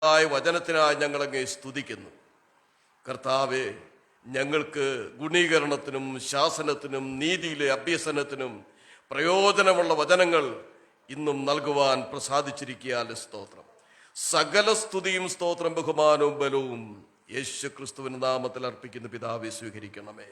വചനത്തിനായി ഞങ്ങളങ്ങേ സ്തുതിക്കുന്നു. കർത്താവെ, ഞങ്ങൾക്ക് ഗുണീകരണത്തിനും ശാസനത്തിനും നീതിയിലെ അഭ്യസനത്തിനും പ്രയോജനമുള്ള വചനങ്ങൾ ഇന്നും നൽകുവാൻ പ്രസാദിച്ചിരിക്കാൻ സ്തോത്രം. സകല സ്തുതിയും സ്തോത്രം ബഹുമാനവും ബലവും യേശു ക്രിസ്തുവിന്റെ നാമത്തിൽ അർപ്പിക്കുന്ന പിതാവെ സ്വീകരിക്കണമേ.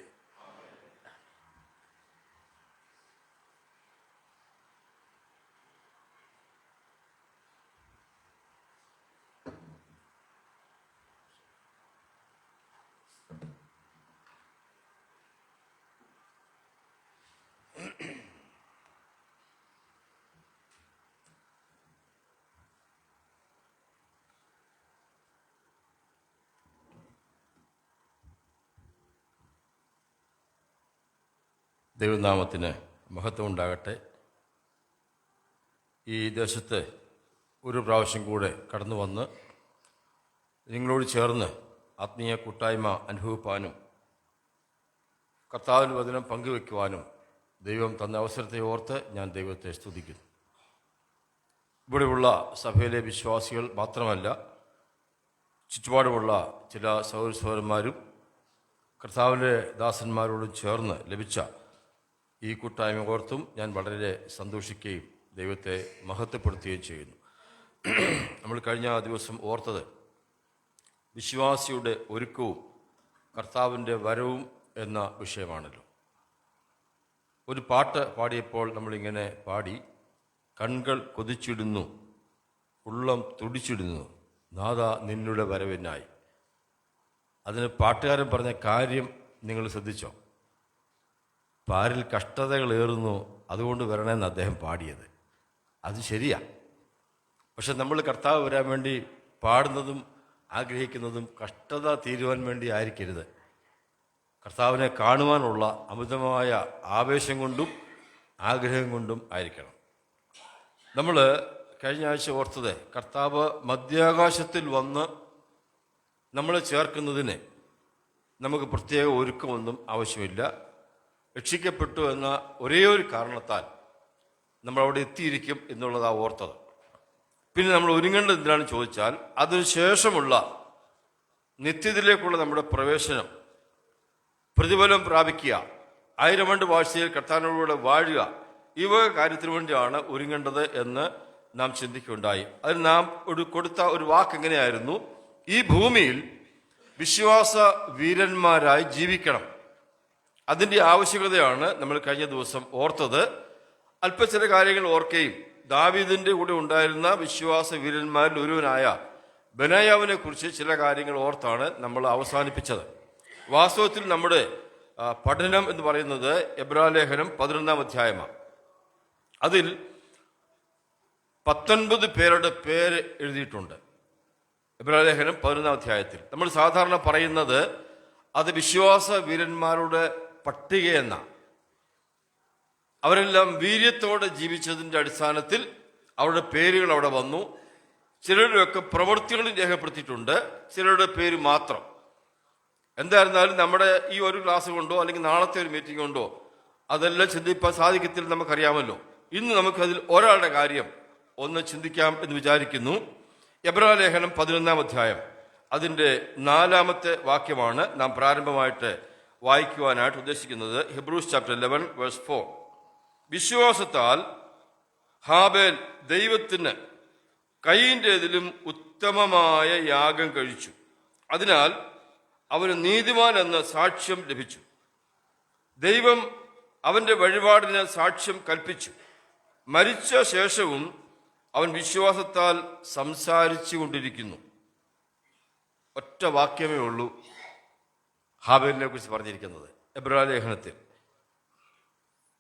ദൈവനാമത്തിന് മഹത്വം ഉണ്ടാകട്ടെ. ഈ ദേശത്ത് ഒരു പ്രാവശ്യം കൂടെ കടന്നു വന്ന് നിങ്ങളോട് ചേർന്ന് ആത്മീയ കൂട്ടായ്മ അനുഭവിപ്പാനും കർത്താവിൻ്റെ വചനം പങ്കുവയ്ക്കുവാനും ദൈവം തന്ന അവസരത്തെ ഓർത്ത് ഞാൻ ദൈവത്തെ സ്തുതിക്കുന്നു. ഇവിടെയുള്ള സഭയിലെ വിശ്വാസികൾ മാത്രമല്ല, ചുറ്റുപാടുമുള്ള ചില സഹോദരന്മാരും കർത്താവിൻ്റെ ദാസന്മാരോടും ചേർന്ന് ലഭിച്ച ഈ കൂട്ടായ്മ ഓർത്തും ഞാൻ വളരെ സന്തോഷിക്കുകയും ദൈവത്തെ മഹത്വപ്പെടുത്തുകയും ചെയ്യുന്നു. നമ്മൾ കഴിഞ്ഞ ദിവസം ഓർത്തത് വിശ്വാസിയുടെ ഒരുക്കവും കർത്താവിൻ്റെ വരവും എന്ന വിഷയമാണല്ലോ. ഒരു പാട്ട് പാടിയപ്പോൾ നമ്മളിങ്ങനെ പാടി, കൺകൾ കൊതിച്ചിടുന്നു, ഉള്ളം തുടിച്ചിടുന്നു, നാഥ നിന്നുടെ വരവിനായി. അതിന് പാട്ടുകാരൻ പറഞ്ഞ കാര്യം നിങ്ങൾ ശ്രദ്ധിച്ചോ? പാരിൽ കഷ്ടതകളേറുന്നു, അതുകൊണ്ട് വരണമെന്ന് അദ്ദേഹം പാടിയത്. അത് ശരിയാ. പക്ഷെ നമ്മൾ കർത്താവ് വരാൻ വേണ്ടി പാടുന്നതും ആഗ്രഹിക്കുന്നതും കഷ്ടത തീരുവാൻ വേണ്ടി ആയിരിക്കരുത്. കർത്താവിനെ കാണുവാനുള്ള അമിതമായ ആവേശം കൊണ്ടും ആഗ്രഹം കൊണ്ടും ആയിരിക്കണം. നമ്മൾ കഴിഞ്ഞ ആഴ്ച ഓർത്തത്, കർത്താവ് മധ്യാകാശത്തിൽ വന്ന് നമ്മളെ ചേർക്കുന്നതിന് നമുക്ക് പ്രത്യേക ഒരുക്കമൊന്നും ആവശ്യമില്ല. രക്ഷിക്കപ്പെട്ടു എന്ന ഒരേ ഒരു കാരണത്താൽ നമ്മളവിടെ എത്തിയിരിക്കും എന്നുള്ളതാണ് ഓർത്തത്. പിന്നെ നമ്മൾ ഒരുങ്ങേണ്ടത് എന്തിനാണെന്ന് ചോദിച്ചാൽ, അതിനുശേഷമുള്ള നിത്യത്തിലേക്കുള്ള നമ്മുടെ പ്രവേശനം, പ്രതിഫലം പ്രാപിക്കുക, 1000 ആണ്ട് വാഴ്ചയിൽ കർത്താവിനോടുകൂടെ വാഴുക, ഈ വക കാര്യത്തിന് വേണ്ടിയാണ് ഒരുങ്ങേണ്ടത് എന്ന് നാം ചിന്തിക്കുകയുണ്ടായി. അതിന് നാം കൊടുത്ത ഒരു വാക്ക് എങ്ങനെയായിരുന്നു? ഈ ഭൂമിയിൽ വിശ്വാസ വീരന്മാരായി ജീവിക്കണം. അതിൻ്റെ ആവശ്യകതയാണ് നമ്മൾ കഴിഞ്ഞ ദിവസം ഓർത്തത്. ചില കാര്യങ്ങൾ ഓർക്കുകയും ദാവീദിൻ്റെ കൂടെ ഉണ്ടായിരുന്ന വിശ്വാസ വീരന്മാരിൽ ഒരുവനായ ബെനായാവിനെ കുറിച്ച് ചില കാര്യങ്ങൾ ഓർത്താണ് നമ്മൾ അവസാനിപ്പിച്ചത്. വാസ്തവത്തിൽ നമ്മുടെ പഠനം എന്ന് പറയുന്നത് എബ്രായലേഖനം 11-ാം അധ്യായമാണ്. അതിൽ 19 പേരുടെ പേര് എഴുതിയിട്ടുണ്ട്. എബ്രായലേഖനം 11-ാം അധ്യായത്തിൽ നമ്മൾ സാധാരണ പറയുന്നത് അത് വിശ്വാസ വീരന്മാരുടെ പട്ടികയെന്ന, അവരെല്ലാം വീര്യത്തോടെ ജീവിച്ചതിൻ്റെ അടിസ്ഥാനത്തിൽ അവരുടെ പേരുകൾ അവിടെ വന്നു. ചിലരുടെയൊക്കെ പ്രവൃത്തികളും രേഖപ്പെടുത്തിയിട്ടുണ്ട്, ചിലരുടെ പേര് മാത്രം. എന്തായിരുന്നാലും നമ്മുടെ ഈ ഒരു ക്ലാസ് കൊണ്ടോ അല്ലെങ്കിൽ നാളത്തെ ഒരു മീറ്റിംഗ് കൊണ്ടോ അതെല്ലാം ചിന്തിപ്പാൻ സാധിക്കത്തില്ല, നമുക്കറിയാമല്ലോ. ഇന്ന് നമുക്കതിൽ ഒരാളുടെ കാര്യം ഒന്ന് ചിന്തിക്കാം എന്ന് വിചാരിക്കുന്നു. എബ്രായലേഖനം 11-ാം അധ്യായം അതിൻ്റെ 4-ാമത്തെ വാക്യമാണ് നാം പ്രാരംഭമായിട്ട് വായിക്കുവാനായിട്ട് ഉദ്ദേശിക്കുന്നത്. ഹെബ്രൂസ് ചാപ്റ്റർ 11 വേഴ്സ് 4. വിശ്വാസത്താൽ ഹാബേൽ ദൈവത്തിന് കയീന്റേതിലും ഉത്തമമായ യാഗം കഴിച്ചു, അതിനാൽ അവന് നീതിമാൻ എന്ന സാക്ഷ്യം ലഭിച്ചു. ദൈവം അവന്റെ വഴിപാടിന് സാക്ഷ്യം കൽപ്പിച്ചു. മരിച്ച ശേഷവും അവൻ വിശ്വാസത്താൽ സംസാരിച്ചു കൊണ്ടിരിക്കുന്നു. ഒറ്റ വാക്യമേ ഉള്ളൂ ഹാബേലിനെ കുറിച്ച് പറഞ്ഞിരിക്കുന്നത് എബ്രായലേഖനത്തിൽ.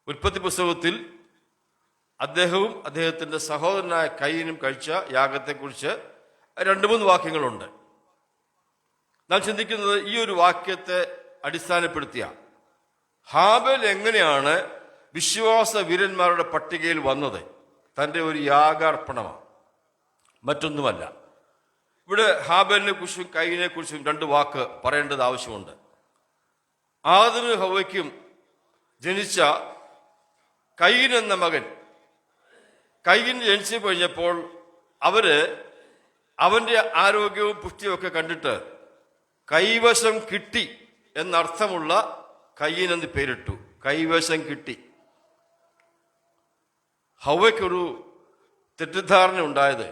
ഉൽപ്പത്തി പുസ്തകത്തിൽ അദ്ദേഹവും അദ്ദേഹത്തിൻ്റെ സഹോദരനായ കയീനും കഴിച്ച യാഗത്തെക്കുറിച്ച് 2-3 വാക്യങ്ങളുണ്ട്. നാം ചിന്തിക്കുന്നത് ഈ ഒരു വാക്യത്തെ അടിസ്ഥാനപ്പെടുത്തിയ ഹാബേൽ എങ്ങനെയാണ് വിശ്വാസ വീരന്മാരുടെ പട്ടികയിൽ വന്നത്? തൻ്റെ ഒരു യാഗാർപ്പണമാണ്, മറ്റൊന്നുമല്ല. ഇവിടെ ഹാബേലിനെ കുറിച്ചും കയീനെ കുറിച്ചും 2 വാക്ക് പറയേണ്ടത് ആവശ്യമുണ്ട്. ആദമും ഹവ്വയ്ക്കും ജനിച്ച കയീൻ എന്ന മകൻ, കയീൻ ജനിച്ചു കഴിഞ്ഞപ്പോൾ അവര് അവന്റെ ആരോഗ്യവും പുഷ്ടിയും ഒക്കെ കണ്ടിട്ട് കൈവശം കിട്ടി എന്നർത്ഥമുള്ള കയ്യൻ എന്ന് പേരിട്ടു. കൈവശം കിട്ടി. ഹവ്വയ്ക്കൊരു തെറ്റിദ്ധാരണ ഉണ്ടായത്,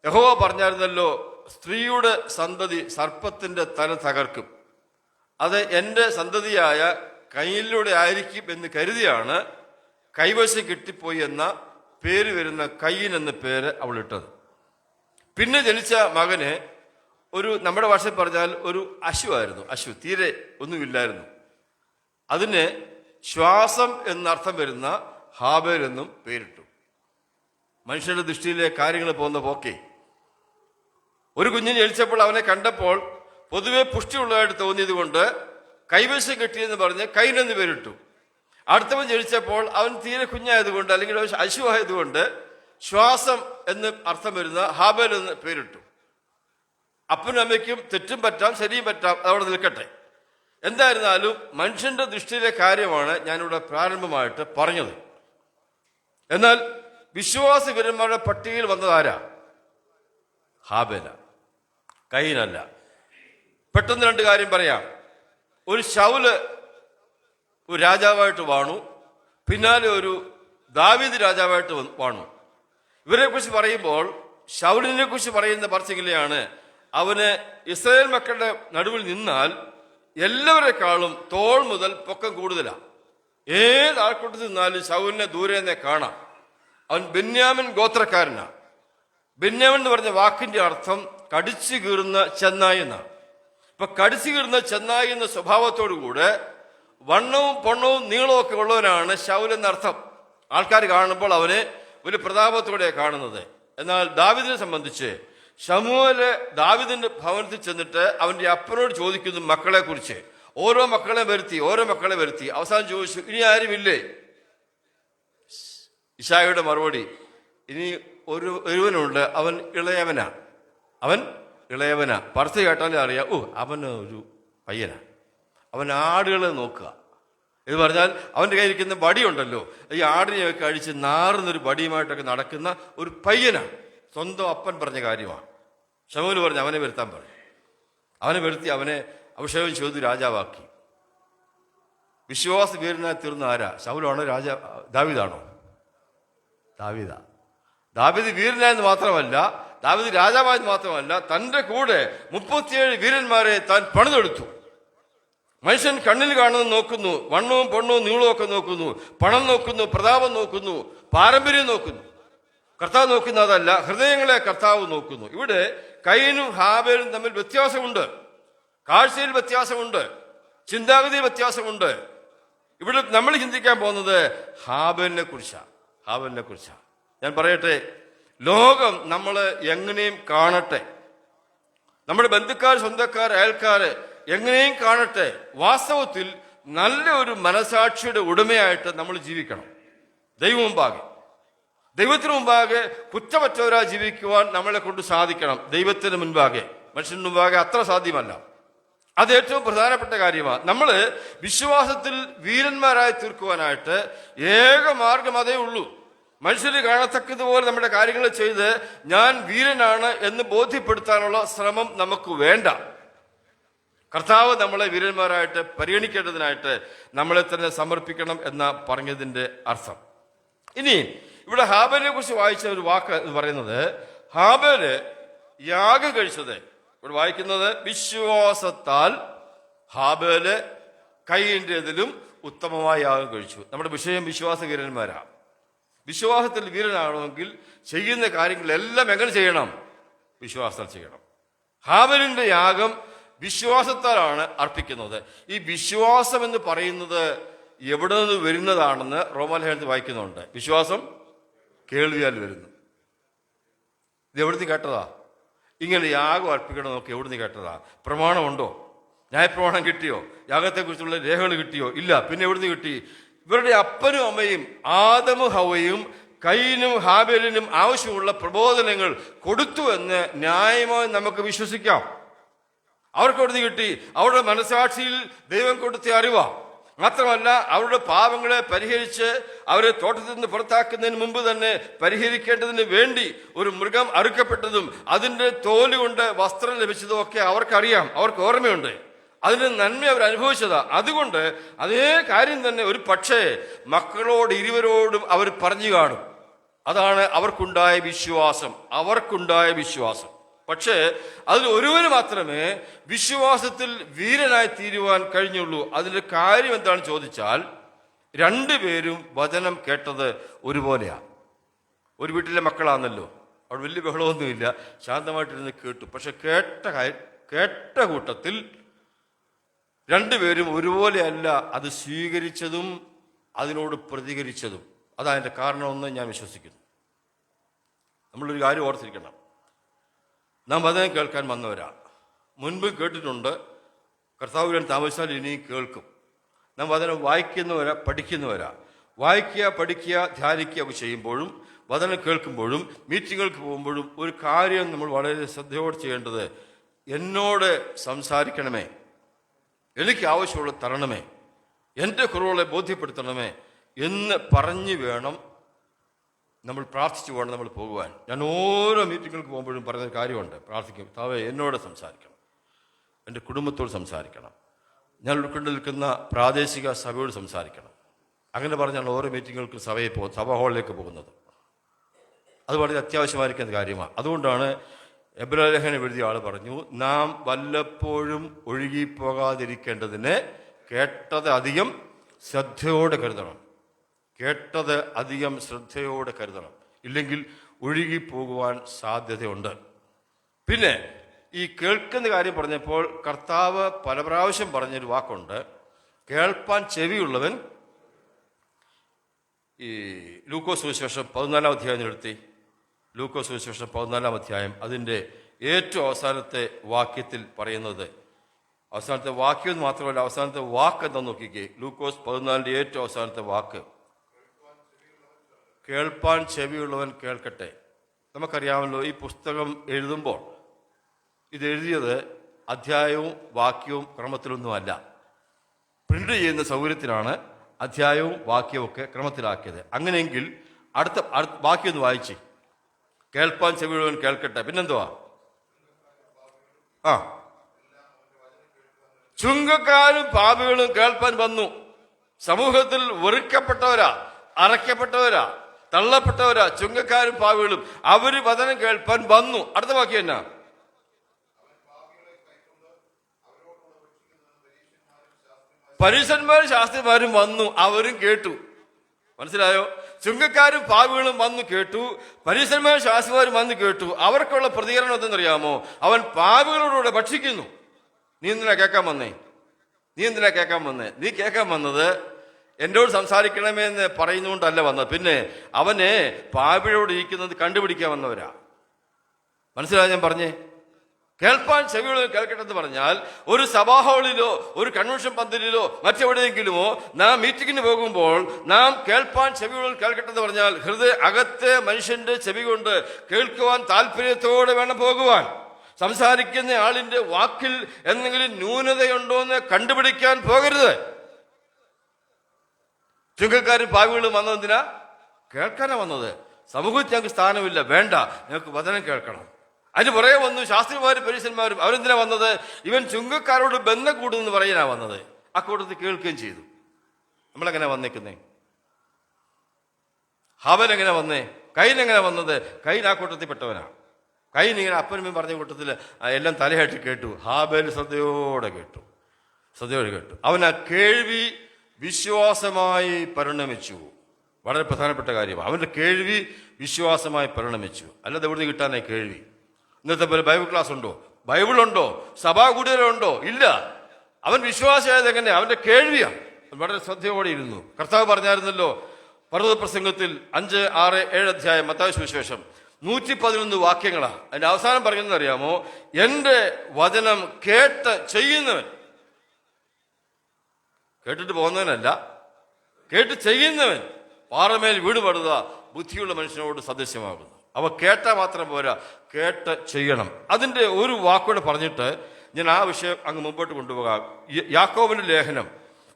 യഹോവ പറഞ്ഞായിരുന്നല്ലോ, സ്ത്രീയുടെ സന്തതി സർപ്പത്തിന്റെ തല തകർക്കും, അത് എൻ്റെ സന്തതിയായ കയ്യിലൂടെ ആയിരിക്കും എന്ന് കരുതിയാണ് കൈവശം കിട്ടിപ്പോയി എന്ന പേര് വരുന്ന കയ്യൻ എന്ന പേര് അവൾ ഇട്ടത്. പിന്നെ ജനിച്ച മകന് നമ്മുടെ ഭാഷയിൽ പറഞ്ഞാൽ ഒരു അശുവായിരുന്നു. അശു തീരെ ഒന്നുമില്ലായിരുന്നു. അതിന് ശ്വാസം എന്നർത്ഥം വരുന്ന ഹാബേൽ എന്നും പേരിട്ടു. മനുഷ്യരുടെ ദൃഷ്ടിയിലെ കാര്യങ്ങൾ പോകുന്ന പോക്കെ. ഒരു കുഞ്ഞിന് ജനിച്ചപ്പോൾ അവനെ കണ്ടപ്പോൾ പൊതുവെ പുഷ്ടിയുള്ളതായിട്ട് തോന്നിയത് കൊണ്ട് കൈവശം കെട്ടിയെന്ന് പറഞ്ഞ് കൈനെന്ന് പേരിട്ടു. അടുത്തവൻ ജനിച്ചപ്പോൾ അവൻ തീരെ കുഞ്ഞായതുകൊണ്ട് അല്ലെങ്കിൽ അശുവായതുകൊണ്ട് ശ്വാസം എന്ന് അർത്ഥം വരുന്ന ഹാബേൽ എന്ന് പേരിട്ടു. അപ്പനും അമ്മയ്ക്കും തെറ്റും പറ്റാം ശരിയും പറ്റാം, അതവിടെ നിൽക്കട്ടെ. എന്തായിരുന്നാലും മനുഷ്യന്റെ ദൃഷ്ടിയിലെ കാര്യമാണ് ഞാനിവിടെ പ്രാരംഭമായിട്ട് പറഞ്ഞത്. എന്നാൽ വിശ്വാസ വീരന്മാരുടെ പട്ടികയിൽ വന്നതാരാ? ഹാബേല, കയീനല്ല. പെട്ടെന്ന് രണ്ട് കാര്യം പറയാം. ഒരു ശൗല് ഒരു രാജാവായിട്ട് വാണു, പിന്നാലെ ഒരു ദാവീദ് രാജാവായിട്ട് വാണു. ഇവരെ കുറിച്ച് പറയുമ്പോൾ ശൗലിനെ കുറിച്ച് പറയുന്ന പറച്ചിലാണ്, അവന് ഇസ്രായേൽ മക്കളുടെ നടുവിൽ നിന്നാൽ എല്ലാവരെക്കാളും തോൾ മുതൽ പൊക്കം കൂടുതലാണ്. ഏത് ആൾക്കൂട്ടത്തിൽ നിന്നാലും ശൗലിനെ ദൂരെ നിന്നേ കാണാം. അവൻ ബെന്യാമിൻ ഗോത്രക്കാരനാണ്. ബെന്യാമിൻ എന്ന് പറഞ്ഞ വാക്കിന്റെ അർത്ഥം കടിച്ചു കീറുന്ന ചെന്നായി എന്നാണ്. ഇപ്പൊ കടിച്ചു കീറുന്ന ചെന്നായി എന്ന സ്വഭാവത്തോടു കൂടെ വണ്ണവും പൊണ്ണവും നീളവും ഒക്കെ ഉള്ളവനാണ് ശൗൽ എന്നർത്ഥം. ആൾക്കാർ കാണുമ്പോൾ അവനെ ഒരു പ്രതാപത്തോടെ കാണുന്നത്. എന്നാൽ ദാവീദിനെ സംബന്ധിച്ച് ശമൂവേല് ദാവീദിന്റെ ഭവനത്തിൽ ചെന്നിട്ട് അവന്റെ അപ്പനോട് ചോദിക്കുന്നു മക്കളെ കുറിച്ച്. ഓരോ മക്കളെ വരുത്തി അവസാനം ചോദിച്ചു, ഇനി ആരുമില്ലേ? ഇശായിയുടെ മറുപടി, ഇനി ഒരുവനുണ്ട്, അവൻ ഇളയവനാ. പറത്ത് കേട്ടാലേ അറിയാം, അവന് ഒരു പയ്യനാ, അവൻ ആടുകളെ നോക്കുക എന്ന് പറഞ്ഞാൽ അവന്റെ കയ്യിരിക്കുന്ന വടിയുണ്ടല്ലോ, ഈ ആടിനെയൊക്കെ അഴിച്ച് നാറുന്നൊരു വടിയുമായിട്ടൊക്കെ നടക്കുന്ന ഒരു പയ്യനാണ്. സ്വന്തം അപ്പൻ പറഞ്ഞ കാര്യമാണ്. ശമൂല് പറഞ്ഞു അവനെ വരുത്താൻ പറഞ്ഞു. അവനെ വരുത്തി അവനെ അഭിഷേകം ചെയ്തു രാജാവാക്കി. വിശ്വാസ വീരനായി തീർന്ന ആരാ? ശൗലാണോ ദാവീദാണോ? ദാവീദ് വീരനായെന്ന് മാത്രമല്ല, ദാവീദ് രാജാവായെന്ന് മാത്രമല്ല, തന്റെ കൂടെ 37 വീരന്മാരെ താൻ പണിതെടുത്തു. മനുഷ്യൻ കണ്ണിൽ കാണുന്നത് നോക്കുന്നു, വണ്ണവും പൊണ്ണവും നീളവും ഒക്കെ നോക്കുന്നു, പണം നോക്കുന്നു, പ്രതാപം നോക്കുന്നു, പാരമ്പര്യം നോക്കുന്നു. കർത്താവ് നോക്കുന്ന അതല്ല, ഹൃദയങ്ങളെ കർത്താവ് നോക്കുന്നു. ഇവിടെ കയീനും ഹാബേലും തമ്മിൽ വ്യത്യാസമുണ്ട്. കാഴ്ചയിൽ വ്യത്യാസമുണ്ട്, ചിന്താഗതിയിൽ വ്യത്യാസമുണ്ട്. ഇവിടെ നമ്മൾ ചിന്തിക്കാൻ പോകുന്നത് ഹാബേലിനെ കുറിച്ചാണ്. ഞാൻ പറയട്ടെ, ലോകം നമ്മൾ എങ്ങനെയും കാണട്ടെ, നമ്മുടെ ബന്ധുക്കാർ, സ്വന്തക്കാർ, അയൽക്കാർ എങ്ങനെയും കാണട്ടെ, വാസ്തവത്തിൽ നല്ല ഒരു മനസാക്ഷിയുടെ ഉടമയായിട്ട് നമ്മൾ ജീവിക്കണം. ദൈവത്തിന് മുമ്പാകെ കുറ്റമറ്റവരായി ജീവിക്കുവാൻ നമ്മളെ കൊണ്ട് സാധിക്കണം. ദൈവത്തിന് മുൻപാകെ, മനുഷ്യന് മുമ്പാകെ അത്ര സാധ്യമല്ല. അത് ഏറ്റവും പ്രധാനപ്പെട്ട കാര്യമാണ്. നമ്മൾ വിശ്വാസത്തിൽ വീരന്മാരായി തീർക്കുവാനായിട്ട് ഏക മാർഗം അതേ ഉള്ളൂ. മനുഷ്യര് കാണത്തക്കതുപോലെ നമ്മുടെ കാര്യങ്ങൾ ചെയ്ത് ഞാൻ വീരനാണ് എന്ന് ബോധ്യപ്പെടുത്താനുള്ള ശ്രമം നമുക്ക് വേണ്ട. കർത്താവ് നമ്മളെ വീരന്മാരായിട്ട് പരിഗണിക്കേണ്ടതിനായിട്ട് നമ്മളെ തന്നെ സമർപ്പിക്കണം എന്ന പറഞ്ഞതിന്റെ അർത്ഥം. ഇനി ഇവിടെ ഹാബേലിനെ കുറിച്ച് വായിച്ച ഒരു വാക്ക് എന്ന് പറയുന്നത്, ഹാബേല് യാഗം കഴിച്ചത് ഇവിടെ വായിക്കുന്നത് വിശ്വാസത്താൽ ഹാബേല് കയീന്റേതിലും ഉത്തമമായ യാഗം കഴിച്ചു. നമ്മുടെ വിഷയം വിശ്വാസ വീരന്മാരാണ്. വിശ്വാസത്തിൽ വീരനാണെങ്കിൽ ചെയ്യുന്ന കാര്യങ്ങളെല്ലാം എങ്ങനെ ചെയ്യണം? വിശ്വാസത്താൽ ചെയ്യണം. ഹാബേലിന്റെ യാഗം വിശ്വാസത്താലാണ് അർപ്പിക്കുന്നത്. ഈ വിശ്വാസം എന്ന് പറയുന്നത് എവിടെ നിന്ന് വരുന്നതാണെന്ന് റോമാലേഖനത്തിൽ വായിക്കുന്നുണ്ട്. വിശ്വാസം കേൾവിയാൽ വരുന്നു. ഇത് എവിടുന്ന് കേട്ടതാ? ഇങ്ങനെ യാഗം അർപ്പിക്കണമെന്നൊക്കെ എവിടുന്ന് കേട്ടതാ? പ്രമാണമുണ്ടോ? ന്യായപ്രമാണം കിട്ടിയോ? യാഗത്തെക്കുറിച്ചുള്ള രേഖകൾ കിട്ടിയോ? ഇല്ല. പിന്നെ എവിടുന്ന് കിട്ടി? ഇവരുടെ അപ്പനും അമ്മയും ആദമും ഹവ്വയും കയീനും ഹാബേലിനും ആവശ്യമുള്ള പ്രബോധനങ്ങൾ കൊടുത്തു എന്ന് ന്യായമായി നമുക്ക് വിശ്വസിക്കാം. അവർക്ക് എവിടുന്ന് കിട്ടി? അവരുടെ മനസാക്ഷിയിൽ ദൈവം കൊടുത്ത അറിവാ. മാത്രമല്ല അവരുടെ പാപങ്ങളെ പരിഹരിച്ച് അവരെ തോട്ടത്തിൽ നിന്ന് പുറത്താക്കുന്നതിന് മുമ്പ് തന്നെ പരിഹരിക്കേണ്ടതിന് വേണ്ടി ഒരു മൃഗം അറുക്കപ്പെട്ടതും അതിൻ്റെ തോല് കൊണ്ട് വസ്ത്രം ലഭിച്ചതും ഒക്കെ അവർക്കറിയാം, അവർക്ക് ഓർമ്മയുണ്ട്. അതിന് നന്മ അവർ അനുഭവിച്ചതാ. അതുകൊണ്ട് അതേ കാര്യം തന്നെ ഒരു പക്ഷേ മക്കളോട് ഇരുവരോടും അവർ പറഞ്ഞു കാണും. അതാണ് അവർക്കുണ്ടായ വിശ്വാസം. പക്ഷേ അതിൽ ഒരുവന് മാത്രമേ വിശ്വാസത്തിൽ വീരനായി തീരുവാൻ കഴിഞ്ഞുള്ളൂ. അതിന്റെ കാര്യം എന്താണെന്ന് ചോദിച്ചാൽ, രണ്ടുപേരും വചനം കേട്ടത് ഒരുപോലെയാണ്. ഒരു വീട്ടിലെ മക്കളാണല്ലോ, അവിടെ വലിയ ബഹളമൊന്നുമില്ല, ശാന്തമായിട്ടിരുന്ന് കേട്ടു. പക്ഷെ കേട്ട കൂട്ടത്തിൽ രണ്ടുപേരും ഒരുപോലെയല്ല അത് സ്വീകരിച്ചതും അതിനോട് പ്രതികരിച്ചതും. അതതിൻ്റെ കാരണമെന്ന് ഞാൻ വിശ്വസിക്കുന്നു. നമ്മളൊരു കാര്യം ഓർത്തിരിക്കണം, നാം വചനം കേൾക്കാൻ വന്നവരാ. മുൻപും കേട്ടിട്ടുണ്ട്, കർത്താവിൽ താമസിച്ചാൽ ഇനിയും കേൾക്കും. നാം വചനം വായിക്കുന്നവരാ, പഠിക്കുന്നവരാ. വായിക്കുക, പഠിക്കുക, ധ്യാനിക്കുക ഒക്കെ ചെയ്യുമ്പോഴും വചനം കേൾക്കുമ്പോഴും മീറ്റിങ്ങുകൾക്ക് പോകുമ്പോഴും ഒരു കാര്യം നമ്മൾ വളരെ ശ്രദ്ധയോടെ ചെയ്യേണ്ടത്, എന്നോട് സംസാരിക്കണമേ, എനിക്ക് ആവശ്യമുള്ള തരണമേ, എൻ്റെ കുറവുകളെ ബോധ്യപ്പെടുത്തണമേ എന്ന് പറഞ്ഞു വേണം നമ്മൾ പ്രാർത്ഥിച്ചു വേണം നമ്മൾ പോകുവാൻ. ഞാൻ ഓരോ മീറ്റിങ്ങുകൾക്ക് പോകുമ്പോഴും പറയുന്നൊരു കാര്യമുണ്ട്, പ്രാർത്ഥിക്കും, കർത്താവേ എന്നോട് സംസാരിക്കണം, എൻ്റെ കുടുംബത്തോട് സംസാരിക്കണം, ഞാൻ ഉൾക്കൊണ്ട് നിൽക്കുന്ന പ്രാദേശിക സഭയോട് സംസാരിക്കണം. അങ്ങനെ പറഞ്ഞാണ് ഓരോ മീറ്റിങ്ങുകൾക്കും സഭാ ഹാളിലേക്ക് പോകുന്നത്. അത് വളരെ അത്യാവശ്യമായിരിക്കുന്ന കാര്യമാണ്. അതുകൊണ്ടാണ് എബ്രായ ലേഖനം എഴുതിയ ആൾ പറഞ്ഞു, നാം വല്ലപ്പോഴും ഒഴുകിപ്പോകാതിരിക്കേണ്ടതിന് കേട്ടത് അധികം ശ്രദ്ധയോടെ കരുതണം. ഇല്ലെങ്കിൽ ഒഴുകിപ്പോകുവാൻ സാധ്യതയുണ്ട്. പിന്നെ ഈ കേൾക്കുന്ന കാര്യം പറഞ്ഞപ്പോൾ കർത്താവ് പല പ്രാവശ്യം പറഞ്ഞൊരു വാക്കുണ്ട്, കേൾപ്പാൻ ചെവിയുള്ളവൻ. ഈ ലൂക്കോസ് സുവിശേഷം 14-ാം അധ്യായം നിർത്തി. ലൂക്കോസ് സുവിശേഷം 14-ാം അധ്യായം അതിൻ്റെ ഏറ്റവും അവസാനത്തെ വാക്യത്തിൽ പറയുന്നത്, അവസാനത്തെ വാക്യം മാത്രമല്ല, അവസാനത്തെ വാക്ക് എന്താ നോക്കിക്കേ. ലൂക്കോസ് 14-ന്റെ ഏറ്റവും അവസാനത്തെ വാക്ക്, കേൾപ്പാൻ ചെവിയുള്ളവൻ കേൾക്കട്ടെ. നമുക്കറിയാമല്ലോ, ഈ പുസ്തകം എഴുതുമ്പോൾ ഇത് എഴുതിയത് അധ്യായവും വാക്യവും ക്രമത്തിലൊന്നുമല്ല. പ്രിന്റ് ചെയ്യുന്ന സൗകര്യത്തിലാണ് അധ്യായവും വാക്യവും ഒക്കെ ക്രമത്തിലാക്കിയത്. അങ്ങനെയെങ്കിൽ അടുത്ത വാക്യം ഒന്ന് വായിച്ച്, കേൾപ്പാൻ ചെവിയുള്ളവൻ കേൾക്കട്ടെ. പിന്നെന്തുവാ? ചുങ്കക്കാരും പാപികളും കേൾപ്പാൻ വന്നു. സമൂഹത്തിൽ വെറുക്കപ്പെട്ടവരാ, അറയ്ക്കപ്പെട്ടവരാ, തള്ളപ്പെട്ടവരാ ചുങ്കക്കാരും പാപികളും. അവര് വചനം കേൾപ്പാൻ വന്നു. അടുത്ത വാക്യം എന്നാ? പരീശന്മാരും ശാസ്ത്രിമാരും വന്നു, അവരും കേട്ടു. മനസ്സിലായോ? ചുങ്കക്കാരും പാപികളും വന്നു കേട്ടു, പരീശന്മാരും ശാസ്ത്രിമാരും വന്നു കേട്ടു. അവർക്കുള്ള പ്രതികരണം എന്തെന്നറിയാമോ? അവൻ പാപികളോടുകൂടെ ഭക്ഷിക്കുന്നു. നീ എന്തിനാ കേൾക്കാൻ വന്നേ? നീ കേൾക്കാൻ വന്നത് എന്നോട് സംസാരിക്കണമേ എന്ന് പറയുന്നുകൊണ്ടല്ല വന്നത്. പിന്നെ അവനെ പാപികളോട് ഇരിക്കുന്നത് കണ്ടുപിടിക്കാൻ വന്നവരാ. മനസ്സിലായോ ഞാൻ പറഞ്ഞേ? കേൾപ്പാൻ ചെവികളിൽ കേൾക്കട്ടെ എന്ന് പറഞ്ഞാൽ, ഒരു സഭാഹാളിലോ ഒരു കൺവെൻഷൻ പന്തലിലോ മറ്റെവിടെയെങ്കിലുമോ നാം മീറ്റിങ്ങിന് പോകുമ്പോൾ നാം കേൾപ്പാൻ ചെവികളിൽ കേൾക്കട്ടെ എന്ന് പറഞ്ഞാൽ, അകത്തെ മനുഷ്യന്റെ ചെവി കൊണ്ട് കേൾക്കുവാൻ താല്പര്യത്തോടെ വേണം പോകുവാൻ. സംസാരിക്കുന്ന ആളിന്റെ വാക്കിൽ എന്തെങ്കിലും ന്യൂനതയുണ്ടോ എന്ന് കണ്ടുപിടിക്കാൻ പോകരുത്. ചുങ്കക്കാരും പാവികളും വന്നതെന്തിനാ? കേൾക്കാനാ വന്നത്. സമൂഹത്തിൽ ഞങ്ങൾക്ക് സ്ഥാനമില്ല, വേണ്ട, ഞങ്ങൾക്ക് വചനം കേൾക്കണം. അതിന് പുറകെ വന്നു ശാസ്ത്രിമാരും പരീശന്മാരും. അവരെന്തിനാ വന്നത്? ഇവൻ ചുങ്കക്കാരോട് ബന്ധം കൂടുമെന്ന് പറയാനാ വന്നത്. ആ കൂട്ടത്തിൽ കേൾക്കുകയും ചെയ്തു. നമ്മളെങ്ങനെ വന്നേക്കുന്നേ? ഹവൻ എങ്ങനെ വന്നേ? കൈൻ എങ്ങനെ വന്നത്? കൈൻ ആ കൂട്ടത്തിൽ പെട്ടവനാ. കൈൻ ഇങ്ങനെ അപ്പനും പറഞ്ഞ കൂട്ടത്തിൽ എല്ലാം തലയായിട്ട് കേട്ടു. ഹാബേൽ ശ്രദ്ധയോടെ കേട്ടു. അവൻ ആ കേൾവി വിശ്വാസമായി പരിണമിച്ചു. വളരെ പ്രധാനപ്പെട്ട കാര്യമാണ്. അവന്റെ കേൾവി വിശ്വാസമായി പരിണമിച്ചു. അല്ലാതെ എവിടെ നിന്ന് കിട്ടാനായി കേൾവി? ഇന്നത്തെ പോലെ ബൈബിൾ ക്ലാസ് ഉണ്ടോ? ബൈബിളുണ്ടോ? സഭാകൂടികളുണ്ടോ? ഇല്ല. അവൻ വിശ്വാസിയായത് എങ്ങനെ? അവന്റെ കേൾവിയാണ്. വളരെ ശ്രദ്ധയോടെ ഇരുന്നു. കർത്താവ് പറഞ്ഞായിരുന്നല്ലോ പർവ്വത പ്രസംഗത്തിൽ 5, 6, 7 അധ്യായം മത്തായി സുവിശേഷം 111 വാക്യങ്ങളാ. അതിന്റെ അവസാനം പറയുന്നത് അറിയാമോ? എന്റെ വചനം കേട്ട് ചെയ്യുന്നവൻ, കേട്ടിട്ട് പോകുന്നവനല്ല, കേട്ട് ചെയ്യുന്നവൻ പാറമേൽ വീട് പടുത ബുദ്ധിയുള്ള മനുഷ്യനോട് സദൃശ്യമാകുന്നു. അവ കേട്ടാൽ മാത്രം പോരാ, കേട്ട് ചെയ്യണം. അതിന്റെ ഒരു വാക്കൂടെ പറഞ്ഞിട്ട് ഞാൻ ആ വിഷയം അങ്ങ് മുമ്പോട്ട് കൊണ്ടുപോകാം. യാക്കോബിന്റെ ലേഖനം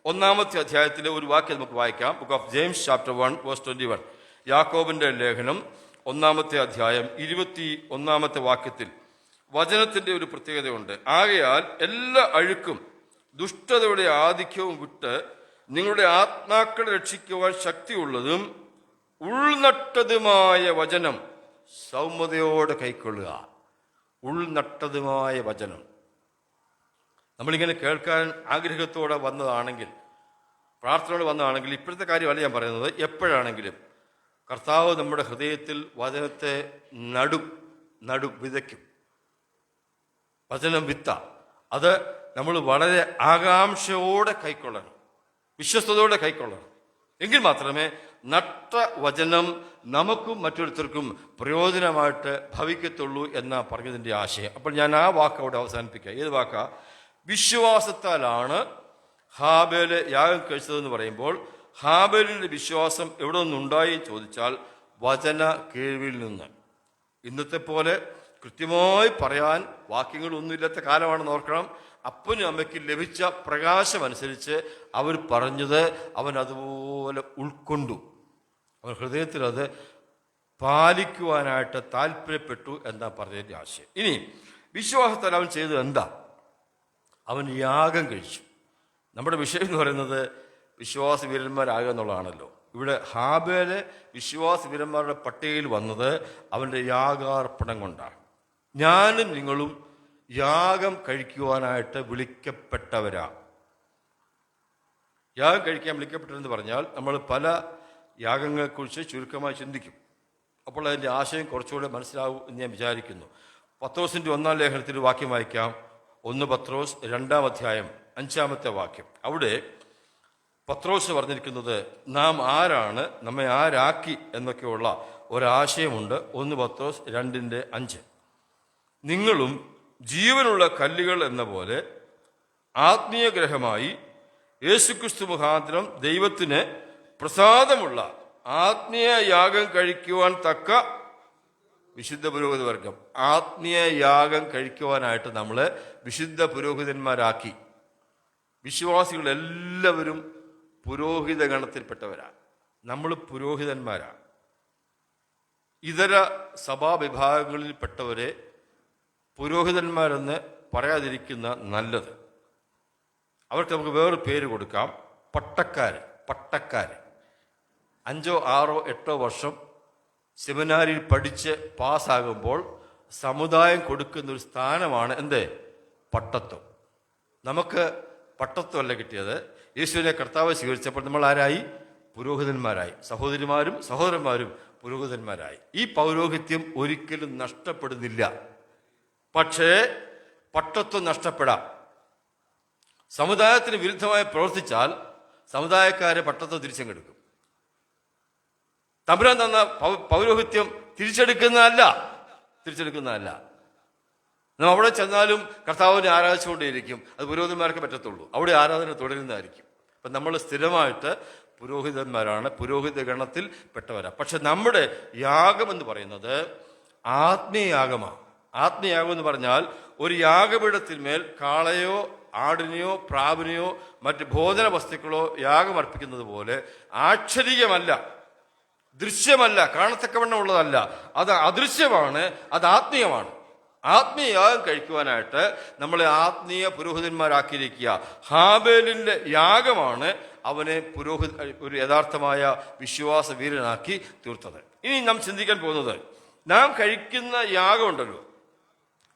ഒന്നാമത്തെ അധ്യായത്തിലെ ഒരു വാക്യം നമുക്ക് വായിക്കാം. Book of James chapter 1 verse 21. യാക്കോബിന്റെ ലേഖനം ഒന്നാമത്തെ അധ്യായം 21 വാക്യത്തിൽ വചനത്തിന്റെ ഒരു പ്രത്യേകതയുണ്ട്. ആകയാൽ എല്ലാ അഴുക്കും ദുഷ്ടതയുടെ ആധിക്യവും വിട്ട് നിങ്ങളുടെ ആത്മാക്കളെ രക്ഷിക്കുവാൻ ശക്തിയുള്ളതും ഉൾനട്ടതുമായ വചനം സൗമ്യതയോടെ കൈക്കൊള്ളുക. ഉൾനട്ടതുമായ വചനം നമ്മളിങ്ങനെ കേൾക്കാൻ ആഗ്രഹത്തോടെ വന്നതാണെങ്കിൽ, പ്രാർത്ഥനയോടെ വന്നതാണെങ്കിൽ, ഇപ്പോഴത്തെ കാര്യമല്ല ഞാൻ പറയുന്നത്, എപ്പോഴാണെങ്കിലും കർത്താവ് നമ്മുടെ ഹൃദയത്തിൽ വചനത്തെ നടും വിതയ്ക്കും. വചനം വിത്ത അത് നമ്മൾ വളരെ ആകാംക്ഷയോടെ കൈക്കൊള്ളണം, വിശ്വസ്തയോടെ കൈക്കൊള്ളണം. എങ്കിൽ മാത്രമേ നട്ട വചനം നമുക്കും മറ്റൊരുത്തർക്കും പ്രയോജനമായിട്ട് ഭവിക്കത്തുള്ളൂ എന്ന പറഞ്ഞതിൻ്റെ ആശയം. അപ്പോൾ ഞാൻ ആ വാക്ക് അവിടെ അവസാനിപ്പിക്കുക. ഏത് വാക്കാ? വിശ്വാസത്താലാണ് ഹാബേല് യാഗം കഴിച്ചതെന്ന് പറയുമ്പോൾ ഹാബേലിന്റെ വിശ്വാസം എവിടെ നിന്നുണ്ടായി ചോദിച്ചാൽ വചന കേൾവിയിൽ നിന്ന്. ഇന്നത്തെ പോലെ കൃത്യമായി പറയാൻ വാക്യങ്ങളൊന്നുമില്ലാത്ത കാലമാണെന്ന് ഓർക്കണം. അപ്പനും അമ്മയ്ക്ക് ലഭിച്ച പ്രകാശമനുസരിച്ച് അവർ പറഞ്ഞത് അവൻ അതുപോലെ ഉൾക്കൊണ്ടു. അവൻ ഹൃദയത്തിൽ അത് പാലിക്കുവാനായിട്ട് താല്പര്യപ്പെട്ടു എന്നാ പറഞ്ഞതിൻ്റെ ആശയം. ഇനി വിശ്വാസത്താൽ അവൻ ചെയ്തത് എന്താ? അവൻ യാഗം കഴിച്ചു. നമ്മുടെ വിഷയം എന്ന് പറയുന്നത് വിശ്വാസ വീരന്മാരാകുക എന്നുള്ളതാണല്ലോ. ഇവിടെ ഹാബേല് വിശ്വാസ വീരന്മാരുടെ പട്ടികയിൽ വന്നത് അവൻ്റെ യാഗാർപ്പണം കൊണ്ടാണ്. ഞാനും നിങ്ങളും യാഗം കഴിക്കുവാനായിട്ട് വിളിക്കപ്പെട്ടവരാ. യാഗം കഴിക്കാൻ വിളിക്കപ്പെട്ടവരെന്ന് പറഞ്ഞാൽ നമ്മൾ പല യാഗങ്ങളെക്കുറിച്ച് ചുരുക്കമായി ചിന്തിക്കും. അപ്പോൾ അതിൻ്റെ ആശയം കുറച്ചുകൂടെ മനസ്സിലാവും എന്ന് ഞാൻ വിചാരിക്കുന്നു. പത്രോസിൻ്റെ 1-ാം ലേഖനത്തിൽ വാക്യം വായിക്കാം. 1 പത്രോസ് 2-ാം അധ്യായം 5-ാമത്തെ വാക്യം. അവിടെ പത്രോസ് പറഞ്ഞിരിക്കുന്നത് നാം ആരാണ്, നമ്മെ ആരാക്കി എന്നൊക്കെയുള്ള ഒരാശയമുണ്ട്. 1 പത്രോസ് 2:5. നിങ്ങളും ജീവനുള്ള കല്ലുകൾ എന്ന പോലെ ആത്മീയ ഗ്രഹമായി യേശുക്രിസ്തു മുഖാന്തരം ദൈവത്തിന് പ്രസാദമുള്ള ആത്മീയ യാഗം കഴിക്കുവാൻ തക്ക വിശുദ്ധ പുരോഹിത വർഗം. ആത്മീയ യാഗം കഴിക്കുവാനായിട്ട് നമ്മളെ വിശുദ്ധ പുരോഹിതന്മാരാക്കി. വിശ്വാസികളെല്ലാവരും പുരോഹിത ഗണത്തിൽപ്പെട്ടവരാണ്. നമ്മൾ പുരോഹിതന്മാരാണ്. ഇതര സഭാവിഭാഗങ്ങളിൽപ്പെട്ടവരെ പുരോഹിതന്മാരെന്ന് പറയാതിരിക്കുന്ന നല്ലത്. അവർക്ക് നമുക്ക് വേറൊരു പേര് കൊടുക്കാം, പട്ടക്കാര്. 5, 6, 8 വർഷം സെമിനാരിയിൽ പഠിച്ച് പാസ്സാകുമ്പോൾ സമുദായം കൊടുക്കുന്ന ഒരു സ്ഥാനമാണ് എന്ത്? പട്ടത്വം. നമുക്ക് പട്ടത്വമല്ല കിട്ടിയത്. യേശുവിനെ കർത്താവ് സ്വീകരിച്ചപ്പോൾ നമ്മൾ ആരായി? പുരോഹിതന്മാരായി. സഹോദരിമാരും സഹോദരന്മാരും പുരോഹിതന്മാരായി. ഈ പൗരോഹിത്യം ഒരിക്കലും നഷ്ടപ്പെടുന്നില്ല. പക്ഷേ പട്ടത്വം നഷ്ടപ്പെടാം. സമുദായത്തിന് വിരുദ്ധമായി പ്രവർത്തിച്ചാൽ സമുദായക്കാരെ പട്ടത്വം തിരിച്ചെടുക്കും. തമ്പുരാൻ തന്ന പൗരോഹിത്യം തിരിച്ചെടുക്കുന്നതല്ല. നാം അവിടെ ചെന്നാലും കർത്താവിനെ ആരാധിച്ചുകൊണ്ടേയിരിക്കും. അത് പുരോഹിതന്മാർക്ക് പറ്റത്തുള്ളൂ. അവിടെ ആരാധന തുടരുന്നതായിരിക്കും. അപ്പം നമ്മൾ സ്ഥിരമായിട്ട് പുരോഹിതന്മാരാണ്, പുരോഹിത ഗണത്തിൽ പെട്ടവരാണ്. പക്ഷെ നമ്മുടെ യാഗം എന്ന് പറയുന്നത് ആത്മീയയാഗമാണ്. ആത്മീയയാഗം എന്ന് പറഞ്ഞാൽ ഒരു യാഗപീഠത്തിന്മേൽ കാളയോ ആടിനെയോ പ്രാവിനെയോ മറ്റ് ഭോജന വസ്തുക്കളോ യാഗം അർപ്പിക്കുന്നത് പോലെ ആക്ഷരികമല്ല, ദൃശ്യമല്ല, കാണത്തക്കവണ്ണം ഉള്ളതല്ല. അത് അദൃശ്യമാണ്, അത് ആത്മീയമാണ്. ആത്മീയ യാഗം കഴിക്കുവാനായിട്ട് നമ്മളെ ആത്മീയ പുരോഹിതന്മാരാക്കിയിരിക്കുക. ഹാബേലിന്റെ യാഗമാണ് അവനെ ഒരു യഥാർത്ഥമായ വിശ്വാസ വീരനാക്കി തീർത്തത്. ഇനി നാം ചിന്തിക്കാൻ പോകുന്നത്, നാം കഴിക്കുന്ന യാഗമുണ്ടല്ലോ,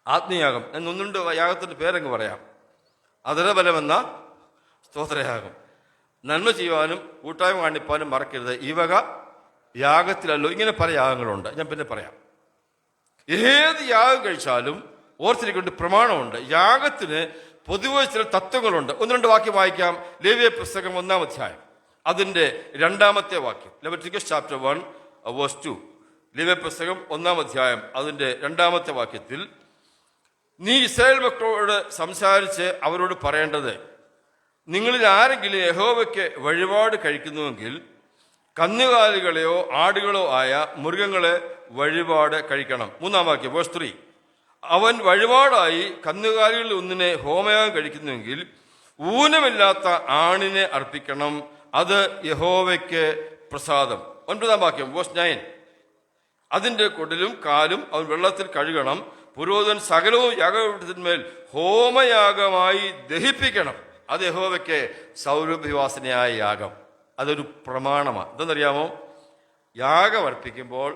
ആത്മീയയാഗം. ഞാൻ ഒന്നുണ്ട് യാഗത്തിന്റെ പേരങ്ങ് പറയാം. അതരബലമെന്ന സ്തോത്രയാഗം. നന്മ ചെയ്യുവാനും കൂട്ടായ്മ കാണിപ്പാനും മറക്കരുത്, ഈ വക യാഗത്തിലല്ലോ. ഇങ്ങനെ പല യാഗങ്ങളുണ്ട്, ഞാൻ പിന്നെ പറയാം. ഏത് യാഗം കഴിച്ചാലും ഓർത്തിരിക്കേണ്ട പ്രമാണമുണ്ട്. യാഗത്തിന് പൊതുവെ ചില തത്വങ്ങളുണ്ട്. 1-2 വാക്യം വായിക്കാം. ലേവ്യ പുസ്തകം 1-ാം അധ്യായം അതിന്റെ 2-ാമത്തെ വാക്യം. Leviticus chapter 1 verse 2. ലേവ്യ പുസ്തകം 1-ാം അധ്യായം അതിന്റെ 2-ാമത്തെ വാക്യത്തിൽ, നീ ഇസ്രായേൽ മക്കളോട് സംസാരിച്ച് അവരോട് പറയേണ്ടത്, നിങ്ങളിൽ ആരെങ്കിലും യഹോവയ്ക്ക് വഴിപാട് കഴിക്കുന്നുവെങ്കിൽ കന്നുകാലികളെയോ ആടുകളോ ആയ മൃഗങ്ങളെ വഴിപാട് കഴിക്കണം. 3-ാം വാക്യം വേഴ്സ് 3. അവൻ വഴിപാടായി കന്നുകാലികളിൽ ഒന്നിനെ ഹോമയാഗം കഴിക്കുന്നുവെങ്കിൽ ഊനമില്ലാത്ത ആണിനെ അർപ്പിക്കണം, അത് യഹോവയ്ക്ക് പ്രസാദം. 9-ാം വാക്യം, വേഴ്സ് 9. അതിന്റെ കൊടിലും കാലും അവൻ വെള്ളത്തിൽ കഴുകണം. പുരോഹിതൻ സകലവും യാഗപീഠത്തിന്മേൽ ഹോമയാഗമായി ദഹിപ്പിക്കണം. അത് യഹോവയ്ക്ക് സൗരഭ്യവാസനയായ യാഗം. അതൊരു പ്രമാണമാണ്. എന്തെന്നറിയാമോ? യാഗം അർപ്പിക്കുമ്പോൾ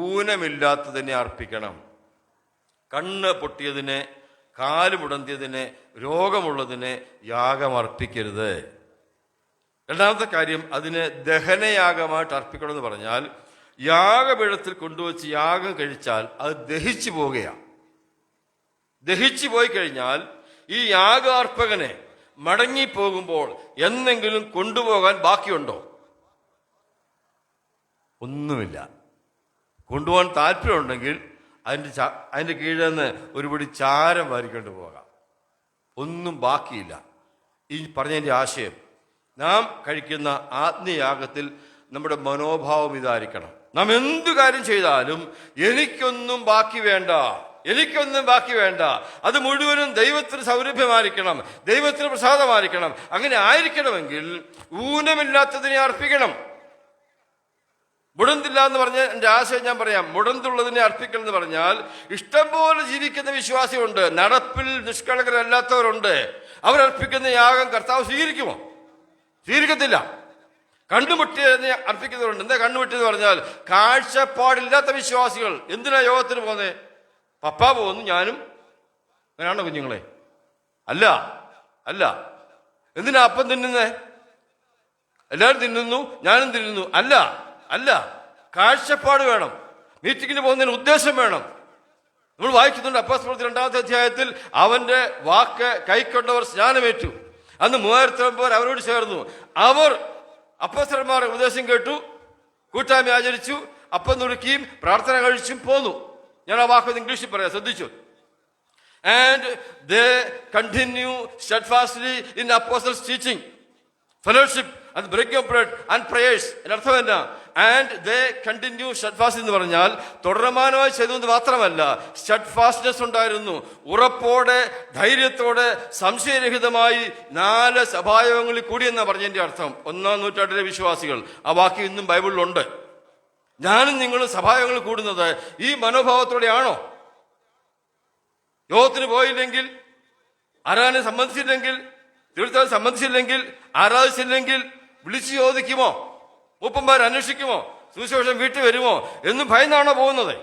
ഊനമില്ലാത്തതിനെ അർപ്പിക്കണം. കണ്ണ് പൊട്ടിയതിനെ, കാല് മുടന്തിയതിനെ, രോഗമുള്ളതിനെ യാഗം അർപ്പിക്കരുത്. രണ്ടാമത്തെ കാര്യം, അതിനെ ദഹനയാഗമായിട്ട് അർപ്പിക്കണമെന്ന് പറഞ്ഞാൽ യാഗപീഠത്തിൽ കൊണ്ടുവച്ച് യാഗം കഴിച്ചാൽ അത് ദഹിച്ചു പോവുകയാണ്. ദഹിച്ചു പോയി കഴിഞ്ഞാൽ ഈ യാഗാർപ്പകനെ മടങ്ങിപ്പോകുമ്പോൾ എന്തെങ്കിലും കൊണ്ടുപോകാൻ ബാക്കിയുണ്ടോ? ഒന്നുമില്ല. കൊണ്ടുപോകാൻ താല്പര്യമുണ്ടെങ്കിൽ അതിൻ്റെ കീഴിൽ നിന്ന് ഒരുപടി ചാരം വാരിക്കൊണ്ട് പോകാം. ഒന്നും ബാക്കിയില്ല. ഈ പറഞ്ഞതിൻ്റെ ആശയം, നാം കഴിക്കുന്ന ആത്മീയാഗത്തിൽ നമ്മുടെ മനോഭാവം ഇതായിരിക്കണം. നാം എന്തു കാര്യം ചെയ്താലും എനിക്കൊന്നും ബാക്കി വേണ്ട, എനിക്കൊന്നും ബാക്കി വേണ്ട, അത് മുഴുവനും ദൈവത്തിന് സൗരഭ്യമായിരിക്കണം, ദൈവത്തിന് പ്രസാദമായിരിക്കണം. അങ്ങനെ ആയിരിക്കണമെങ്കിൽ ഊനമില്ലാത്തതിനെ അർപ്പിക്കണം. മുടന്തില്ല എന്ന് പറഞ്ഞ എൻ്റെ ആശയം ഞാൻ പറയാം. മുടന്തുള്ളതിനെ അർപ്പിക്കണം എന്ന് പറഞ്ഞാൽ ഇഷ്ടം പോലെ ജീവിക്കുന്ന വിശ്വാസിയുണ്ട്, നടപ്പിൽ നിഷ്കളങ്കരല്ലാത്തവരുണ്ട്. അവരർപ്പിക്കുന്ന യാഗം കർത്താവ് സ്വീകരിക്കുമോ? സ്വീകരിക്കത്തില്ല. കണ്ണുമുട്ടിയതിനെ അർപ്പിക്കുന്നവരുണ്ട്. എന്താ കണ്ണുമുട്ടിയെന്ന് പറഞ്ഞാൽ കാഴ്ചപ്പാടില്ലാത്ത വിശ്വാസികൾ. എന്തിനാ യോഗത്തിന് പോകുന്നത്? പപ്പ പോകുന്നു, ഞാനും. അങ്ങനെയാണോ കുഞ്ഞുങ്ങളെ? അല്ല അല്ല. എന്തിനാ അപ്പം തിന്നുന്നേ? എല്ലാവരും തിന്നുന്നു, ഞാനും തിന്നുന്നു. അല്ല അല്ല. കാഴ്ചപ്പാട് വേണം. മീറ്റിങ്ങിന് പോകുന്നതിന് ഉദ്ദേശം വേണം. നമ്മൾ വായിക്കുന്നുണ്ട് അപ്പോസ്തലപ്രവൃത്തി 2-ാമത്തെ അധ്യായത്തിൽ അവന്റെ വാക്ക് കൈക്കൊണ്ടവർ സ്നാനമേറ്റു. അന്ന് 3000 പേർ അവരോട് ചേർന്നു. അവർ അപ്പോസ്തലന്മാരുടെ ഉപദേശം കേട്ടു, കൂട്ടായ്മ ആചരിച്ചു, അപ്പം നുറുക്കിയും പ്രാർത്ഥന കഴിച്ചും പോന്നു. ഞാൻ ആ വാക്ക് ഇംഗ്ലീഷിൽ പറയാം, ശ്രദ്ധിച്ചു. And they continue steadfastly in apostles' teaching, fellowship and breaking of bread and prayers. എന്നർത്ഥം എന്നാ? ആൻഡ് ദേ കണ്ടിന്യൂ steadfast എന്ന് പറഞ്ഞാൽ തുടർമാനമായി ചെയ്തത് മാത്രമല്ല, steadfastness ഉണ്ടായിരുന്നു. ഉറപ്പോടെ, ധൈര്യത്തോടെ, സംശയരഹിതമായി 4 സഭായോഗങ്ങളിൽ കൂടിയെന്നാണ് പറഞ്ഞതിൻ്റെ അർത്ഥം. 1-ാം നൂറ്റാണ്ടിലെ വിശ്വാസികൾ. ആ വാക്യം ഇന്നും ബൈബിളിലുണ്ട്. ഞാനും നിങ്ങളും സഭായോഗങ്ങളിൽ കൂടുന്നത് ഈ മനോഭാവത്തോടെയാണോ? യോഗത്തിന് പോയില്ലെങ്കിൽ, ആരാധന സംബന്ധിച്ചില്ലെങ്കിൽ, തീർത്ഥാടനം സംബന്ധിച്ചില്ലെങ്കിൽ, ആരാധിച്ചില്ലെങ്കിൽ വിളിച്ചു ചോദിക്കുമോ? മൂപ്പന്മാർ അന്വേഷിക്കുമോ? സുവിശേഷം വീട്ടിൽ വരുമോ എന്നും ഭയന്നാണോ പോകുന്നത്?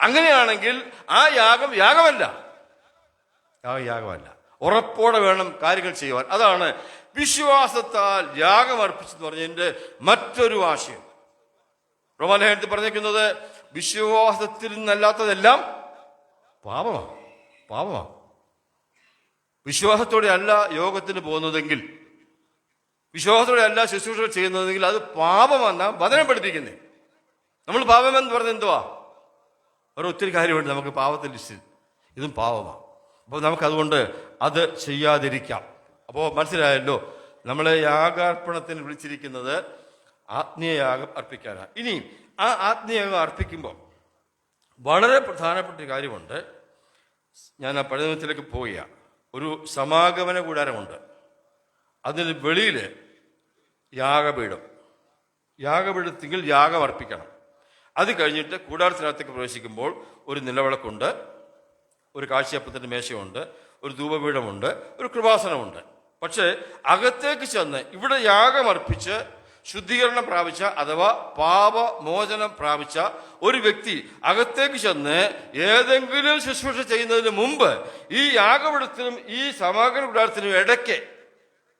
അങ്ങനെയാണെങ്കിൽ ആ യാഗം യാഗമല്ല. യാഗമല്ല. ഉറപ്പോടെ വേണം കാര്യങ്ങൾ ചെയ്യുവാൻ. അതാണ് വിശ്വാസത്താൽ യാഗം അർപ്പിച്ചെന്ന് പറഞ്ഞതിന്റെ മറ്റൊരു ആശയം. റോമാലേഖനത്തിൽ പറഞ്ഞിരിക്കുന്നത് വിശ്വാസത്തിൽ നിന്നല്ലാത്തതെല്ലാം പാപമാണ്. പാപമാണ്. വിശ്വാസത്തോടെ അല്ല യോഗത്തിന് പോകുന്നതെങ്കിൽ, വിശ്വാസത്തോടെ അല്ല ശുശ്രൂഷകൾ ചെയ്യുന്നതെങ്കിൽ അത് പാപമെന്നാണ് വചനം പഠിപ്പിക്കുന്നത്. നമ്മൾ പാപമെന്ന് പറഞ്ഞത് എന്തുവാ? ഒരു ഒത്തിരി കാര്യമുണ്ട് നമുക്ക് പാപത്തിൻ്റെ ലിസ്റ്റിൽ. ഇതും പാപമാണ്. അപ്പോൾ നമുക്കതുകൊണ്ട് അത് ചെയ്യാതിരിക്കാം. അപ്പോൾ മനസ്സിലായല്ലോ, നമ്മളെ യാഗാർപ്പണത്തിന് വിളിച്ചിരിക്കുന്നത് ആത്മീയയാഗം അർപ്പിക്കാനാണ്. ഇനി ആ ആത്മീയയാഗം അർപ്പിക്കുമ്പോൾ വളരെ പ്രധാനപ്പെട്ട ഒരു കാര്യമുണ്ട്. ഞാൻ ആ പഴയ നിയമത്തിലേക്ക് പോവുകയാണ്. ഒരു സമാഗമന കൂടാരമുണ്ട്. അതിന് വെളിയിൽ യാഗപീഠം. യാഗപീഠത്തിൽ യാഗം അർപ്പിക്കണം. അത് കഴിഞ്ഞിട്ട് കൂടാരത്തിനകത്തേക്ക് പ്രവേശിക്കുമ്പോൾ ഒരു നിലവിളക്കുണ്ട്, ഒരു കാഴ്ചയപ്പത്തിൻ്റെ മേശയുണ്ട്, ഒരു ധൂപപീഠമുണ്ട്, ഒരു കൃപാസനമുണ്ട്. പക്ഷേ അകത്തേക്ക് ചെന്ന് ഇവിടെ യാഗം അർപ്പിച്ച് ശുദ്ധീകരണം പ്രാപിച്ച അഥവാ പാപമോചനം പ്രാപിച്ച ഒരു വ്യക്തി അകത്തേക്ക് ചെന്ന് ഏതെങ്കിലും ശുശ്രൂഷ ചെയ്യുന്നതിന് മുമ്പ് ഈ യാഗപീഠത്തിനും ഈ സമാഗമന കൂടാരത്തിനും ഇടയ്ക്ക്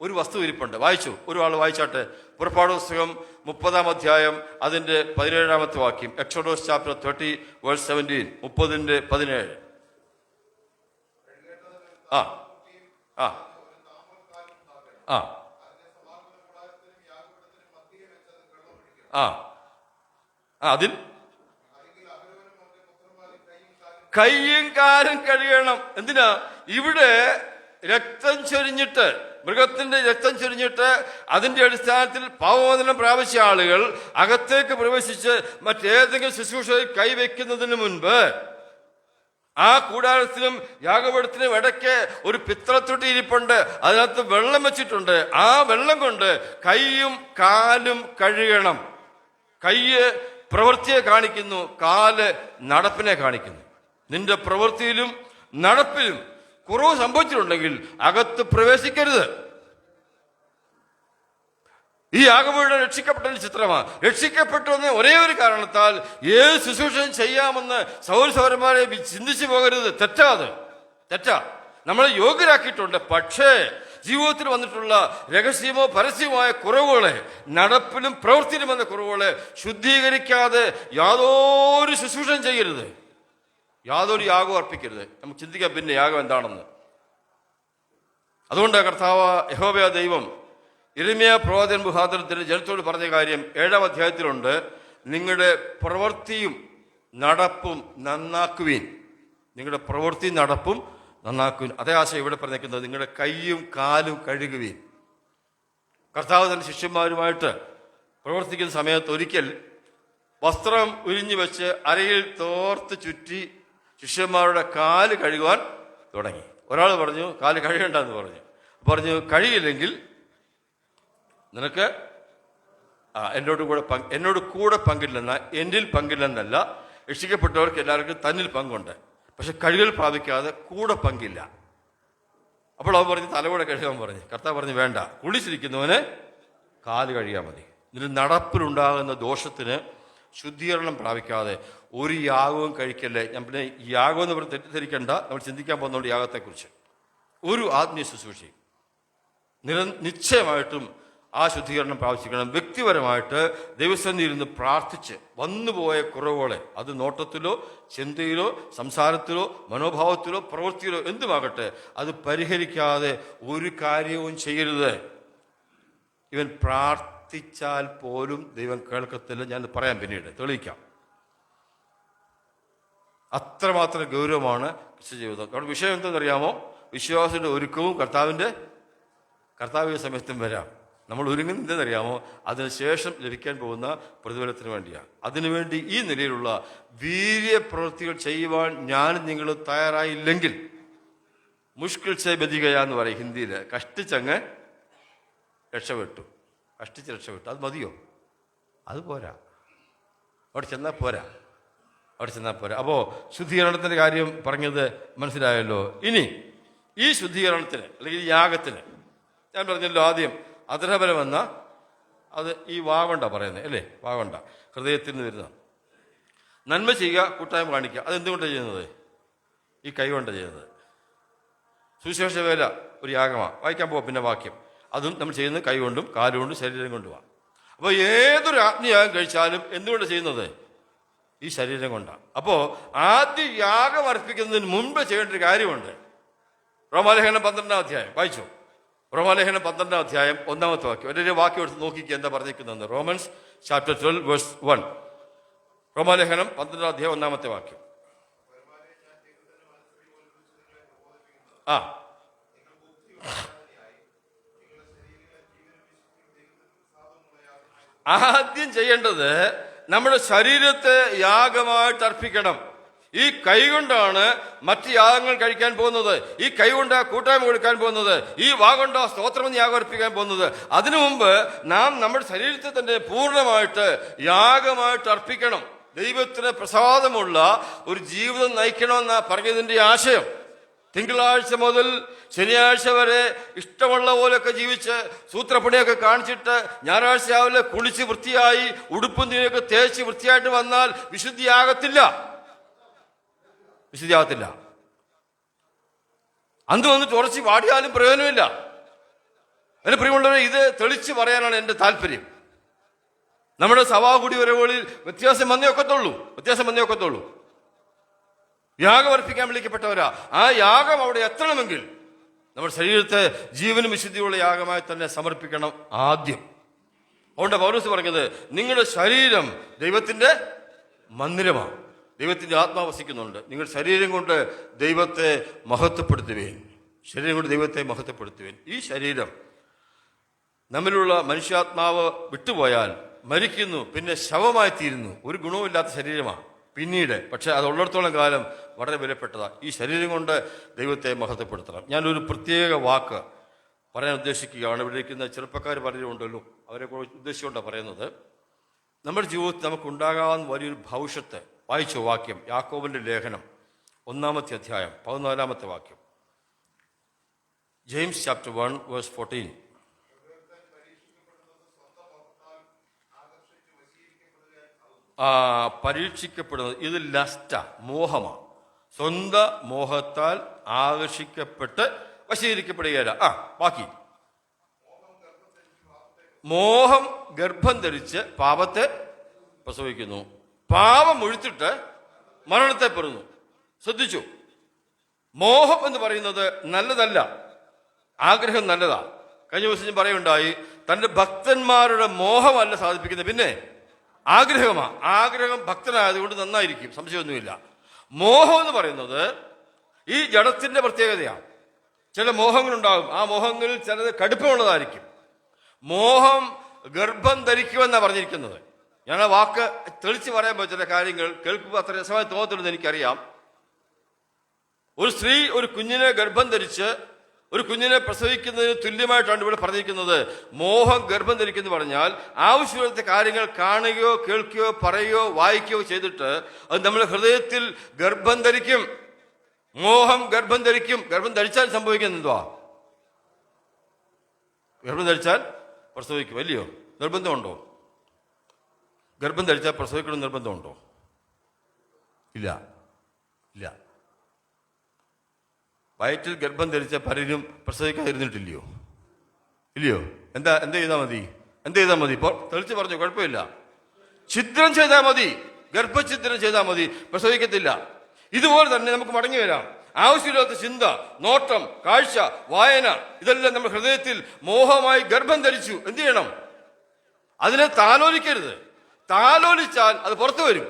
ഒരു വസ്തു ഇരിപ്പുണ്ട്. വായിച്ചു, ഒരാൾ വായിച്ചാട്ടെ. പുറപ്പാട് പുസ്തകം 30-ാം അധ്യായം അതിന്റെ 17-ാമത്തെ വാക്യം. Exodus chapter 30 verse 17. 30-17. ആ ആ ആ ആ അതിൽ കയ്യും കാലും കഴുകണം. എന്തിനാ? ഇവിടെ രക്തം ചൊരിഞ്ഞിട്ട്, മൃഗത്തിന്റെ രക്തം ചൊരിഞ്ഞിട്ട് അതിന്റെ അടിസ്ഥാനത്തിൽ പാപമോചനം പ്രാപിച്ച ആളുകൾ അകത്തേക്ക് പ്രവേശിച്ച് മറ്റേതെങ്കിലും ശുശ്രൂഷയിൽ കൈവയ്ക്കുന്നതിന് മുൻപ് ആ കൂടാരത്തിനും യാഗപീഠത്തിനും ഇടയ്ക്ക് ഒരു പിത്തളത്തൊട്ടി ഇരിപ്പുണ്ട്, അതിനകത്ത് വെള്ളം വെച്ചിട്ടുണ്ട്. ആ വെള്ളം കൊണ്ട് കൈയും കാലും കഴുകണം. കയ്യ് പ്രവൃത്തിയെ കാണിക്കുന്നു, കാല് നടപ്പിനെ കാണിക്കുന്നു. നിന്റെ പ്രവൃത്തിയിലും നടപ്പിലും കുറവ് സംഭവിച്ചിട്ടുണ്ടെങ്കിൽ അകത്ത് പ്രവേശിക്കരുത്. ഈ യാഗപീഠം രക്ഷിക്കപ്പെട്ടതിന്റെ ചിത്രമാണ്. രക്ഷിക്കപ്പെട്ടു എന്ന ഒരേ ഒരു കാരണത്താൽ ഏത് ശുശ്രൂഷയും ചെയ്യാമെന്ന് സൗരസൗരന്മാരെ ചിന്തിച്ചു പോകരുത്. തെറ്റാ. നമ്മളെ യോഗ്യരാക്കിയിട്ടുണ്ട്. പക്ഷേ ജീവിതത്തിൽ വന്നിട്ടുള്ള രഹസ്യമോ പരസ്യമായ കുറവുകളെ, നടപ്പിലും പ്രവൃത്തിയിലും വന്ന കുറവുകളെ ശുദ്ധീകരിക്കാതെ യാതൊരു ശുശ്രൂഷയും ചെയ്യരുത്, യാതൊരു യാഗവും അർപ്പിക്കരുത്. നമുക്ക് ചിന്തിക്കാം പിന്നെ യാഗം എന്താണെന്ന്. അതുകൊണ്ട് കർത്താവ് യഹോവ ദൈവം യിരെമ്യാ പ്രവാചകൻ മുഖാന്തരത്തിൽ ജനത്തോട് പറഞ്ഞ കാര്യം 7-ാം അധ്യായത്തിലുണ്ട്. നിങ്ങളുടെ പ്രവൃത്തിയും നടപ്പും നന്നാക്കുവീൻ. നിങ്ങളുടെ പ്രവൃത്തിയും നടപ്പും നന്നാക്കുവീൻ. അതേ ആശയം ഇവിടെ പറഞ്ഞേക്കുന്നത്, നിങ്ങളുടെ കൈയും കാലും കഴുകുവീൻ. കർത്താവ് തന്റെ ശിഷ്യന്മാരുമായിട്ട് പ്രവർത്തിക്കുന്ന സമയത്ത് ഒരിക്കൽ വസ്ത്രം ഉരിഞ്ഞു വെച്ച് അരയിൽ തോർത്ത് ചുറ്റി ശിഷ്യന്മാരുടെ കാല് കഴുകുവാൻ തുടങ്ങി. ഒരാൾ പറഞ്ഞു കാല് കഴുകണ്ടെന്ന് പറഞ്ഞു കഴിയില്ലെങ്കിൽ നിനക്ക് എന്നോട് കൂടെ പങ്കില്ലെന്ന, എന്നിൽ പങ്കില്ലെന്നല്ല, രക്ഷിക്കപ്പെട്ടവർക്ക് എല്ലാവർക്കും തന്നിൽ പങ്കുണ്ട്, പക്ഷെ കഴുകൽ പ്രാപിക്കാതെ കൂടെ പങ്കില്ല. അപ്പോൾ അവൻ പറഞ്ഞ് തലകൂടെ കഴുകാൻ പറഞ്ഞു. കർത്താവ് പറഞ്ഞു വേണ്ട, കുളിച്ചിരിക്കുന്നവന് കാല് കഴുകിയാൽ മതി. ഇതിൽ നടപ്പിലുണ്ടാകുന്ന ദോഷത്തിന് ശുദ്ധീകരണം പ്രാപിക്കാതെ ഒരു യാഗവും കഴിക്കല്ലേ. ഞാൻ പിന്നെ യാഗം എന്ന് പറഞ്ഞ് തെറ്റിദ്ധരിക്കേണ്ട, നമ്മൾ ചിന്തിക്കാൻ പോകുന്നുണ്ട് യാഗത്തെക്കുറിച്ച്. ഒരു ആത്മീയ ശുശ്രൂഷയും നിശ്ചയമായിട്ടും ആ ശുദ്ധീകരണം പ്രാപിച്ചിരിക്കണം. വ്യക്തിപരമായിട്ട് ദൈവസന്നിധിയിൽ നിന്ന് പ്രാർത്ഥിച്ച് വന്നുപോയ കുറവുകളെ, അത് നോട്ടത്തിലോ ചിന്തയിലോ സംസാരത്തിലോ മനോഭാവത്തിലോ പ്രവൃത്തിയിലോ എന്തുമാകട്ടെ, അത് പരിഹരിക്കാതെ ഒരു കാര്യവും ചെയ്യരുത്. ഇവൻ പ്രാർത്ഥിച്ചാൽ പോലും ദൈവം കേൾക്കത്തില്ല. ഞാൻ പറയാൻ പിന്നീട് തെളിയിക്കാം. അത്രമാത്രം ഗൗരവമാണ് ക്രിസ്തുജീവിതം. നമ്മുടെ വിഷയം എന്തെന്നറിയാമോ? വിശ്വാസത്തിന്റെ ഒരുക്കവും കർത്താവിക സമയത്തും വരാം. നമ്മൾ ഒരുങ്ങുന്നതെന്നറിയാമോ? അതിനുശേഷം ലഭിക്കാൻ പോകുന്ന പ്രതിഫലത്തിന് വേണ്ടിയാണ്. അതിനുവേണ്ടി ഈ നിലയിലുള്ള വീര്യപ്രവൃത്തികൾ ചെയ്യുവാൻ ഞാനും നിങ്ങളും തയ്യാറായില്ലെങ്കിൽ മുഷ്കിൽ സെ ബദികയാന്ന് പറയും ഹിന്ദിയിൽ. കഷ്ടിച്ച് രക്ഷപ്പെട്ടു. അത് മതിയോ? അത് പോരാ. അവിടെ ചെന്നാൽ പോരാ. അപ്പോൾ ശുദ്ധീകരണത്തിൻ്റെ കാര്യം പറഞ്ഞത് മനസ്സിലായല്ലോ. ഇനി ഈ ശുദ്ധീകരണത്തിന് അല്ലെങ്കിൽ ഈ യാഗത്തിന് ഞാൻ പറഞ്ഞല്ലോ, ആദ്യം അധരബലമെന്ന, അത് ഈ വാഗണ്ട പറയുന്നത് അല്ലേ? വാഗണ്ട ഹൃദയത്തിൽ നിന്ന് വരുന്ന നന്മ ചെയ്യുക, കൂട്ടായ്മ കാണിക്കുക. അതെന്തുകൊണ്ടാണ് ചെയ്യുന്നത്? ഈ കൈ കൊണ്ടാണ് ചെയ്യുന്നത്. സുവിശേഷ വേല ഒരു യാഗമാണ്. വായിക്കാൻ പോവാം പിന്നെ വാക്യം. അതും നമ്മൾ ചെയ്യുന്നത് കൈ കൊണ്ടും കാലുകൊണ്ടും ശരീരം കൊണ്ടുമാണ്. അപ്പോൾ ഏതൊരു ആത്മീയയാഗം കഴിച്ചാലും എന്തുകൊണ്ടാണ് ചെയ്യുന്നത്? ഈ ശരീരം കൊണ്ടാണ്. അപ്പോൾ ആദ്യ യാഗം അർപ്പിക്കുന്നതിന് മുൻപ് ചെയ്യേണ്ട ഒരു കാര്യമുണ്ട്. റോമാലേഖനം 12-ാം അധ്യായം വായിച്ചു. റോമാലേഖനം 12-ാം അധ്യായം 1-ാമത്തെ വാക്യം. ഒരു വാക്യം എടുത്ത് നോക്കിക്കുക എന്താ പറഞ്ഞിരിക്കുന്നത്. Romans chapter 12 verse 1. റോമാലേഖനം 12-ാം അധ്യായം 1-ാമത്തെ വാക്യം. ആദ്യം ചെയ്യേണ്ടത് നമ്മുടെ ശരീരത്തെ യാഗമായിട്ട് അർപ്പിക്കണം. ഈ കൈ കൊണ്ടാണ് മറ്റ് യാഗങ്ങൾ കഴിക്കാൻ പോകുന്നത്. ഈ കൈ കൊണ്ട് കൂട്ടായ്മ കൊടുക്കാൻ പോകുന്നത്. ഈ വാഗൊണ്ട സ്തോത്രമെന്ന് യാഗം അർപ്പിക്കാൻ പോകുന്നത്. അതിനു മുമ്പ് നാം നമ്മുടെ ശരീരത്തെ തന്നെ പൂർണ്ണമായിട്ട് യാഗമായിട്ട് അർപ്പിക്കണം. ദൈവത്തിന് പ്രസാദമുള്ള ഒരു ജീവിതം നയിക്കണമെന്ന പറഞ്ഞതിൻ്റെ ആശയം. തിങ്കളാഴ്ച മുതൽ ശനിയാഴ്ച വരെ ഇഷ്ടമുള്ള പോലെയൊക്കെ ജീവിച്ച് സൂത്രപ്പണിയൊക്കെ കാണിച്ചിട്ട് ഞായറാഴ്ച രാവിലെ കുളിച്ച് വൃത്തിയായി ഉടുപ്പും തുണിയൊക്കെ തേച്ച് വൃത്തിയായിട്ട് വന്നാൽ വിശുദ്ധിയാകത്തില്ല. അന്ന് വന്നിട്ട് ഉറച്ച് വാടിയാലും പ്രയോജനമില്ല. അതിന് പ്രിയമുള്ളവരെ, ഇത് തെളിച്ച് പറയാനാണ് എൻ്റെ താല്പര്യം. നമ്മുടെ സഭാകുടി വരവുകളിൽ വ്യത്യാസം വന്നേ ഒക്കത്തുള്ളൂ. യാഗം അർപ്പിക്കാൻ വിളിക്കപ്പെട്ടവരാ. ആ യാഗം അവിടെ എത്തണമെങ്കിൽ നമ്മുടെ ശരീരത്തെ ജീവനും വിശുദ്ധിയുള്ള യാഗമായി തന്നെ സമർപ്പിക്കണം ആദ്യം. അതുകൊണ്ട് പൗലോസ് പറഞ്ഞത്, നിങ്ങളുടെ ശരീരം ദൈവത്തിന്റെ മന്ദിരമാണ്. ദൈവത്തിന്റെ ആത്മാവ് വസിക്കുന്നുണ്ട്. നിങ്ങൾ ശരീരം കൊണ്ട് ദൈവത്തെ മഹത്വപ്പെടുത്തുവേൻ. ഈ ശരീരം നമ്മിലുള്ള മനുഷ്യാത്മാവ് വിട്ടുപോയാൽ മരിക്കുന്നു, പിന്നെ ശവമായി തീരുന്നു. ഒരു ഗുണവുമില്ലാത്ത ശരീരമാണ്. പിന്നീട്. പക്ഷെ അതുള്ളിടത്തോളം കാലം വളരെ വിലപ്പെട്ടതാണ്. ഈ ശരീരം കൊണ്ട് ദൈവത്തെ മഹത്വപ്പെടുത്തണം. ഞാനൊരു പ്രത്യേക വാക്ക് പറയാൻ ഉദ്ദേശിക്കുകയാണ്. ഇവിടെ ഇരിക്കുന്ന ചെറുപ്പക്കാർ പലരുമുണ്ടല്ലോ, അവരെ ഉദ്ദേശിച്ചുകൊണ്ടാണ് പറയുന്നത്. നമ്മുടെ ജീവിതത്തിൽ നമുക്കുണ്ടാകാവുന്ന വലിയൊരു ഭവിഷ്യത്ത്. വായിച്ച വാക്യം യാക്കോബിന്റെ ലേഖനം 1-ാമത്തെ അധ്യായം 14-ാമത്തെ വാക്യം. James chapter 1:14. പരീക്ഷിക്കപ്പെടുന്നത് ഇത് ലസ്റ്റ, മോഹമാണ്. സ്വന്തം മോഹത്താൽ ആകർഷിക്കപ്പെട്ട് വശീകരിക്കപ്പെടുകയല്ല. ബാക്കി മോഹം ഗർഭം ധരിച്ച് പാപത്തെ പ്രസവിക്കുന്നു, പാപം ഒഴിച്ചിട്ട് മരണത്തെ പെറുന്നു. ശ്രദ്ധിച്ചു, മോഹം എന്ന് പറയുന്നത് നല്ലതല്ല, ആഗ്രഹം നല്ലതാ. കഴിഞ്ഞ ദിവസം ഞാൻ പറയുണ്ടായി, തന്റെ ഭക്തന്മാരുടെ മോഹമല്ല സാധിപ്പിക്കുന്നത്, പിന്നെ ആഗ്രഹമാണ്. ആഗ്രഹം ഭക്തനായതുകൊണ്ട് നന്നായിരിക്കും, സംശയമൊന്നുമില്ല. മോഹം എന്ന് പറയുന്നത് ഈ ജഡത്തിന്റെ പ്രത്യേകതയാണ്. ചില മോഹങ്ങളുണ്ടാകും, ആ മോഹങ്ങളിൽ ചിലത് കടുപ്പമുള്ളതായിരിക്കും. മോഹം ഗർഭം ധരിക്കുമെന്നാണ് പറഞ്ഞിരിക്കുന്നത്. ഞാൻ ആ വാക്ക് തെളിച്ച് പറയുമ്പോൾ ചില കാര്യങ്ങൾ കേൾക്കുമ്പോൾ അത്ര രസമായി തോന്നത്തില്ലെന്ന് എനിക്കറിയാം. ഒരു സ്ത്രീ ഒരു കുഞ്ഞിനെ ഗർഭം ധരിച്ച് ഒരു കുഞ്ഞിനെ പ്രസവിക്കുന്നതിന് തുല്യമായിട്ടാണ് ഇവിടെ പറഞ്ഞിരിക്കുന്നത്. മോഹം ഗർഭം ധരിക്കുന്നു പറഞ്ഞാൽ ആവശ്യമില്ലാത്ത കാര്യങ്ങൾ കാണുകയോ കേൾക്കുകയോ പറയുകയോ വായിക്കുകയോ ചെയ്തിട്ട് അത് നമ്മുടെ ഹൃദയത്തിൽ ഗർഭം ധരിക്കും. മോഹം ഗർഭം ധരിക്കും. ഗർഭം ധരിച്ചാൽ സംഭവിക്കുന്നത് എന്തുവാ? ഗർഭം ധരിച്ചാൽ പ്രസവിക്കും, അല്ലയോ? നിർബന്ധമുണ്ടോ? ഗർഭം ധരിച്ചാൽ പ്രസവിക്കണം നിർബന്ധമുണ്ടോ? ഇല്ല, ഇല്ല. വയറ്റിൽ ഗർഭം ധരിച്ച പലരും പ്രസവിക്കാതിരുന്നിട്ടില്ലയോ? ഇല്ലയോ? എന്ത് ചെയ്താൽ മതി? ഇപ്പോൾ തെളിച്ച് പറഞ്ഞു, കുഴപ്പമില്ല. ഛിദ്രം ചെയ്താൽ മതി, ഗർഭഛിദ്രം ചെയ്താൽ മതി, പ്രസവിക്കത്തില്ല. ഇതുപോലെ തന്നെ നമുക്ക് മടങ്ങി വരാം. ആവശ്യമില്ലാത്ത ചിന്ത, നോട്ടം, കാഴ്ച, വായന, ഇതെല്ലാം നമ്മുടെ ഹൃദയത്തിൽ മോഹമായി ഗർഭം ധരിച്ചു. എന്ത് ചെയ്യണം? അതിനെ താലോലിക്കരുത്. താലോലിച്ചാൽ അത് പുറത്തു വരും.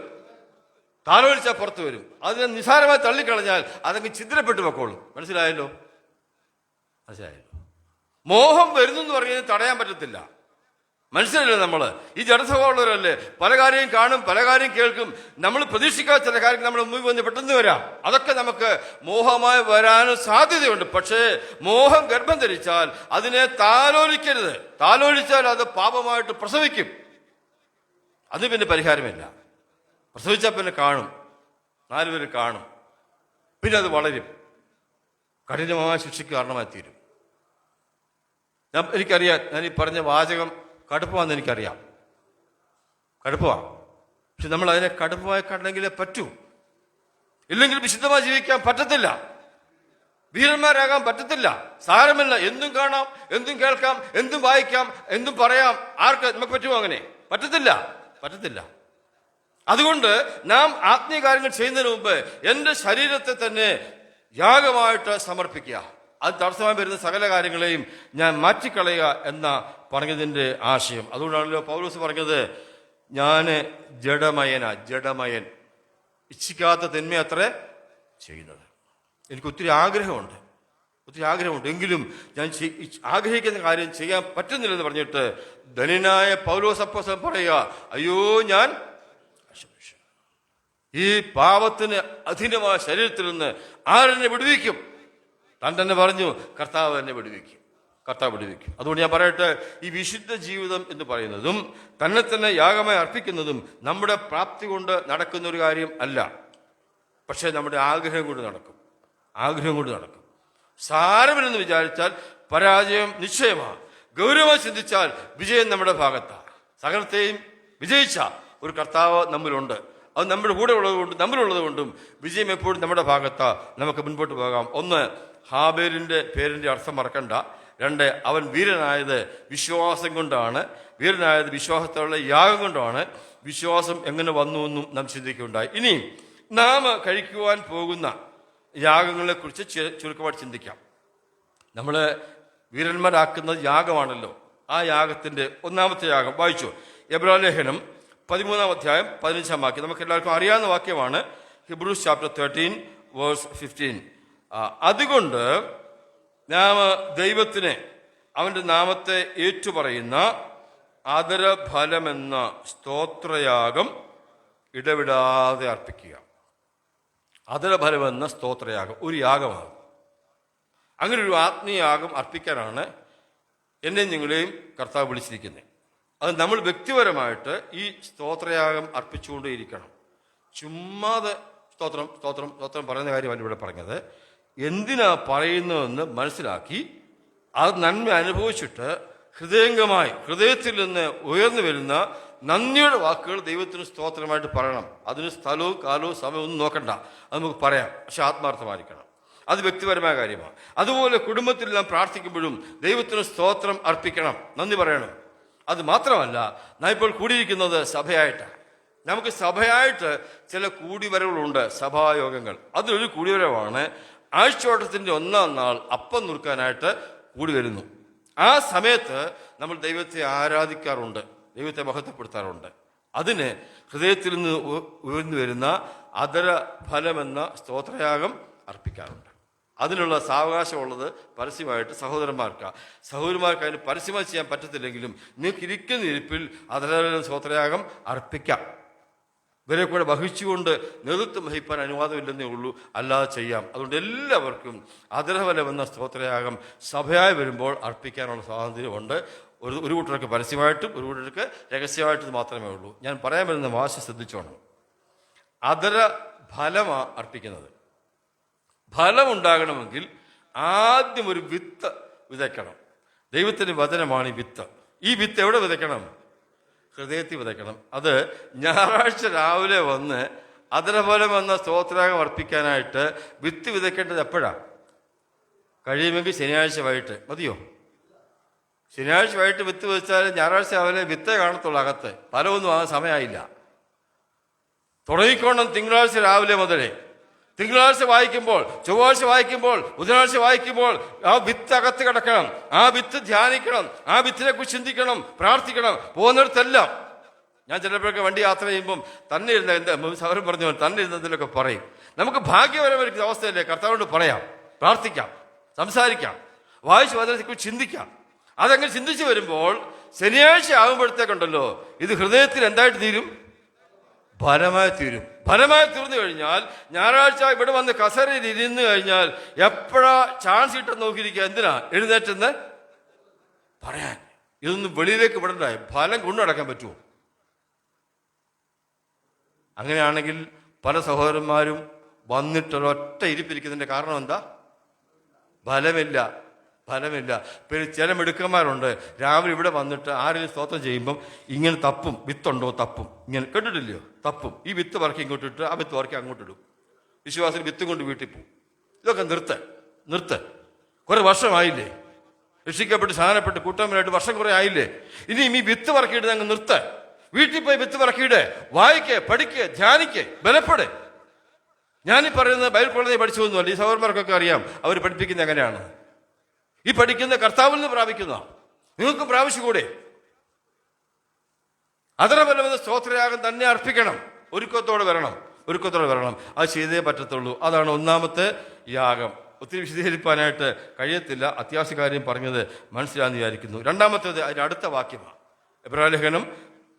അതിനെ നിസാരമായി തള്ളിക്കളഞ്ഞാൽ അതങ്ങ് ഛിദ്രപ്പെട്ടു വെക്കോളും. മനസ്സിലായല്ലോ? മോഹം വരുന്നു എന്ന് പറഞ്ഞാൽ തടയാൻ പറ്റത്തില്ല. മനസ്സിലല്ലേ? നമ്മള് ഈ ജഡസ്വഭാവമുള്ളവരല്ലേ? പല കാര്യം കാണും, പല കാര്യം കേൾക്കും. നമ്മൾ പ്രതീക്ഷിക്കാത്ത ചില കാര്യങ്ങൾ നമ്മുടെ മുമ്പിൽ വന്ന് പെട്ടെന്ന് വരാം. അതൊക്കെ നമുക്ക് മോഹമായി വരാനും സാധ്യതയുണ്ട്. പക്ഷേ മോഹം ഗർഭം ധരിച്ചാൽ അതിനെ താലോലിക്കരുത്. താലോലിച്ചാൽ അത് പാപമായിട്ട് പ്രസവിക്കും. അത് പിന്നെ പരിഹാരമില്ല. പ്രസവിച്ചാൽ പിന്നെ കാണും, 4 പേര് കാണും, പിന്നെ അത് വളരും, കഠിനമായ ശിക്ഷയ്ക്ക് കാരണമായി തീരും. എനിക്കറിയാം, ഞാൻ ഈ പറഞ്ഞ വാചകം കടുപ്പമാണെന്ന് എനിക്കറിയാം, കടുപ്പമാണ്. പക്ഷെ നമ്മൾ അതിനെ കടുപ്പമായി കണ്ടെങ്കിലേ പറ്റൂ. ഇല്ലെങ്കിൽ വിശുദ്ധമായി ജീവിക്കാൻ പറ്റത്തില്ല, വീരന്മാരാകാൻ പറ്റത്തില്ല. സാരമില്ല, എന്തും കാണാം, എന്തും കേൾക്കാം, എന്തും വായിക്കാം, എന്തും പറയാം. ആർക്ക് നമുക്ക് പറ്റുമോ? അങ്ങനെ പറ്റത്തില്ല. അതുകൊണ്ട് നാം ആത്മീയ കാര്യങ്ങൾ ചെയ്യുന്നതിന് മുമ്പ് എൻ്റെ ശരീരത്തെ തന്നെ യാഗമായിട്ട് സമർപ്പിക്കുക. അത് തടസ്സമായി വരുന്ന സകല കാര്യങ്ങളെയും ഞാൻ മാറ്റിക്കളയുക എന്ന പറഞ്ഞതിൻ്റെ ആശയം. അതുകൊണ്ടാണല്ലോ പൗലോസ് പറഞ്ഞത്, ഞാൻ ജഡമയൻ, ഇച്ഛിക്കാത്ത തിന്മയത്രേ ചെയ്യുന്നത്. എനിക്ക് ഒത്തിരി ആഗ്രഹമുണ്ട്, എങ്കിലും ഞാൻ ആഗ്രഹിക്കുന്ന കാര്യം ചെയ്യാൻ പറ്റുന്നില്ലെന്ന് പറഞ്ഞിട്ട് ധനിനായ പൗലോസ് അപ്പോസ്തലൻ പറയുക, അയ്യോ ഞാൻ ഈ പാപത്തിന് അധീനമായ ശരീരത്തിൽ നിന്ന് ആരെന്നെ വിടുവിക്കും? താൻ തന്നെ പറഞ്ഞു, കർത്താവ് എന്നെ വിടുവിക്കും. അതുകൊണ്ട് ഞാൻ പറയട്ടെ, ഈ വിശുദ്ധ ജീവിതം എന്ന് പറയുന്നതും തന്നെ തന്നെ യാഗമായി അർപ്പിക്കുന്നതും നമ്മുടെ പ്രാപ്തി കൊണ്ട് നടക്കുന്ന ഒരു കാര്യം അല്ല. പക്ഷെ നമ്മുടെ ആഗ്രഹം കൊണ്ട് നടക്കും. സാരമില്ലെന്ന് വിചാരിച്ചാൽ പരാജയം നിശ്ചയമാണ്. ഗൗരവമായി ചിന്തിച്ചാൽ വിജയം നമ്മുടെ ഭാഗത്താണ്. സകലത്തെയും വിജയിച്ച ഒരു കർത്താവ് നമ്മിലുണ്ട്. അത് നമ്മുടെ കൂടെ നമ്മളുള്ളത് കൊണ്ടും വിജയം എപ്പോഴും നമ്മുടെ ഭാഗത്താ. നമുക്ക് മുൻപോട്ട് പോകാം. 1, ഹാബേലിന്റെ പേരിന്റെ അർത്ഥം മറക്കണ്ട. 2, അവൻ വീരനായത് വിശ്വാസം കൊണ്ടാണ്. വീരനായത് വിശ്വാസത്തോടെ യാഗം കൊണ്ടാണ്. വിശ്വാസം എങ്ങനെ വന്നു എന്നും നാം ചിന്തിക്കുകയുണ്ടായി. ഇനി നാം കഴിക്കുവാൻ പോകുന്ന യാഗങ്ങളെ കുറിച്ച് ചുരുക്കമായിട്ട് ചിന്തിക്കാം. നമ്മൾ വീരന്മാരാക്കുന്നത് യാഗമാണല്ലോ. ആ യാഗത്തിന്റെ 1-ാമത്തെ യാഗം വായിച്ചു. എബ്രായ ലേഖനം 13-ാം അധ്യായം 15-ാം വാക്യം നമുക്ക് എല്ലാവർക്കും അറിയാവുന്ന വാക്യമാണ്. Hebrews chapter 13:15. അതുകൊണ്ട് നാം ദൈവത്തിന് അവന്റെ നാമത്തെ ഏറ്റുപറയുന്ന ആദരഫലമെന്ന സ്തോത്രയാഗം ഇടവിടാതെ അർപ്പിക്കുക. അതരഫലമെന്ന സ്തോത്രയാഗം ഒരു യാഗമാണ്. അങ്ങനെ ഒരു ആത്മീയയാഗം അർപ്പിക്കാനാണ് എന്നെയും നിങ്ങളെയും കർത്താവ് വിളിച്ചിരിക്കുന്നത്. അത് നമ്മൾ വ്യക്തിപരമായിട്ട് ഈ സ്തോത്രയാഗം അർപ്പിച്ചുകൊണ്ടേയിരിക്കണം. ചുമ്മാതെ സ്തോത്രം സ്തോത്രം സ്തോത്രം പറയുന്ന കാര്യമല്ല ഇവിടെ പറഞ്ഞത്. എന്തിനാ പറയുന്നതെന്ന് മനസ്സിലാക്കി അത് നന്മ അനുഭവിച്ചിട്ട് ഹൃദയംഗമായി ഹൃദയത്തിൽ നിന്ന് ഉയർന്നു വരുന്ന നന്ദിയുടെ വാക്കുകൾ ദൈവത്തിന് സ്തോത്രമായിട്ട് പറയണം. അതിന് സ്ഥലവും കാലവും സമയവും ഒന്നും നോക്കണ്ട, അത് നമുക്ക് പറയാം. പക്ഷെ ആത്മാർത്ഥമായിരിക്കണം. അത് വ്യക്തിപരമായ കാര്യമാണ്. അതുപോലെ കുടുംബത്തിലെല്ലാം പ്രാർത്ഥിക്കുമ്പോഴും ദൈവത്തിന് സ്തോത്രം അർപ്പിക്കണം, നന്ദി പറയണം. അത് മാത്രമല്ല, നാം ഇപ്പോൾ കൂടിയിരിക്കുന്നത് സഭയായിട്ടാണ്. നമുക്ക് സഭയായിട്ട് ചില കൂടിവരവുകളുണ്ട്, സഭായോഗങ്ങൾ. അതിലൊരു കൂടിവരവാണ് ആഴ്ചവട്ടത്തിൻ്റെ 1-ാം നാൾ അപ്പം നുറുക്കാനായിട്ട് കൂടി വരുന്നു. ആ സമയത്ത് നമ്മൾ ദൈവത്തെ ആരാധിക്കാറുണ്ട്, ദൈവത്തെ മഹത്വപ്പെടുത്താറുണ്ട്. അതിന് ഹൃദയത്തിൽ നിന്ന് ഉയർന്നു വരുന്ന അതര ഫലമെന്ന സ്തോത്രയാഗം അർപ്പിക്കാറുണ്ട്. അതിനുള്ള സാവകാശമുള്ളത് പരസ്യമായിട്ട് സഹോദരന്മാർക്കാണ്. സഹോദരന്മാർക്ക് അതിന് പരസ്യമായി ചെയ്യാൻ പറ്റത്തില്ലെങ്കിലും നിങ്ങൾക്ക് ഇരിക്കുന്ന ഇരിപ്പിൽ അതര സ്തോത്രയാഗം അർപ്പിക്കാം. ഇവരെ കൂടെ വഹിച്ചുകൊണ്ട് നേതൃത്വം വഹിപ്പാൻ അനുവാദമില്ലെന്നേ ഉള്ളൂ, അല്ലാതെ ചെയ്യാം. അതുകൊണ്ട് എല്ലാവർക്കും അതരഫലമെന്ന സ്തോത്രയാഗം സഭയായി വരുമ്പോൾ അർപ്പിക്കാനുള്ള സ്വാതന്ത്ര്യമുണ്ട്. ഒരു കൂട്ടർക്ക് പരസ്യമായിട്ടും ഒരു കൂട്ടർക്ക് രഹസ്യമായിട്ടും മാത്രമേ ഉള്ളൂ. ഞാൻ പറയാൻ വരുന്ന വാശി ശ്രദ്ധിച്ചോണം. അതര ഫലമാണ് അർപ്പിക്കുന്നത്. ഫലമുണ്ടാകണമെങ്കിൽ ആദ്യം ഒരു വിത്ത് വിതയ്ക്കണം. ദൈവത്തിൻ്റെ വചനമാണ് ഈ വിത്ത്. ഈ വിത്ത് എവിടെ വിതയ്ക്കണം? ഹൃദയത്തിൽ വിതയ്ക്കണം. അത് ഞായറാഴ്ച രാവിലെ വന്ന് അതരഫലം എന്ന സ്തോത്രയാഗം അർപ്പിക്കാനായിട്ട് വിത്ത് വിതയ്ക്കേണ്ടത് എപ്പോഴാണ്? കഴിയുമെങ്കിൽ ശനിയാഴ്ച വൈകിട്ട് മതിയോ? ശനിയാഴ്ച വൈകിട്ട് വിത്ത് വെച്ചാൽ ഞായറാഴ്ച രാവിലെ വിത്തേ കാണത്തുള്ളൂ, അകത്ത് ഫലമൊന്നും ആകാൻ സമയമായില്ല. തുടങ്ങിക്കോണം തിങ്കളാഴ്ച രാവിലെ മുതലേ. തിങ്കളാഴ്ച വായിക്കുമ്പോൾ, ചൊവ്വാഴ്ച വായിക്കുമ്പോൾ, ബുധനാഴ്ച വായിക്കുമ്പോൾ ആ വിത്ത് അകത്ത് കിടക്കണം. ആ വിത്ത് ധ്യാനിക്കണം, ആ വിത്തിനെ കുറിച്ച് ചിന്തിക്കണം, പ്രാർത്ഥിക്കണം. പോകുന്നിടത്തെല്ലാം ഞാൻ ചിലപ്പോഴൊക്കെ വണ്ടി യാത്ര ചെയ്യുമ്പം തന്നെ ഇരുന്ന എന്താ സൗരം പറഞ്ഞു തന്നെ ഇരുന്നതിലൊക്കെ പറയും. നമുക്ക് ഭാഗ്യപരമായിരിക്കുന്ന അവസ്ഥയല്ലേ, കർത്താവിനോട് പറയാം, പ്രാർത്ഥിക്കാം, സംസാരിക്കാം, വായിച്ച് വചനത്തെക്കുറിച്ച് ചിന്തിക്കാം. അതങ്ങനെ ചിന്തിച്ചു വരുമ്പോൾ ശനിയാഴ്ച ആകുമ്പോഴത്തേക്കുണ്ടല്ലോ ഇത് ഹൃദയത്തിൽ എന്തായിട്ട് തീരും? ഫലമായി തീരും. ഫലമായി തീർന്നു കഴിഞ്ഞാൽ ഞായറാഴ്ച ഇവിടെ വന്ന് കസരയിൽ ഇരുന്ന് കഴിഞ്ഞാൽ എപ്പോഴാ ചാൻസ് കിട്ടുന്ന നോക്കിയിരിക്കുക, എന്തിനാ എഴുന്നേറ്റെന്ന് പറയാൻ. ഇതൊന്നും വെളിയിലേക്ക് വിടണ്ടായി ഫലം കൊണ്ടു നടക്കാൻ പറ്റുമോ? അങ്ങനെയാണെങ്കിൽ പല സഹോദരന്മാരും വന്നിട്ടൊരൊറ്റ ഇരിപ്പിരിക്കുന്നതിൻ്റെ കാരണം എന്താ? ഫലമില്ല. പിന്നെ ചില മിടുക്കന്മാരുണ്ട്, രാവിലെ ഇവിടെ വന്നിട്ട് ആരെങ്കിലും സ്തോത്രം ചെയ്യുമ്പം ഇങ്ങനെ തപ്പും, വിത്തുണ്ടോ തപ്പും, ഇങ്ങനെ കേട്ടിട്ടില്ലയോ, തപ്പും. ഈ വിത്ത് പറക്കി ഇങ്ങോട്ടിട്ട് ആ വിത്ത് പറക്കി അങ്ങോട്ടിടും. വിശ്വാസിൽ വിത്തും കൊണ്ട് വീട്ടിൽ പോവും. ഇതൊക്കെ നിർത്ത്. കുറെ വർഷമായില്ലേ, രക്ഷിക്കപ്പെട്ട് സാധനപ്പെട്ട് കൂട്ടമ്മനായിട്ട് വർഷം കുറെ ആയില്ലേ, ഇനിയും ഈ വിത്ത് പറക്കിയിട്ട് അങ്ങ് നിർത്ത്. വീട്ടിൽ പോയി വിത്ത് പറക്കിയിട്, വായിക്ക്, പഠിക്ക്, ധ്യാനിക്ക്, ബലപ്പെട്. ഞാനീ പറയുന്നത് ബൈബിൾ കോളേജിൽ പഠിച്ചതൊന്നുമല്ല, ഈ സഹോദരന്മാർക്കൊക്കെ അറിയാം അവർ പഠിപ്പിക്കുന്നത് എങ്ങനെയാണ്. ഈ പഠിക്കുന്ന കർത്താവിൽ നിന്ന് പ്രാപിക്കുന്ന നിങ്ങൾക്ക് പ്രാപിച്ചുകൂടെ? അതരഫലമെന്ന സ്തോത്രയാഗം തന്നെ അർപ്പിക്കണം. ഒരുക്കത്തോടെ വരണം. അത് ചെയ്തേ പറ്റത്തുള്ളൂ. അതാണ് ഒന്നാമത്തെ യാഗം. ഒത്തിരി വിശദീകരിക്കാനായിട്ട് കഴിയത്തില്ല, അത്യാവശ്യ കാര്യം പറഞ്ഞത് മനസ്സിലാന്ന് വിചാരിക്കുന്നു. രണ്ടാമത്തേത് അതിൻ്റെ അടുത്ത വാക്യമാണ്. എബ്രായ ലേഖനം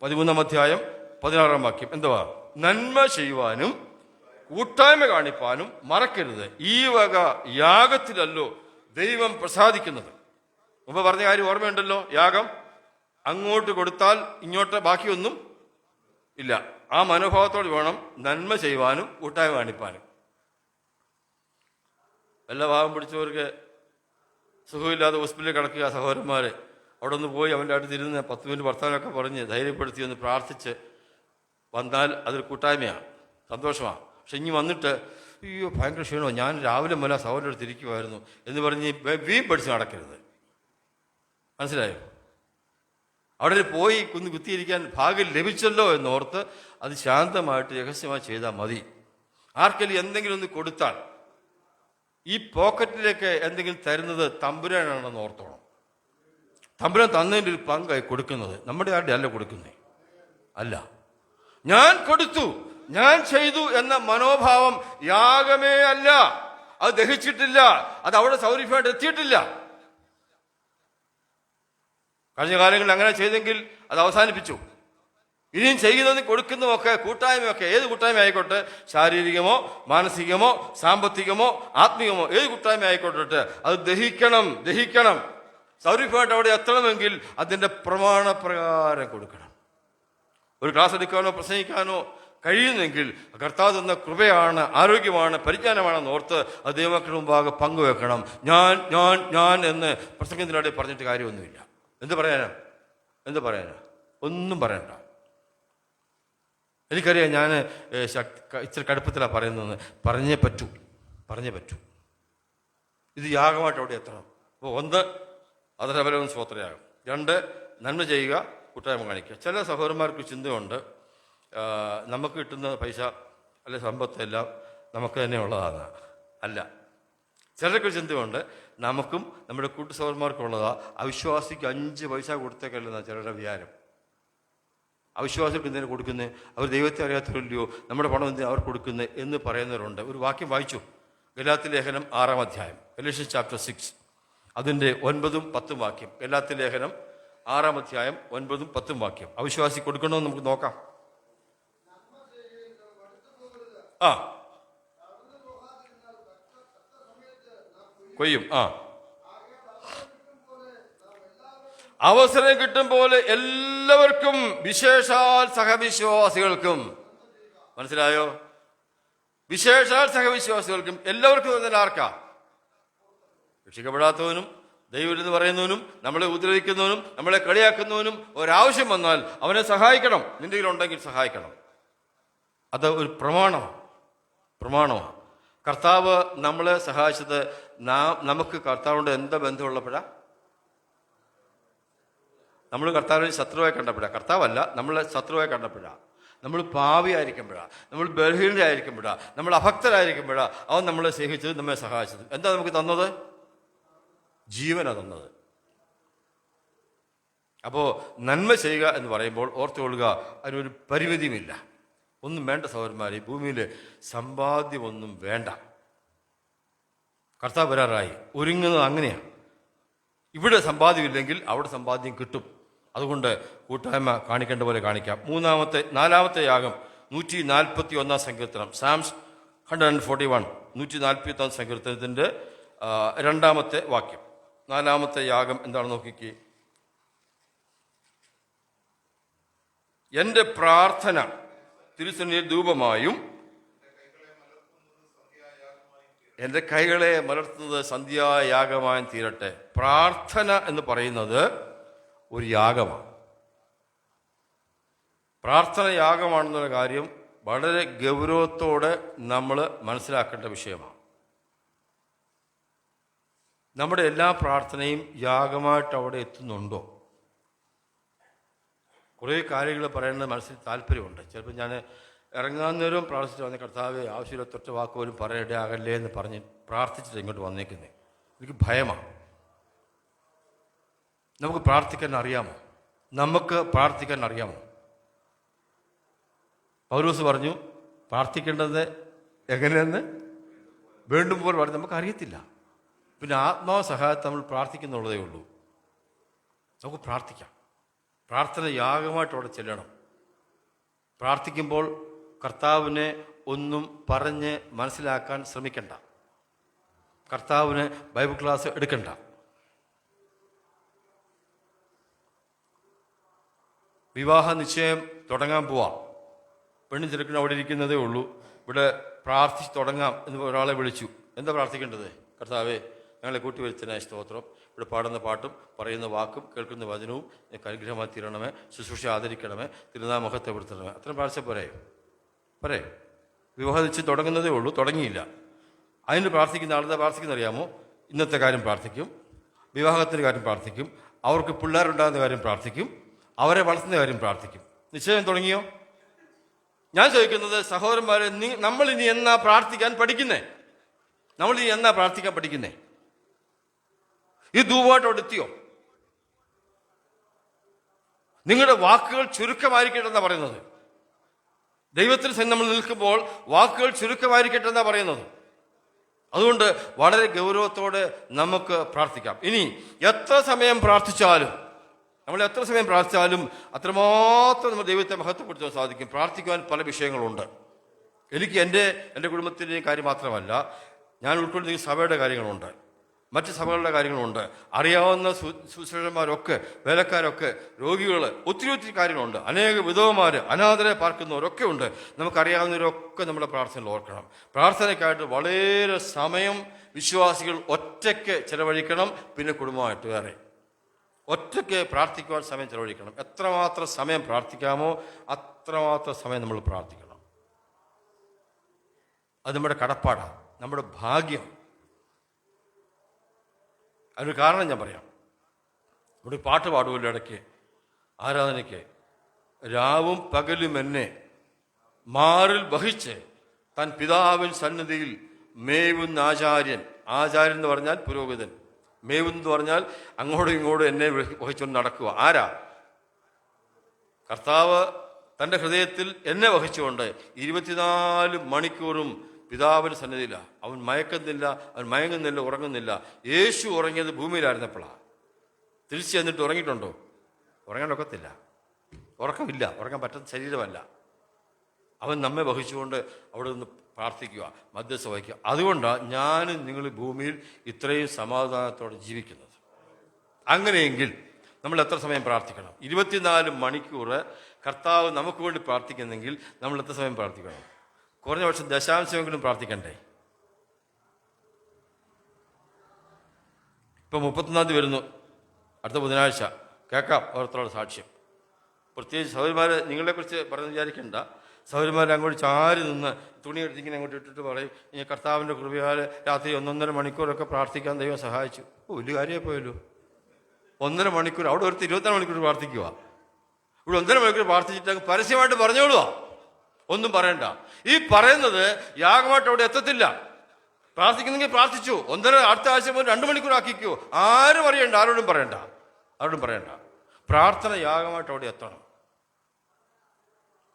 13-ാം അധ്യായം 16-ാം വാക്യം. എന്തുവാ? നന്മ ചെയ്യുവാനും കൂട്ടായ്മ കാണിപ്പാനും മറക്കരുത്, ഈ വക യാഗത്തിലല്ലോ ദൈവം പ്രസാദിക്കുന്നത്. മുമ്പ് പറഞ്ഞ കാര്യം ഓർമ്മയുണ്ടല്ലോ, യാഗം അങ്ങോട്ട് കൊടുത്താൽ ഇങ്ങോട്ട് ബാക്കിയൊന്നും ഇല്ല. ആ മനോഭാവത്തോട് വേണം നന്മ ചെയ്യുവാനും കൂട്ടായ്മ കാണിപ്പാനും. വല്ല ഭാവം പിടിച്ചവർക്ക് സുഖമില്ലാതെ ഹോസ്പിറ്റലിൽ കിടക്കുക സഹോദരന്മാർ, അവിടെ ഒന്ന് പോയി അവൻ്റെ അടുത്ത് ഇരുന്ന് 10 മിനിറ്റ് വർത്തമാനമൊക്കെ പറഞ്ഞ് ധൈര്യപ്പെടുത്തി ഒന്ന് പ്രാർത്ഥിച്ച് വന്നാൽ അതൊരു കൂട്ടായ്മയാണ്, സന്തോഷമാണ്. പക്ഷെ ഇനി വന്നിട്ട് അയ്യോ ഭയങ്കര ക്ഷീണമോ, ഞാൻ രാവിലെ മുതൽ സഹോദരൻ്റെ അടുത്ത് ഇരിക്കുമായിരുന്നു എന്ന് പറഞ്ഞ് വീം പഠിച്ച് നടക്കരുത്. മനസ്സിലായോ? അവിടെ പോയി കുത്തിയിരിക്കാൻ ഭാഗ്യം ലഭിച്ചല്ലോ എന്നോർത്ത് അത് ശാന്തമായിട്ട് രഹസ്യമായി ചെയ്താൽ മതി. ആർക്കെങ്കിലും എന്തെങ്കിലും ഒന്ന് കൊടുത്താൽ ഈ പോക്കറ്റിലേക്ക് എന്തെങ്കിലും തരുന്നത് തമ്പുരാനാണെന്ന് ഓർത്തോണം. തമ്പുരാൻ തന്നതിൻ്റെ ഒരു പങ്കായി കൊടുക്കുന്നത്, നമ്മുടെ ആരുടെ അല്ല കൊടുക്കുന്നേ, അല്ല. ഞാൻ കൊടുത്തു, ഞാൻ ചെയ്തു എന്ന മനോഭാവം യാഗമേ അല്ല. അത് ദഹിച്ചിട്ടില്ല, അത് അവിടെ സൗരഭ്യമായിട്ട് എത്തിയിട്ടില്ല. കഴിഞ്ഞ കാലങ്ങളിൽ അങ്ങനെ ചെയ്തെങ്കിൽ അത് അവസാനിപ്പിച്ചു. ഇനിയും ചെയ്യുന്നതും കൊടുക്കുന്നതുമൊക്കെ കൂട്ടായ്മയൊക്കെ ഏത് കൂട്ടായ്മ ആയിക്കോട്ടെ, ശാരീരികമോ മാനസികമോ സാമ്പത്തികമോ ആത്മീയമോ ഏത് കൂട്ടായ്മ ആയിക്കോട്ടെ, അത് ദഹിക്കണം. സൗരഭ്യമായിട്ട് അവിടെ എത്തണമെങ്കിൽ അതിൻ്റെ പ്രമാണപ്രകാരം കൊടുക്കണം. ഒരു ക്ലാസ് എടുക്കാനോ പ്രസംഗിക്കാനോ കഴിയുന്നെങ്കിൽ കർത്താവ് തന്ന കൃപയാണ്, ആരോഗ്യമാണ്, പരിജ്ഞാനമാണെന്ന് ഓർത്ത് അത് ദൈവമക്കളുടെ മുമ്പാകെ പങ്കുവെക്കണം. ഞാൻ എന്ന് പ്രസംഗത്തിനിടെ പറഞ്ഞിട്ട് കാര്യമൊന്നുമില്ല. എന്ത് പറയാനാ? ഒന്നും പറയണ്ട. എനിക്കറിയാം, ഞാൻ ഇച്ചിരി കടുപ്പത്തിലാണ് പറയുന്നതെന്ന്. പറഞ്ഞേ പറ്റൂ. ഇത് യാഗമായിട്ട് അവിടെ എത്തണം. അപ്പോൾ 1, അതരബലവും സ്വോത്രയാകും. 2, നന്മ ചെയ്യുക, കൂട്ടായ്മ കാണിക്കുക. ചില സഹോദരന്മാർക്ക് ചിന്തയുണ്ട്, നമുക്ക് കിട്ടുന്ന പൈസ അല്ലെ സമ്പത്തെല്ലാം നമുക്ക് തന്നെ ഉള്ളതാണ്. അല്ല, ചിലർക്ക് ചിന്തയുണ്ട്, നമുക്കും നമ്മുടെ കൂട്ടു സഹോദരന്മാർക്കും ഉള്ളതാ. അവിശ്വാസിക്ക് 5 പൈസ കൊടുത്തേക്കല്ലെന്നാണ് ചിലരുടെ വിചാരം. അവിശ്വാസികൾക്ക് എന്തിനാണ് കൊടുക്കുന്നത്? അവർ ദൈവത്തെ അറിയാത്തവരില്ലയോ, നമ്മുടെ പണം എന്തിനാണ് അവർ കൊടുക്കുന്നത് എന്ന് പറയുന്നവരുണ്ട്. ഒരു വാക്യം വായിച്ചു, ഗലാത്യ ലേഖനം 6-ാം അധ്യായം, ഗലാത്യൻസ് ചാപ്റ്റർ 6, അതിൻ്റെ 9-ഉം 10-ഉം വാക്യം. ഗലാത്യ ലേഖനം 6-ാം അധ്യായം 9-ഉം 10-ഉം വാക്യം. അവിശ്വാസി കൊടുക്കണമെന്ന് നമുക്ക് നോക്കാം. കൊയ്യും. അവസരം കിട്ടും പോലെ എല്ലാവർക്കും, വിശേഷാൽ സഹവിശ്വാസികൾക്കും. മനസ്സിലായോ? വിശേഷാൽ സഹവിശ്വാസികൾക്കും. എല്ലാവർക്കും പറഞ്ഞാൽ ആർക്കാ? രക്ഷിക്കപ്പെടാത്തവനും ദൈവമെന്ന് പറയുന്നവനും നമ്മളെ ഉപദ്രവിക്കുന്നവനും നമ്മളെ കളിയാക്കുന്നവനും ഒരാവശ്യം വന്നാൽ അവനെ സഹായിക്കണം. നിന്റെ കയ്യിലുണ്ടെങ്കിൽ സഹായിക്കണം. അത് ഒരു പ്രമാണമാണ്. കർത്താവ് നമ്മളെ സഹായിച്ചത് നമുക്ക് കർത്താവിനോട് എന്താ ബന്ധമുള്ളപ്പോഴാ? നമ്മൾ കർത്താവിനെ ശത്രുവായി കണ്ടപ്പോഴാ? കർത്താവല്ല, നമ്മളെ ശത്രുവായി കണ്ടപ്പോഴാ? നമ്മൾ പാപിയായിരിക്കുമ്പോഴാ, നമ്മൾ ബലഹീനരായിരിക്കുമ്പോഴാ, നമ്മൾ അഭക്തരായിരിക്കുമ്പോഴാ അവൻ നമ്മളെ സ്നേഹിച്ചത്, നമ്മെ സഹായിച്ചത്. എന്താ നമുക്ക് തന്നത്? ജീവനാണ് തന്നത്. അപ്പോൾ നന്മ ചെയ്യുക എന്ന് പറയുമ്പോൾ ഓർത്തുകൊള്ളുക, അതിനൊരു പരിമിതിയുമില്ല. ഒന്നും വേണ്ട സഹോദരന്മാരെ, ഭൂമിയിൽ സമ്പാദ്യമൊന്നും വേണ്ട. കർത്താവ് വരാറായി. ഒരുങ്ങുന്നത് അങ്ങനെയാണ്. ഇവിടെ സമ്പാദ്യമില്ലെങ്കിൽ അവിടെ സമ്പാദ്യം കിട്ടും. അതുകൊണ്ട് കൂട്ടായ്മ കാണിക്കേണ്ട പോലെ കാണിക്കാം. 4-ാമത്തെ യാഗം 141-ാം സങ്കീർത്തനം, സാംസ് 141, 141-ാം സങ്കീർത്തനത്തിൻ്റെ 2-ാമത്തെ വാക്യം. 4-ാമത്തെ യാഗം എന്താണെന്ന് നോക്കിക്കേ. എൻ്റെ പ്രാർത്ഥന തിരുസന്നിധിയിൽ ധൂപമായും എൻ്റെ കൈകളെ മലർത്തുന്നത് സന്ധ്യായാഗമായും തീരട്ടെ. പ്രാർത്ഥന എന്ന് പറയുന്നത് ഒരു യാഗമാണ്. പ്രാർത്ഥന യാഗമാണെന്നുള്ള കാര്യം വളരെ ഗൗരവത്തോടെ നമ്മൾ മനസ്സിലാക്കേണ്ട വിഷയമാണ്. നമ്മുടെ എല്ലാ പ്രാർത്ഥനയും യാഗമായിട്ട് അവിടെ എത്തുന്നുണ്ടോ? കുറേ കാര്യങ്ങൾ പറയുന്നത് മനസ്സിൽ താല്പര്യമുണ്ട്. ചിലപ്പോൾ ഞാൻ ഇറങ്ങാൻ നേരവും പ്രാർത്ഥിച്ചിട്ട് വന്നേ, കർത്താവെ ആവശ്യമില്ല തൊറ്റ വാക്ക് പോലും പറയടേ എന്ന് പറഞ്ഞ് പ്രാർത്ഥിച്ചിട്ട് ഇങ്ങോട്ട് വന്നേക്കുന്നത്. എനിക്ക് ഭയമാണ്. നമുക്ക് പ്രാർത്ഥിക്കാൻ അറിയാമോ? പൗലോസ് പറഞ്ഞു, പ്രാർത്ഥിക്കേണ്ടത് എങ്ങനെയെന്ന് വേണ്ടുമ്പോൾ പറഞ്ഞു. നമുക്കറിയത്തില്ല. പിന്നെ ആത്മാവ് സഹായത്തെ നമ്മൾ പ്രാർത്ഥിക്കുന്നുള്ളതേ ഉള്ളൂ. നമുക്ക് പ്രാർത്ഥിക്കാം. പ്രാർത്ഥന യാഗമായിട്ട് അവിടെ ചെല്ലണം. പ്രാർത്ഥിക്കുമ്പോൾ കർത്താവിനെ ഒന്നും പറഞ്ഞ് മനസ്സിലാക്കാൻ ശ്രമിക്കണ്ട. കർത്താവിന് ബൈബിൾ ക്ലാസ് എടുക്കണ്ട. വിവാഹ നിശ്ചയം തുടങ്ങാൻ പോവാം. പെണ്ണും ചെറുക്കനും അവിടെ ഇരിക്കുന്നതേ ഉള്ളൂ. ഇവിടെ പ്രാർത്ഥിച്ച് തുടങ്ങാം എന്ന് ഒരാളെ വിളിച്ചു. എന്താ പ്രാർത്ഥിക്കേണ്ടത്? കർത്താവേ, ഞങ്ങളെ കൂട്ടിവരുത്തനായ സ്തോത്രം. ഇവിടെ പാടുന്ന പാട്ടും പറയുന്ന വാക്കും കേൾക്കുന്ന വചനവും അനുഗ്രഹമായി തീരണമേ. ശുശ്രൂഷ ആദരിക്കണമേ. തിരുനാമഹത്വപ്പെടുത്തണമേ. അത്രയും പ്രാർത്ഥിച്ച പോരെ? വിവാഹ നിശ്ചയം തുടങ്ങുന്നതേ ഉള്ളൂ, തുടങ്ങിയില്ല. അതിന് പ്രാർത്ഥിക്കുന്ന ആളെന്താ പ്രാർത്ഥിക്കുന്ന അറിയാമോ? ഇന്നത്തെ കാര്യം പ്രാർത്ഥിക്കും, വിവാഹത്തിൻ്റെ കാര്യം പ്രാർത്ഥിക്കും, അവർക്ക് പിള്ളേരുണ്ടാകുന്ന കാര്യം പ്രാർത്ഥിക്കും, അവരെ വളർത്തുന്ന കാര്യം പ്രാർത്ഥിക്കും. നിശ്ചയം തുടങ്ങിയോ? ഞാൻ ചോദിക്കുന്നത് സഹോദരന്മാരെ, നമ്മൾ ഇനി എന്നാ പ്രാർത്ഥിക്കാൻ പഠിക്കുന്നേ? ഈ ധൂപമായിട്ടോടെ എത്തിയോ? നിങ്ങളുടെ വാക്കുകൾ ചുരുക്കമായിരിക്കട്ടെ എന്നാ പറയുന്നത്. ദൈവത്തിന് നമ്മൾ നിൽക്കുമ്പോൾ വാക്കുകൾ ചുരുക്കമായിരിക്കട്ടെ എന്നാ പറയുന്നത്. അതുകൊണ്ട് വളരെ ഗൗരവത്തോടെ നമുക്ക് പ്രാർത്ഥിക്കാം. ഇനി എത്ര സമയം പ്രാർത്ഥിച്ചാലും നമ്മൾ എത്ര സമയം പ്രാർത്ഥിച്ചാലും അത്രമാത്രം നമ്മൾ ദൈവത്തെ മഹത്വപ്പെടുത്താൻ സാധിക്കും. പ്രാർത്ഥിക്കുവാൻ പല വിഷയങ്ങളുണ്ട്. എനിക്ക് എൻ്റെ കുടുംബത്തിൻ്റെയും കാര്യം മാത്രമല്ല, ഞാൻ ഉൾക്കൊള്ളുന്ന സഭയുടെ കാര്യങ്ങളുണ്ട്, മറ്റ് സഭകളുടെ കാര്യങ്ങളുണ്ട്, അറിയാവുന്ന സുശേഷന്മാരൊക്കെ, വേലക്കാരൊക്കെ, രോഗികൾ, ഒത്തിരി കാര്യങ്ങളുണ്ട്. അനേക വിധവമാർ, അനാഥരെ പാർക്കുന്നവരൊക്കെ ഉണ്ട്. നമുക്കറിയാവുന്നവരൊക്കെ നമ്മുടെ പ്രാർത്ഥനയിൽ ഓർക്കണം. പ്രാർത്ഥനയ്ക്കായിട്ട് വളരെ സമയം വിശ്വാസികൾ ഒറ്റയ്ക്ക് ചെലവഴിക്കണം. പിന്നെ കുടുംബമായിട്ട് വേറെ ഒറ്റയ്ക്ക് പ്രാർത്ഥിക്കുവാൻ സമയം ചെലവഴിക്കണം. എത്രമാത്രം സമയം പ്രാർത്ഥിക്കാമോ അത്രമാത്രം സമയം നമ്മൾ പ്രാർത്ഥിക്കണം. അത് നമ്മുടെ കടപ്പാടാണ്, നമ്മുടെ ഭാഗ്യം. അതിനൊരു കാരണം ഞാൻ പറയാം. ഇവിടെ പാട്ട് പാടുമല്ലോ ഇടയ്ക്ക് ആരാധനയ്ക്ക്, രാവും പകലും എന്നെ മാറിൽ വഹിച്ച് താൻ പിതാവിൻ സന്നിധിയിൽ മേവുന്ന ആചാര്യൻ. ആചാര്യൻ എന്ന് പറഞ്ഞാൽ പുരോഹിതൻ, മേവെന്ന് പറഞ്ഞാൽ അങ്ങോട്ടും ഇങ്ങോട്ടും എന്നെ വഹിച്ചുകൊണ്ട് നടക്കുക. ആരാ? കർത്താവ് തൻ്റെ ഹൃദയത്തിൽ എന്നെ വഹിച്ചുകൊണ്ട് 24 മണിക്കൂറും പിതാവിൻ്റെ സന്നിധിയിലാണ്. അവൻ മയക്കുന്നില്ല, അവൻ മയങ്ങുന്നില്ല, ഉറങ്ങുന്നില്ല. യേശു ഉറങ്ങിയത് ഭൂമിയിലായിരുന്നപ്പോഴാണ്. തിരിച്ചു ചെന്നിട്ട് ഉറങ്ങിയിട്ടുണ്ടോ? ഉറങ്ങാനൊക്കത്തില്ല, ഉറക്കമില്ല, ഉറങ്ങാൻ പറ്റുന്ന ശരീരമല്ല. അവൻ നമ്മെ വഹിച്ചുകൊണ്ട് അവിടെ നിന്ന് പ്രാർത്ഥിക്കുക, മധ്യസ്ഥ വഹിക്കുക. അതുകൊണ്ടാണ് ഞാനും നിങ്ങൾ ഭൂമിയിൽ ഇത്രയും സമാധാനത്തോടെ ജീവിക്കുന്നത്. അങ്ങനെയെങ്കിൽ നമ്മൾ എത്ര സമയം പ്രാർത്ഥിക്കണം? 24 മണിക്കൂർ കർത്താവ് നമുക്ക് വേണ്ടി പ്രാർത്ഥിക്കുന്നെങ്കിൽ നമ്മൾ എത്ര സമയം പ്രാർത്ഥിക്കണം? കുറഞ്ഞ പക്ഷം ദശാംശമെങ്കിലും പ്രാർത്ഥിക്കണ്ടേ? ഇപ്പം 31-ാം തീയതി വരുന്നു, അടുത്ത ബുധനാഴ്ച കേൾക്കാം ഓരോരുത്തരുടെ സാക്ഷ്യം. പ്രത്യേകിച്ച് സഹോദരിമാരെ നിങ്ങളെക്കുറിച്ച് പറഞ്ഞ് വിചാരിക്കേണ്ട. സഹോദരിമാരെ അങ്ങോട്ട് ചാരി നിന്ന് തുണി എടുത്തിങ്ങനെ അങ്ങോട്ട് ഇട്ടിട്ട് പറയും, ഈ കർത്താവിൻ്റെ കൃപയാൽ രാത്രി 1.5 മണിക്കൂറൊക്കെ പ്രാർത്ഥിക്കാൻ ദൈവം സഹായിച്ചു. വലിയ കാര്യമായി പോയല്ലോ. 1.5 മണിക്കൂർ, അവിടെ ഒരു 24 മണിക്കൂർ പ്രാർത്ഥിക്കുക. ഇവിടെ 1.5 മണിക്കൂർ പ്രാർത്ഥിച്ചിട്ട് അങ്ങ് പരസ്യമായിട്ട് പറഞ്ഞോളുക, ഒന്നും പറയണ്ട. ഈ പറയുന്നത് യാഗമായിട്ട് അവിടെ എത്തത്തില്ല. പ്രാർത്ഥിക്കുന്നെങ്കിൽ പ്രാർത്ഥിച്ചു, 1.5 അടുത്ത ആഴ്ച മുതൽ 2 മണിക്കൂർ ആക്കിക്കോ. ആരും അറിയണ്ട, ആരോടും പറയണ്ട. പ്രാർത്ഥന യാഗമായിട്ട് അവിടെ എത്തണം.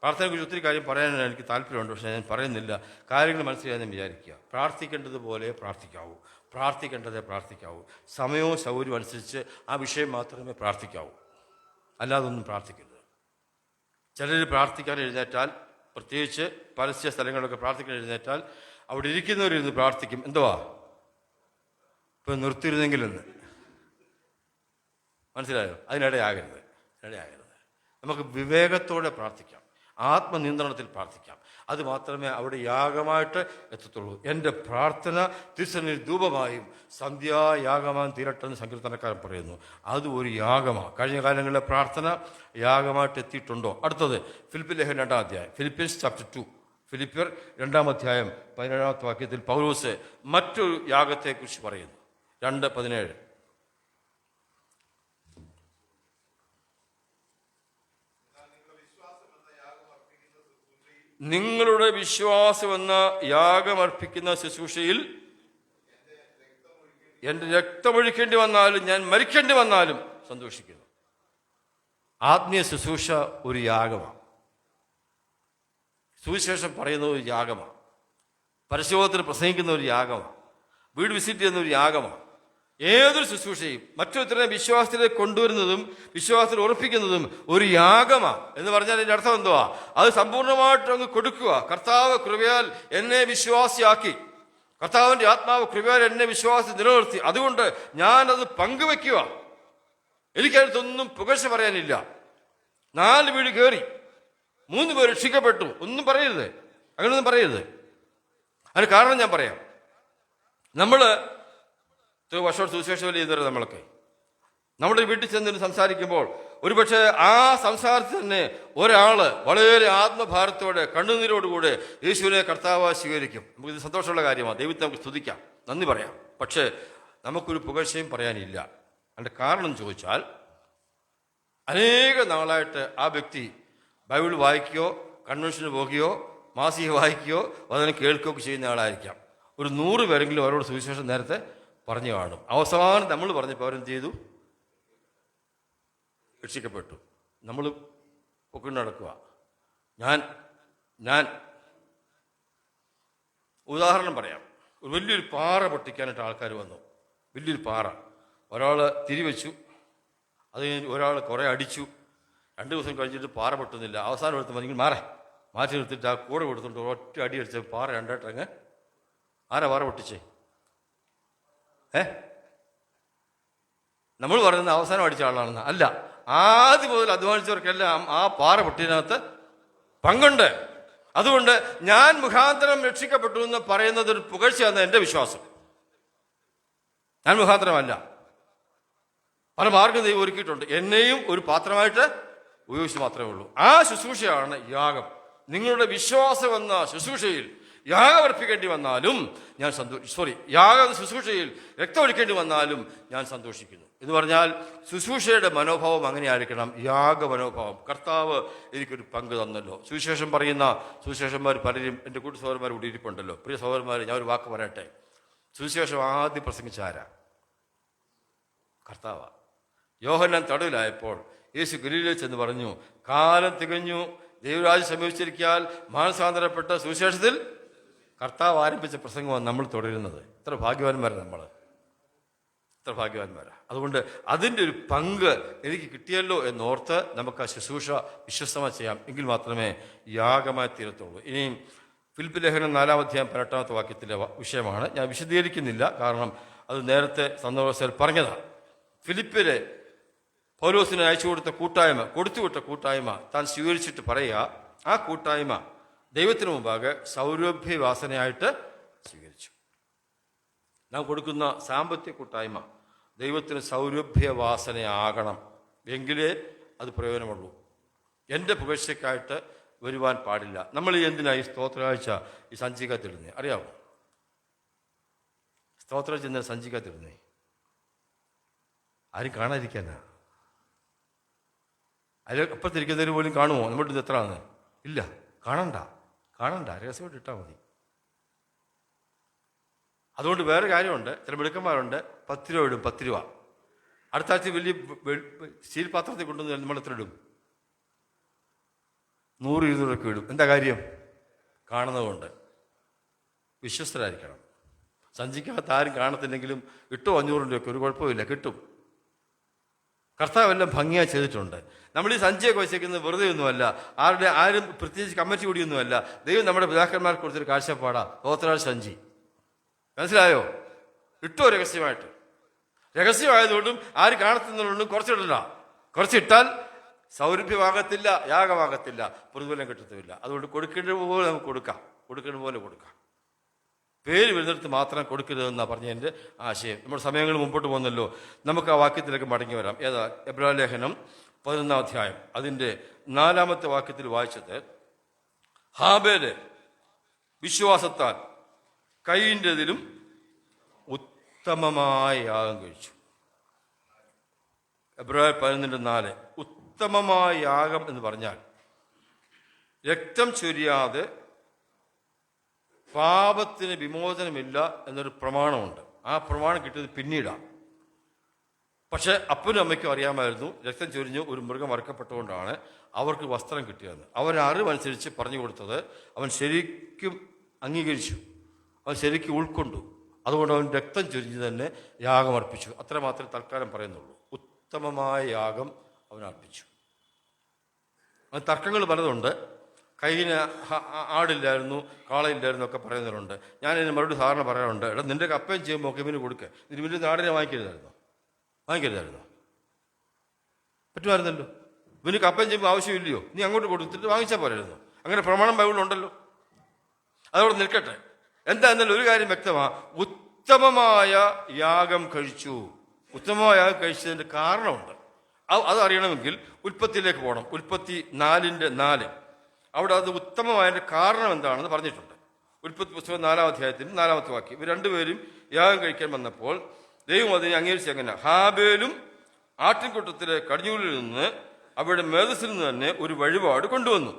പ്രാർത്ഥനയെക്കുറിച്ച് ഒത്തിരി കാര്യം പറയാൻ എനിക്ക് താല്പര്യമുണ്ട്, പക്ഷേ ഞാൻ പറയുന്നില്ല. കാര്യങ്ങൾ മനസ്സിലായി ഞാൻ വിചാരിക്കുക. പ്രാർത്ഥിക്കേണ്ടതുപോലെ പ്രാർത്ഥിക്കാവൂ. സമയവും സൗകര്യവും അനുസരിച്ച് ആ വിഷയം മാത്രമേ പ്രാർത്ഥിക്കാവൂ, അല്ലാതൊന്നും പ്രാർത്ഥിക്കരുത്. ചിലർ പ്രാർത്ഥിക്കാൻ എഴുന്നേറ്റാൽ, പ്രത്യേകിച്ച് പരസ്യ സ്ഥലങ്ങളിലൊക്കെ പ്രാർത്ഥിക്കാൻ എഴുന്നേറ്റാൽ അവിടെ ഇരിക്കുന്നവരിരുന്ന് പ്രാർത്ഥിക്കും. എന്തുവാ ഇപ്പം നിർത്തിയിരുന്നെങ്കിലെന്ന്. മനസ്സിലായോ? അതിനിടയാകരുത്. നമുക്ക് വിവേകത്തോടെ പ്രാർത്ഥിക്കാം, ആത്മനിയന്ത്രണത്തിൽ പ്രാർത്ഥിക്കാം. അത് മാത്രമേ അവിടെ യാഗമായിട്ട് എത്തത്തുള്ളൂ. എൻ്റെ പ്രാർത്ഥന തിരുസന്നിധിയിൽ ധൂപമായും സന്ധ്യായാഗമായും തീരട്ടെന്ന് സങ്കീർത്തനക്കാരൻ പറയുന്നു. അത് ഒരു യാഗമാണ്. കഴിഞ്ഞ കാലങ്ങളിലെ പ്രാർത്ഥന യാഗമായിട്ട് എത്തിയിട്ടുണ്ടോ? അടുത്തത് ഫിലിപ്പിയർ ലേഖനം 2-ാം അധ്യായം, ഫിലിപ്പിയൻസ് ചാപ്റ്റർ 2, ഫിലിപ്പിയർ 2-ാം അധ്യായം 17-ാമത്തെ വാക്യത്തിൽ പൗലോസ് മറ്റൊരു യാഗത്തെക്കുറിച്ച് പറയുന്നു. 2:17. നിങ്ങളുടെ വിശ്വാസമെന്ന യാഗമർപ്പിക്കുന്ന ശുശ്രൂഷയിൽ എൻ്റെ രക്തമൊഴിക്കേണ്ടി വന്നാലും ഞാൻ മരിക്കേണ്ടി വന്നാലും സന്തോഷിക്കുന്നു. ആത്മീയ ശുശ്രൂഷ ഒരു യാഗമാണ്. സുവിശേഷം പറയുന്ന ഒരു യാഗമാണ്. പരസ്യബോധത്തിൽ പ്രസംഗിക്കുന്ന ഒരു യാഗമാണ്. വീട് വിസിറ്റ് ചെയ്യുന്ന ഒരു യാഗമാണ്. ഏതൊരു ശുശ്രൂഷയും മറ്റൊരുത്തരെ വിശ്വാസത്തിലേക്ക് കൊണ്ടുവരുന്നതും വിശ്വാസത്തിൽ ഉറപ്പിക്കുന്നതും ഒരു യാഗമാണ്. എന്ന് പറഞ്ഞാൽ അതിൻ്റെ അർത്ഥം എന്തുവാ? അത് സമ്പൂർണ്ണമായിട്ട് അങ്ങ് കൊടുക്കുക. കർത്താവ് കൃപയാൽ എന്നെ വിശ്വാസിയാക്കി, കർത്താവിൻ്റെ ആത്മാവ് കൃപയാൽ എന്നെ വിശ്വാസത്തിൽ നിലനിർത്തി, അതുകൊണ്ട് ഞാനത് പങ്കുവെക്കുക. എനിക്കടുത്തൊന്നും പുകഴ്ച പറയാനില്ല. 4 വീട് കയറി, 3 പേർ രക്ഷിക്കപ്പെട്ടു, ഒന്നും പറയരുത്, അങ്ങനെയൊന്നും പറയരുത്. അതിന് കാരണം ഞാൻ പറയാം. നമ്മൾ വർഷോട് സുവിശേഷം ചെയ്യുന്നവർ നമ്മളൊക്കെ നമ്മുടെ വീട്ടിൽ ചെന്നിട്ട് സംസാരിക്കുമ്പോൾ ഒരുപക്ഷെ ആ സംസാരത്തിൽ തന്നെ ഒരാൾ വളരെ ആത്മഭാരത്തോടെ കണ്ണുനീരോടുകൂടെ യേശുവിനെ കർത്താവ് സ്വീകരിക്കും. നമുക്കിത് സന്തോഷമുള്ള കാര്യമാണ്. ദൈവത്തെ നമുക്ക് സ്തുതിക്കാം, നന്ദി പറയാം. പക്ഷേ നമുക്കൊരു പുകഴ്ചയും പറയാനില്ല. അതിൻ്റെ കാരണം ചോദിച്ചാൽ, അനേക നാളായിട്ട് ആ വ്യക്തി ബൈബിൾ വായിക്കുകയോ കൺവെൻഷന് പോകുകയോ മാസിക വായിക്കുകയോ അതിനെ കേൾക്കുകയൊക്കെ ചെയ്യുന്ന ആളായിരിക്കാം. ഒരു 100 പേരെങ്കിലും അവരോട് സുവിശേഷം നേരത്തെ പറഞ്ഞു കാണും. അവസാനം നമ്മൾ പറഞ്ഞപ്പോൾ അവരെന്ത് ചെയ്തു? രക്ഷിക്കപ്പെട്ടു. നമ്മൾ പൊക്കിണ്ട് നടക്കുക. ഞാൻ ഉദാഹരണം പറയാം. ഒരു വലിയൊരു പാറ പൊട്ടിക്കാനായിട്ട് ആൾക്കാർ വന്നു. വലിയൊരു പാറ ഒരാൾ തിരിവെച്ചു, അത് കഴിഞ്ഞ് ഒരാൾ കുറേ അടിച്ചു. 2 ദിവസം കഴിഞ്ഞിട്ട് പാറ പൊട്ടുന്നില്ല. അവസാനം എടുത്ത് മതിയെങ്കിൽ മാറ്റി നിർത്തിയിട്ട് ആ കൂടെ കൊടുത്തിട്ട് ഒറ്റ അടി അടിച്ച പാറ രണ്ടായിട്ടങ്ങ്. ആരാ പാറ പൊട്ടിച്ചേ? നമ്മൾ പറയുന്നത് അവസാനം അടിച്ച ആളാണെന്ന് അല്ല. ആദ്യം മുതൽ അധ്വാനിച്ചവർക്കെല്ലാം ആ പാറ പൊട്ടിയതിനകത്ത് പങ്കുണ്ട്. അതുകൊണ്ട് ഞാൻ മുഖാന്തരം രക്ഷിക്കപ്പെട്ടു എന്ന് പറയുന്നത് ഒരു പുകഴ്ചയാണെന്ന് എൻ്റെ വിശ്വാസം. ഞാൻ മുഖാന്തരമല്ല. പല മാർഗ്ഗം ദൈവം ഒരുക്കിയിട്ടുണ്ട്. എന്നെയും ഒരു പാത്രമായിട്ട് ഉപയോഗിച്ച് മാത്രമേ ഉള്ളൂ. ആ ശുശ്രൂഷയാണ് യാഗം. നിങ്ങളുടെ വിശ്വാസം എന്ന ശുശ്രൂഷയിൽ യാഗം അർപ്പിക്കേണ്ടി വന്നാലും ഞാൻ യാഗ ശുശ്രൂഷയിൽ രക്തമൊഴിക്കേണ്ടി വന്നാലും ഞാൻ സന്തോഷിക്കുന്നു എന്ന് പറഞ്ഞാൽ ശുശ്രൂഷയുടെ മനോഭാവം അങ്ങനെയായിരിക്കണം. യാഗ മനോഭാവം. കർത്താവ് എനിക്കൊരു പങ്ക് തന്നല്ലോ. സുവിശേഷം പറയുന്ന സുവിശേഷന്മാർ പലരും എൻ്റെ കൂട്ടു സഹോദരന്മാർ കൂടി ഇരിപ്പുണ്ടല്ലോ. പ്രിയ സഹോദരന്മാർ, ഞാൻ ഒരു വാക്ക് പറയട്ടെ. സുവിശേഷം ആദ്യം പ്രസംഗിച്ച ആരാ? കർത്താവാ. യോഹന്നാൻ തടവിലായപ്പോൾ യേശു ഗലീലയിൽ ചെന്ന് പറഞ്ഞു, കാലം തികഞ്ഞു, ദൈവരാജ്യം സമീപിച്ചിരിക്കാൻ മാനസാന്തരപ്പെട്ട സുവിശേഷത്തിൽ കർത്താവ് ആരംഭിച്ച പ്രസംഗമാണ് നമ്മൾ തുടരുന്നത്. എത്ര ഭാഗ്യവാന്മാരാണ് നമ്മൾ, എത്ര ഭാഗ്യവാന്മാരാണ്. അതുകൊണ്ട് അതിൻ്റെ ഒരു പങ്ക് എനിക്ക് കിട്ടിയല്ലോ എന്നോർത്ത് നമുക്ക് ആ ശുശ്രൂഷ വിശ്വസ്തമായി ചെയ്യാം. എങ്കിൽ മാത്രമേ യാഗമായി തീരത്തുള്ളൂ. ഇനിയും ഫിലിപ്പ് ലേഖനം 4-ാം അധ്യായം 18-ാമത്തെ വാക്യത്തിലെ വിഷയമാണ്. ഞാൻ വിശദീകരിക്കുന്നില്ല, കാരണം അത് നേരത്തെ സന്ദർഭത്തിൽ പറഞ്ഞതാണ്. ഫിലിപ്പിലെ പൗലോസിനെ അയച്ചു കൊടുത്തുവിട്ട കൂട്ടായ്മ താൻ സ്വീകരിച്ചിട്ട് പറയുക, ആ കൂട്ടായ്മ ദൈവത്തിന് മുമ്പാകെ സൗരഭ്യവാസനയായിട്ട് സ്വീകരിച്ചു. നാം കൊടുക്കുന്ന സാമ്പത്തിക കൂട്ടായ്മ ദൈവത്തിന് സൗരഭ്യവാസനയാകണം, എങ്കിലേ അത് പ്രയോജനമുള്ളൂ. എൻ്റെ പുകഴ്ചയ്ക്കായിട്ട് വരുവാൻ പാടില്ല. നമ്മൾ എന്തിനായി സ്തോത്രാഴ്ച ഈ സഞ്ചിക്കത്തിടുന്നേ? അറിയാമോ? സ്തോത്രാഴ്ച എന്തിനാ സഞ്ചിക്കത്തിടുന്നേ? ആരും കാണാതിരിക്കാനാ? അതിൽ അപ്പുറത്തിരിക്കുന്നവർ പോലും കാണുമോ നമ്മുടെ ഇത് എത്രയാണെന്ന്? ഇല്ല, കാണണ്ട, രഹസ്യമായിട്ട് ഇട്ടാൽ മതി. അതുകൊണ്ട് വേറെ കാര്യമുണ്ട്. ചില മിടുക്കന്മാരുണ്ട്, 10 രൂപ ഇടും, 10 രൂപ. അടുത്ത ആഴ്ച വലിയ സ്റ്റീൽ പാത്രത്തിൽ കൊണ്ടുവന്ന് നമ്മൾ എത്ര ഇടും? 100-200 രൂപ ഇടും. എന്താ കാര്യം? കാണുന്നതുകൊണ്ട്. വിശ്വസ്തരായിരിക്കണം. സഞ്ചിക്കകത്ത് ആരും കാണത്തില്ലെങ്കിലും ഇട്ടോ 500 രൂപയ്ക്ക് ഒരു കുഴപ്പമില്ല, കിട്ടും. കർത്താവെല്ലാം ഭംഗിയായി ചെയ്തിട്ടുണ്ട്. നമ്മൾ ഈ സഞ്ചിയൊക്കെ വെച്ചേക്കുന്നത് വെറുതെ ഒന്നുമല്ല, ആരും പ്രത്യേകിച്ച് കമ്മിറ്റി കൂടിയൊന്നുമല്ല. ദൈവം നമ്മുടെ പിതാക്കന്മാർക്ക് കൊടുത്തൊരു കാഴ്ചപ്പാടാ സ്തോത്രാഴ്ച സഞ്ചി. മനസ്സിലായോ? ഇട്ടോ രഹസ്യമായതുകൊണ്ടും ആരും കാണത്തുന്നതുകൊണ്ടും കുറച്ചിടണ്ട. കുറച്ചിട്ടാൽ സൗരഭ്യമാകത്തില്ല, യാഗമാകത്തില്ല, പ്രതിഫലം കിട്ടത്തുമില്ല. അതുകൊണ്ട് കൊടുക്കേണ്ട പോലെ നമുക്ക് കൊടുക്കാം. പേര് വരുന്നിടത്ത് മാത്രം കൊടുക്കരുതെന്നാണ് പറഞ്ഞതിൻ്റെ ആശയം. നമ്മുടെ സമയങ്ങൾ മുമ്പോട്ട് പോകുന്നല്ലോ. നമുക്ക് ആ വാക്യത്തിലേക്ക് മടങ്ങി വരാം. ഏതാ? എബ്രായ ലേഖനം 11-ാം അധ്യായം അതിൻ്റെ 4-ാമത്തെ വാക്യത്തിൽ വായിച്ചത്, ഹാബേല് വിശ്വാസത്താൽ കയീൻ്റെതിലും ഉത്തമമായ യാഗം കഴിച്ചു. എബ്രായ 11:4. ഉത്തമമായ യാഗം എന്ന് പറഞ്ഞാൽ രക്തം ചൊരിയാതെ പാപത്തിന് വിമോചനമില്ല എന്നൊരു പ്രമാണമുണ്ട്. ആ പ്രമാണം കിട്ടിയത് പിന്നീടാണ്. പക്ഷെ അപ്പനും അമ്മയ്ക്കും അറിയാമായിരുന്നു, രക്തം ചൊരിഞ്ഞ് ഒരു മൃഗം അറുക്കപ്പെട്ടുകൊണ്ടാണ് അവർക്ക് വസ്ത്രം കിട്ടിയതെന്ന്. അവൻ അറിവനുസരിച്ച് പറഞ്ഞു കൊടുത്തത് അവൻ ശരിക്കും അംഗീകരിച്ചു, അവൻ ശരിക്കും ഉൾക്കൊണ്ടു. അതുകൊണ്ട് അവൻ രക്തം ചൊരിഞ്ഞ് തന്നെ യാഗം അർപ്പിച്ചു. അത്രമാത്രമേ തൽക്കാലം പറയുന്നുള്ളൂ. ഉത്തമമായ യാഗം അവൻ അർപ്പിച്ചു. അവൻ തർക്കങ്ങൾ പലതുണ്ട്. കയ്യിന് ആടില്ലായിരുന്നു, കാളയില്ലായിരുന്നു ഒക്കെ പറയുന്നവരുണ്ട്. ഞാൻ ഇതിന് മറുപടി സാധാരണ പറയാറുണ്ട്, എടാ നിന്റെ കപ്പയും ചെയ്യുമ്പോൾ ഒക്കെ ഇവന് കൊടുക്കുക, ഇവന് ആടിനെ വാങ്ങിക്കരുതായിരുന്നു. പറ്റുമായിരുന്നല്ലോ. ഇവന് കപ്പയും ചെയ്യുമ്പോൾ ആവശ്യമില്ലയോ? നീ അങ്ങോട്ട് കൊടുത്തിട്ട് വാങ്ങിച്ചാൽ പോരായിരുന്നു. അങ്ങനെ പ്രമാണം ബൈബിളുണ്ടല്ലോ. അതവിടെ നിൽക്കട്ടെ. എന്താ ഒരു കാര്യം വ്യക്തമാണ്, ഉത്തമമായ യാഗം കഴിച്ചു. ഉത്തമമായ യാഗം കഴിച്ചതിൻ്റെ കാരണമുണ്ട്. അത് അറിയണമെങ്കിൽ ഉൽപ്പത്തിയിലേക്ക് പോകണം. ഉൽപ്പത്തി 4:4 അവിടെ അത് ഉത്തമമായതിൻ്റെ കാരണം എന്താണെന്ന് പറഞ്ഞിട്ടുണ്ട്. ഉൽപ്പത്തി പുസ്തകം 4-ാം അധ്യായത്തിൽ 4-ാമത്തെ വാക്യം. ഇവർ രണ്ടുപേരും യാഗം കഴിക്കാൻ വന്നപ്പോൾ ദൈവം അതിനെ അംഗീകരിച്ച് എങ്ങനെ? ഹാബേലും ആട്ടിൻകൂട്ടത്തിലെ കടിഞ്ഞൂലിൽ നിന്ന് അവരുടെ മേധസ്സിൽ നിന്ന് തന്നെ ഒരു വഴിപാട് കൊണ്ടുവന്നു.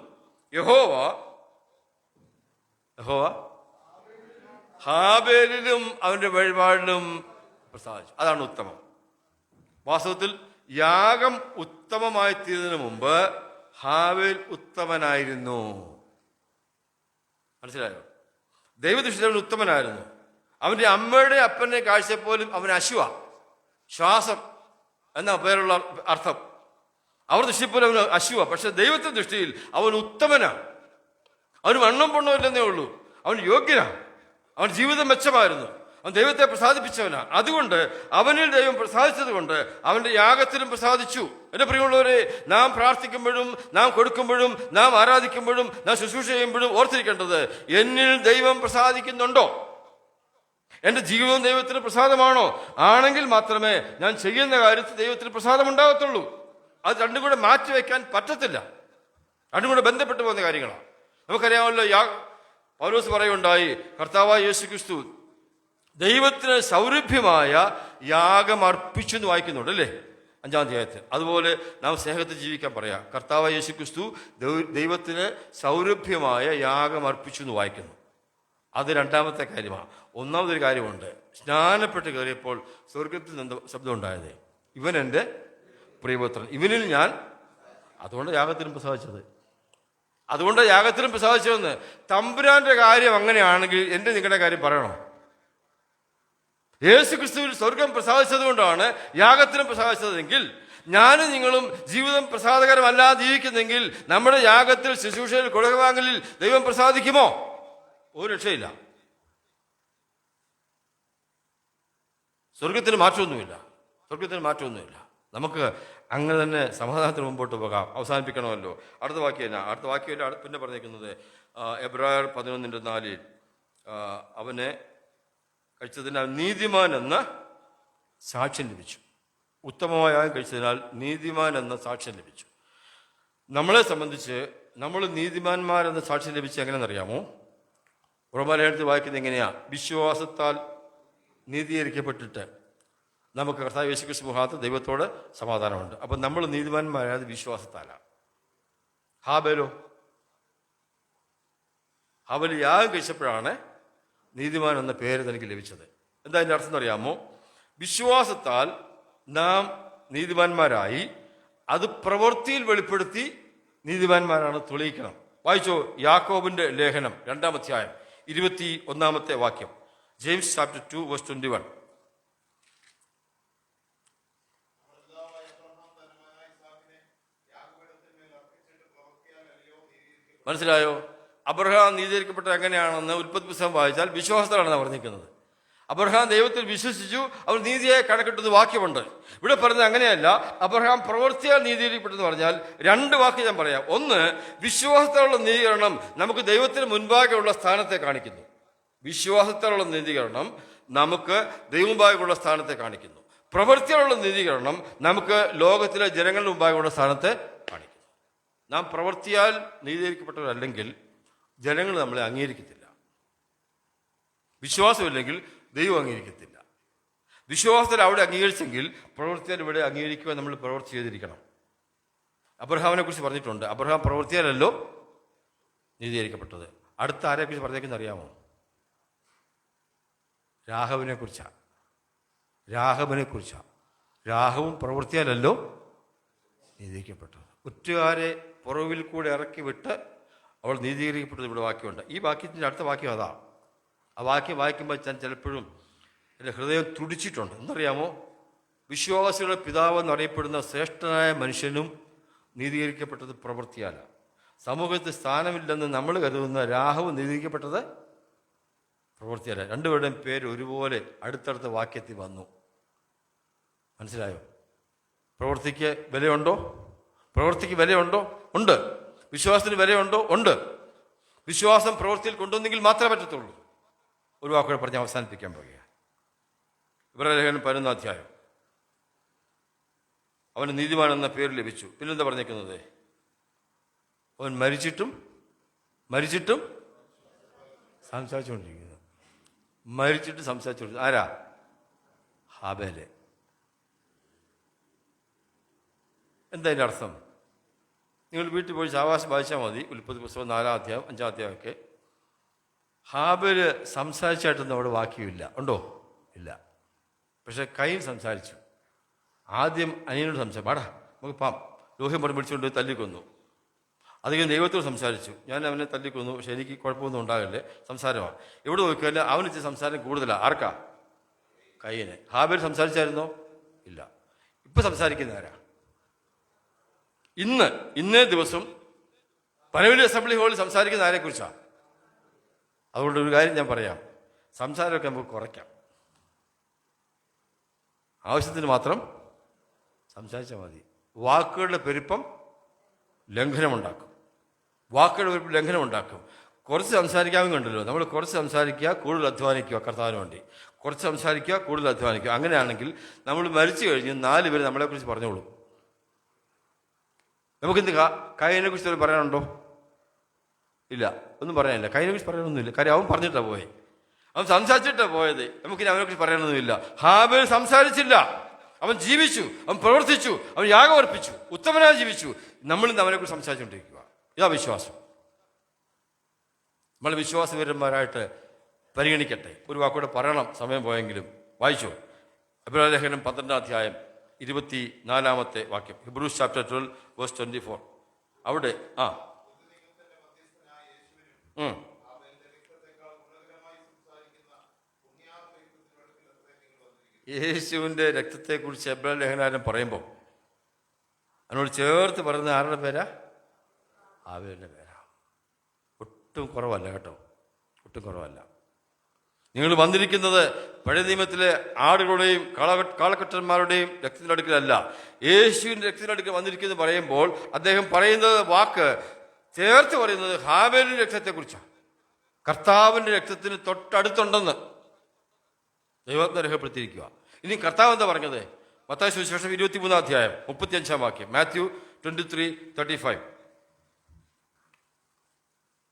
യഹോവ ഹാബേലിലും അവന്റെ വഴിപാടിലും പ്രസാദിച്ചു. അതാണ് ഉത്തമം. വാസ്തവത്തിൽ യാഗം ഉത്തമമായി തീരുന്നതിന് മുമ്പ് ഹാബേൽ ഉത്തമനായിരുന്നു. മനസ്സിലായോ? ദൈവദൃഷ്ടിയിൽ ഉത്തമനായിരുന്നു. അവന്റെ അമ്മയുടെ അപ്പന്റെ കാഴ്ച പോലും അവൻ അശുവ, ശ്വാസം എന്നാ പേരുള്ള അർത്ഥം. അവർ ദൃഷ്ടിപ്പോലെ അവന് അശുവ, പക്ഷെ ദൈവത്തിന്റെ ദൃഷ്ടിയിൽ അവൻ ഉത്തമനാണ്. അവന് വണ്ണം പൊണ്ണമില്ലെന്നേ ഉള്ളൂ, അവൻ യോഗ്യനാണ്, അവൻ ജീവിതം മെച്ചമായിരുന്നു, അവൻ ദൈവത്തെ പ്രസാദിപ്പിച്ചവനാണ്. അതുകൊണ്ട് അവനിൽ ദൈവം പ്രസാദിച്ചത് കൊണ്ട് അവന്റെ യാഗത്തിലും പ്രസാദിച്ചു. എന്റെ പ്രിയമുള്ളവരെ, നാം പ്രാർത്ഥിക്കുമ്പോഴും നാം കൊടുക്കുമ്പോഴും നാം ആരാധിക്കുമ്പോഴും നാം ശുശ്രൂഷ ചെയ്യുമ്പോഴും ഓർത്തിരിക്കേണ്ടത്, എന്നിൽ ദൈവം പ്രസാദിക്കുന്നുണ്ടോ? എന്റെ ജീവിതം ദൈവത്തിന് പ്രസാദമാണോ? ആണെങ്കിൽ മാത്രമേ ഞാൻ ചെയ്യുന്ന കാര്യത്തിൽ ദൈവത്തിന് പ്രസാദം ഉണ്ടാകത്തുള്ളൂ. അത് രണ്ടും കൂടെ മാറ്റിവെക്കാൻ പറ്റത്തില്ല. രണ്ടും കൂടെ ബന്ധപ്പെട്ടു പോകുന്ന കാര്യങ്ങളാണ്. നമുക്കറിയാമല്ലോ, പൗലോസ് പറയുണ്ടായി, കർത്താവായ യേശു ക്രിസ്തു ദൈവത്തിന് സൗരഭ്യമായ യാഗം അർപ്പിച്ചു എന്ന് വായിക്കുന്നുണ്ട് അല്ലേ, 5-ാം അധ്യായത്തിൽ. അതുപോലെ നാം സ്നേഹത്തിൽ ജീവിക്കാൻ പറയാം. കർത്താവായ യേശു ക്രിസ്തു ദൈവത്തിന് സൗരഭ്യമായ യാഗം അർപ്പിച്ചു എന്ന് വായിക്കുന്നു. അത് രണ്ടാമത്തെ കാര്യമാണ്. ഒന്നാമതൊരു കാര്യമുണ്ട്, സ്നാനപ്പെട്ട് കയറിയപ്പോൾ സ്വർഗത്തിൽ നിന്ന് ശബ്ദം ഉണ്ടായത്, ഇവൻ എൻ്റെ പ്രിയപുത്രൻ, ഇവനിൽ ഞാൻ. അതുകൊണ്ട് യാഗത്തിലും പ്രസാദിച്ചത്, അതുകൊണ്ട് യാഗത്തിലും പ്രസാദിച്ചതെന്ന്. തമ്പുരാന്റെ കാര്യം അങ്ങനെയാണെങ്കിൽ എൻ്റെ നിങ്ങളുടെ കാര്യം പറയണോ? യേശു ക്രിസ്തുവിൽ സ്വർഗം പ്രസാദിച്ചത് കൊണ്ടാണ് യാഗത്തിലും പ്രസാദിച്ചതെങ്കിൽ, ഞാനും നിങ്ങളും ജീവിതം പ്രസാദകരമല്ലാതെ ജീവിക്കുന്നെങ്കിൽ നമ്മുടെ യാഗത്തിൽ, ശുശ്രൂഷയിൽ, കൊടുകവാങ്ങലിൽ ദൈവം പ്രസാദിക്കുമോ? ഒരു രക്ഷയില്ല. സ്വർഗത്തിന് മാറ്റമൊന്നുമില്ല, സ്വർഗത്തിന് മാറ്റമൊന്നുമില്ല. നമുക്ക് അങ്ങനെ തന്നെ സമാധാനത്തിന് മുമ്പോട്ട് പോകാം. അവസാനിപ്പിക്കണമല്ലോ. അടുത്ത വാക്യം പിന്നെ പറഞ്ഞിരിക്കുന്നത് എബ്രായർ 11:4 അവനെ കഴിച്ചതിനാൽ നീതിമാൻ എന്ന സാക്ഷ്യം ലഭിച്ചു. ഉത്തമമായ കഴിച്ചതിനാൽ നീതിമാൻ എന്ന സാക്ഷ്യം ലഭിച്ചു. നമ്മളെ സംബന്ധിച്ച് നമ്മൾ നീതിമാന്മാരെന്ന സാക്ഷ്യം ലഭിച്ച് എങ്ങനെയെന്നറിയാമോ? റോമാലേഖനത്തിൽ വായിക്കുന്നത് എങ്ങനെയാ? വിശ്വാസത്താൽ നീതീകരിക്കപ്പെട്ടിട്ട് നമുക്ക് കർത്താവ് യേശു ക്രിസ്തു മുഖാന്തരം ദൈവത്തോട് സമാധാനമുണ്ട്. അപ്പം നമ്മൾ നീതിമാന്മാരായത് വിശ്വാസത്താലാണ്. ഹാബേലോ? ഹാബേൽ യാഗം കഴിച്ചപ്പോഴാണ് നീതിമാൻ എന്ന പേര് തനിക്ക് ലഭിച്ചത്. എന്താ അതിൻ്റെ അർത്ഥം എന്നറിയാമോ? വിശ്വാസത്താൽ നാം നീതിമാന്മാരായി, അത് പ്രവൃത്തിയിൽ വെളിപ്പെടുത്തി നീതിമാന്മാരാണ് തെളിയിക്കണം. വായിച്ചോ, യാക്കോബിന്റെ ലേഖനം 2-ാം അധ്യായം 21-ാമത്തെ വാക്യം. James chapter 2:21. മനസ്സിലായോ? അബ്രഹാം നീതീകരിക്കപ്പെട്ടത് എങ്ങനെയാണെന്ന് ഉൽപ്പത്തി പുസ്തകം വായിച്ചാൽ വിശ്വാസത്തിലാണെന്ന് പറഞ്ഞിരിക്കുന്നത്. അബ്രഹാം ദൈവത്തിൽ വിശ്വസിച്ചു, അവർ നീതിയായി കണക്കിട്ടത് വാക്യമുണ്ട്. ഇവിടെ പറയുന്നത് അങ്ങനെയല്ല. അബ്രഹാം പ്രവൃത്തിയാൽ നീതീകരിക്കപ്പെട്ടെന്ന് പറഞ്ഞാൽ 2 വാക്ക് ഞാൻ പറയാം. ഒന്ന്, വിശ്വാസത്താലുള്ള നീതീകരണം നമുക്ക് ദൈവത്തിന് മുൻപാകെയുള്ള സ്ഥാനത്തെ കാണിക്കുന്നു. വിശ്വാസത്താലുള്ള നീതീകരണം നമുക്ക് ദൈവമുമ്പാകെയുള്ള സ്ഥാനത്തെ കാണിക്കുന്നു. പ്രവൃത്തിയുള്ള നീതീകരണം നമുക്ക് ലോകത്തിലെ ജനങ്ങളുടെ മുമ്പാകെയുള്ള സ്ഥാനത്തെ കാണിക്കുന്നു. നാം പ്രവൃത്തിയാൽ നീതീകരിക്കപ്പെട്ടവരല്ലെങ്കിൽ ജനങ്ങൾ നമ്മളെ അംഗീകരിക്കത്തില്ല. വിശ്വാസമില്ലെങ്കിൽ ദൈവം അംഗീകരിക്കത്തില്ല. വിശ്വാസത്തിൽ അവിടെ അംഗീകരിച്ചെങ്കിൽ പ്രവൃത്തിയാൽ ഇവിടെ അംഗീകരിക്കുവാൻ നമ്മൾ പ്രവൃത്തി ചെയ്തിരിക്കണം. അബ്രഹാമിനെ കുറിച്ച് പറഞ്ഞിട്ടുണ്ട്, അബ്രഹാം പ്രവൃത്തിയാലല്ലോ നീതീകരിക്കപ്പെട്ടത്. അടുത്ത ആരെക്കുറിച്ച് പറഞ്ഞേക്കെന്ന് അറിയാമോ? രാഹബിനെ കുറിച്ചാണ്. രാഹവും പ്രവൃത്തിയാലല്ലോ നീതീകരിക്കപ്പെട്ടത്. ഒറ്റുകാരെ പുറവിൽ കൂടെ ഇറക്കി വിട്ട് അവൾ നീതീകരിക്കപ്പെട്ടത് ഇവിടെ വാക്യമുണ്ട്. ഈ വാക്യത്തിൻ്റെ അടുത്ത വാക്യം അതാ. ആ വാക്യം വായിക്കുമ്പോൾ ഞാൻ ചിലപ്പോഴും എൻ്റെ ഹൃദയം തുടിച്ചിട്ടുണ്ട്. എന്നറിയാമോ? വിശ്വാസികളുടെ പിതാവ് എന്നറിയപ്പെടുന്ന ശ്രേഷ്ഠനായ മനുഷ്യനും നീതീകരിക്കപ്പെട്ടത് പ്രവൃത്തിയാലാണ്. സമൂഹത്തിൽ സ്ഥാനമില്ലെന്ന് നമ്മൾ കരുതുന്ന രാഹവ് നീതീകരിക്കപ്പെട്ടത് പ്രവൃത്തിയല്ല. രണ്ടുപേരുടെയും പേര് ഒരുപോലെ അടുത്തടുത്ത വാക്യത്തിൽ വന്നു. മനസ്സിലായോ? പ്രവൃത്തിക്ക് വിലയുണ്ടോ? പ്രവൃത്തിക്ക് വിലയുണ്ടോ? ഉണ്ട്. വിശ്വാസത്തിന് വിലയുണ്ടോ? ഉണ്ട്. വിശ്വാസം പ്രവൃത്തിയിൽ കൊണ്ടുവന്നെങ്കിൽ മാത്രമേ പറ്റത്തുള്ളൂ. ഒരു വാക്കുകൂടെ പറഞ്ഞ് അവസാനിപ്പിക്കാൻ പോകുക. ഇവരുടെ ലേഖനം 11-ാം അധ്യായം. അവന് നീതിമാൻ എന്ന പേര് ലഭിച്ചു. പിന്നെന്താ പറഞ്ഞേക്കുന്നത്? അവൻ മരിച്ചിട്ടും സംസാരിച്ചുകൊണ്ടിരിക്കുന്നു. ആരാ? ഹാബേല്. എന്താ അതിൻ്റെ അർത്ഥം? നിങ്ങൾ വീട്ടിൽ പോയി സാവാസം വായിച്ചാൽ മതി. ഉൽപ്പത്തി പുസ്തകം 4-ാം അധ്യായം 5-ാം അധ്യായമൊക്കെ. ഹാബേല് സംസാരിച്ചായിട്ടൊന്നും അവിടെ വാക്യമില്ല. ഉണ്ടോ? ഇല്ല. പക്ഷെ കയീൻ സംസാരിച്ചു. ആദ്യം അനിയനോട് സംസാരിച്ചു, പാടാ നമുക്ക് പാം, ലോഹ്യം പറഞ്ഞ് പിടിച്ചുകൊണ്ട് തല്ലിക്കൊന്നു. അധികം ദൈവത്തോട് സംസാരിച്ചു, ഞാൻ അവനെ തല്ലിക്കൊന്നു, പക്ഷെ എനിക്ക് കുഴപ്പമൊന്നും ഉണ്ടാകില്ലേ, സംസാരമാണ്. എവിടെ നോക്കിയാലും അവനിച്ച് സംസാരം കൂടുതലാണ്. ആർക്കാ? കയ്യന്. ഹാബേൽ സംസാരിച്ചായിരുന്നോ? ഇല്ല. ഇപ്പം ഇപ്പൊ സംസാരിക്കുന്ന ആരാ? ഇന്നേ ദിവസം പനവല്ലി അസംബ്ലി ഹാളിൽ സംസാരിക്കുന്ന ആരെക്കുറിച്ചാണ്? അതുകൊണ്ട് ഒരു കാര്യം ഞാൻ പറയാം, സംസാരമൊക്കെ നമുക്ക് കുറയ്ക്കാം. ആവശ്യത്തിന് മാത്രം സംസാരിച്ചാൽ മതി. വാക്കുകളുടെ പെരുപ്പം ലംഘനമുണ്ടാക്കും. കുറച്ച് സംസാരിക്കാമെങ്കിൽ ഉണ്ടല്ലോ, നമ്മൾ കുറച്ച് സംസാരിക്കുക, കൂടുതൽ അധ്വാനിക്കുക, കർത്താവിന് വേണ്ടി കുറച്ച് സംസാരിക്കുക, കൂടുതൽ അധ്വാനിക്കുക. അങ്ങനെയാണെങ്കിൽ നമ്മൾ മരിച്ചു കഴിഞ്ഞ് 4 പേര് നമ്മളെക്കുറിച്ച് പറഞ്ഞോളൂ. നമുക്കിന്ന് കൈനെ കുറിച്ച് പറയാനുണ്ടോ? ഇല്ല, ഒന്നും പറയാനില്ല. കൈനെ കുറിച്ച് പറയാനൊന്നുമില്ല. കാര്യം അവൻ പറഞ്ഞിട്ടാണ് പോയത്, അവൻ സംസാരിച്ചിട്ടാണ് പോയത്. നമുക്കിനി അവനെക്കുറിച്ച് പറയാനൊന്നുമില്ല. ഹാബേൽ സംസാരിച്ചില്ല, അവൻ ജീവിച്ചു, അവൻ പ്രവർത്തിച്ചു, അവൻ യാഗം അർപ്പിച്ചു, ഉത്തമനായി ജീവിച്ചു. നമ്മളിന്ന് അവനെക്കുറിച്ച് സംസാരിച്ചുകൊണ്ടിരിക്കുക. ഇതാ വിശ്വാസം. നമ്മൾ വിശ്വാസവീരന്മാരായിട്ട് പരിഗണിക്കട്ടെ. ഒരു വാക്കൂടെ പറയണം, സമയം പോയെങ്കിലും. വായിച്ചു എബ്രായ ലേഖനം 12-ാം അധ്യായം 24-ാമത്തെ വാക്യം. Hebrews chapter 12 verse 24. അവിടെ യേശുവിൻ്റെ രക്തത്തെക്കുറിച്ച് എബ്രായ ലേഖനം പറയുമ്പോൾ അതിനോട് ചേർത്ത് പറയുന്നത് ആരുടെ പേരാ? ഹാബേലിൻ്റെ പേരാ. ഒട്ടും കുറവല്ല കേട്ടോ, ഒട്ടും കുറവല്ല. നിങ്ങൾ വന്നിരിക്കുന്നത് പഴയ നിയമത്തിലെ ആടുകളുടെയും കാളക്കട്ടന്മാരുടെയും രക്തത്തിനടുക്കലല്ല, യേശുവിൻ്റെ രക്തത്തിനടുക്കൽ വന്നിരിക്കുന്നത് പറയുമ്പോൾ അദ്ദേഹം പറയുന്നത് വാക്ക് ചേർത്ത് പറയുന്നത് ഹാബേലിന്റെ രക്തത്തെക്കുറിച്ചാണ്. കർത്താവിന്റെ രക്തത്തിന് തൊട്ടടുത്തുണ്ടെന്ന് ദൈവത്തെ രേഖപ്പെടുത്തിയിരിക്കുക. ഇനി കർത്താവ് എന്താ പറഞ്ഞത്? മത്തായി സുവിശേഷം 23-ാം അധ്യായം 35-ാം വാക്യം. മാത്യു 23:35.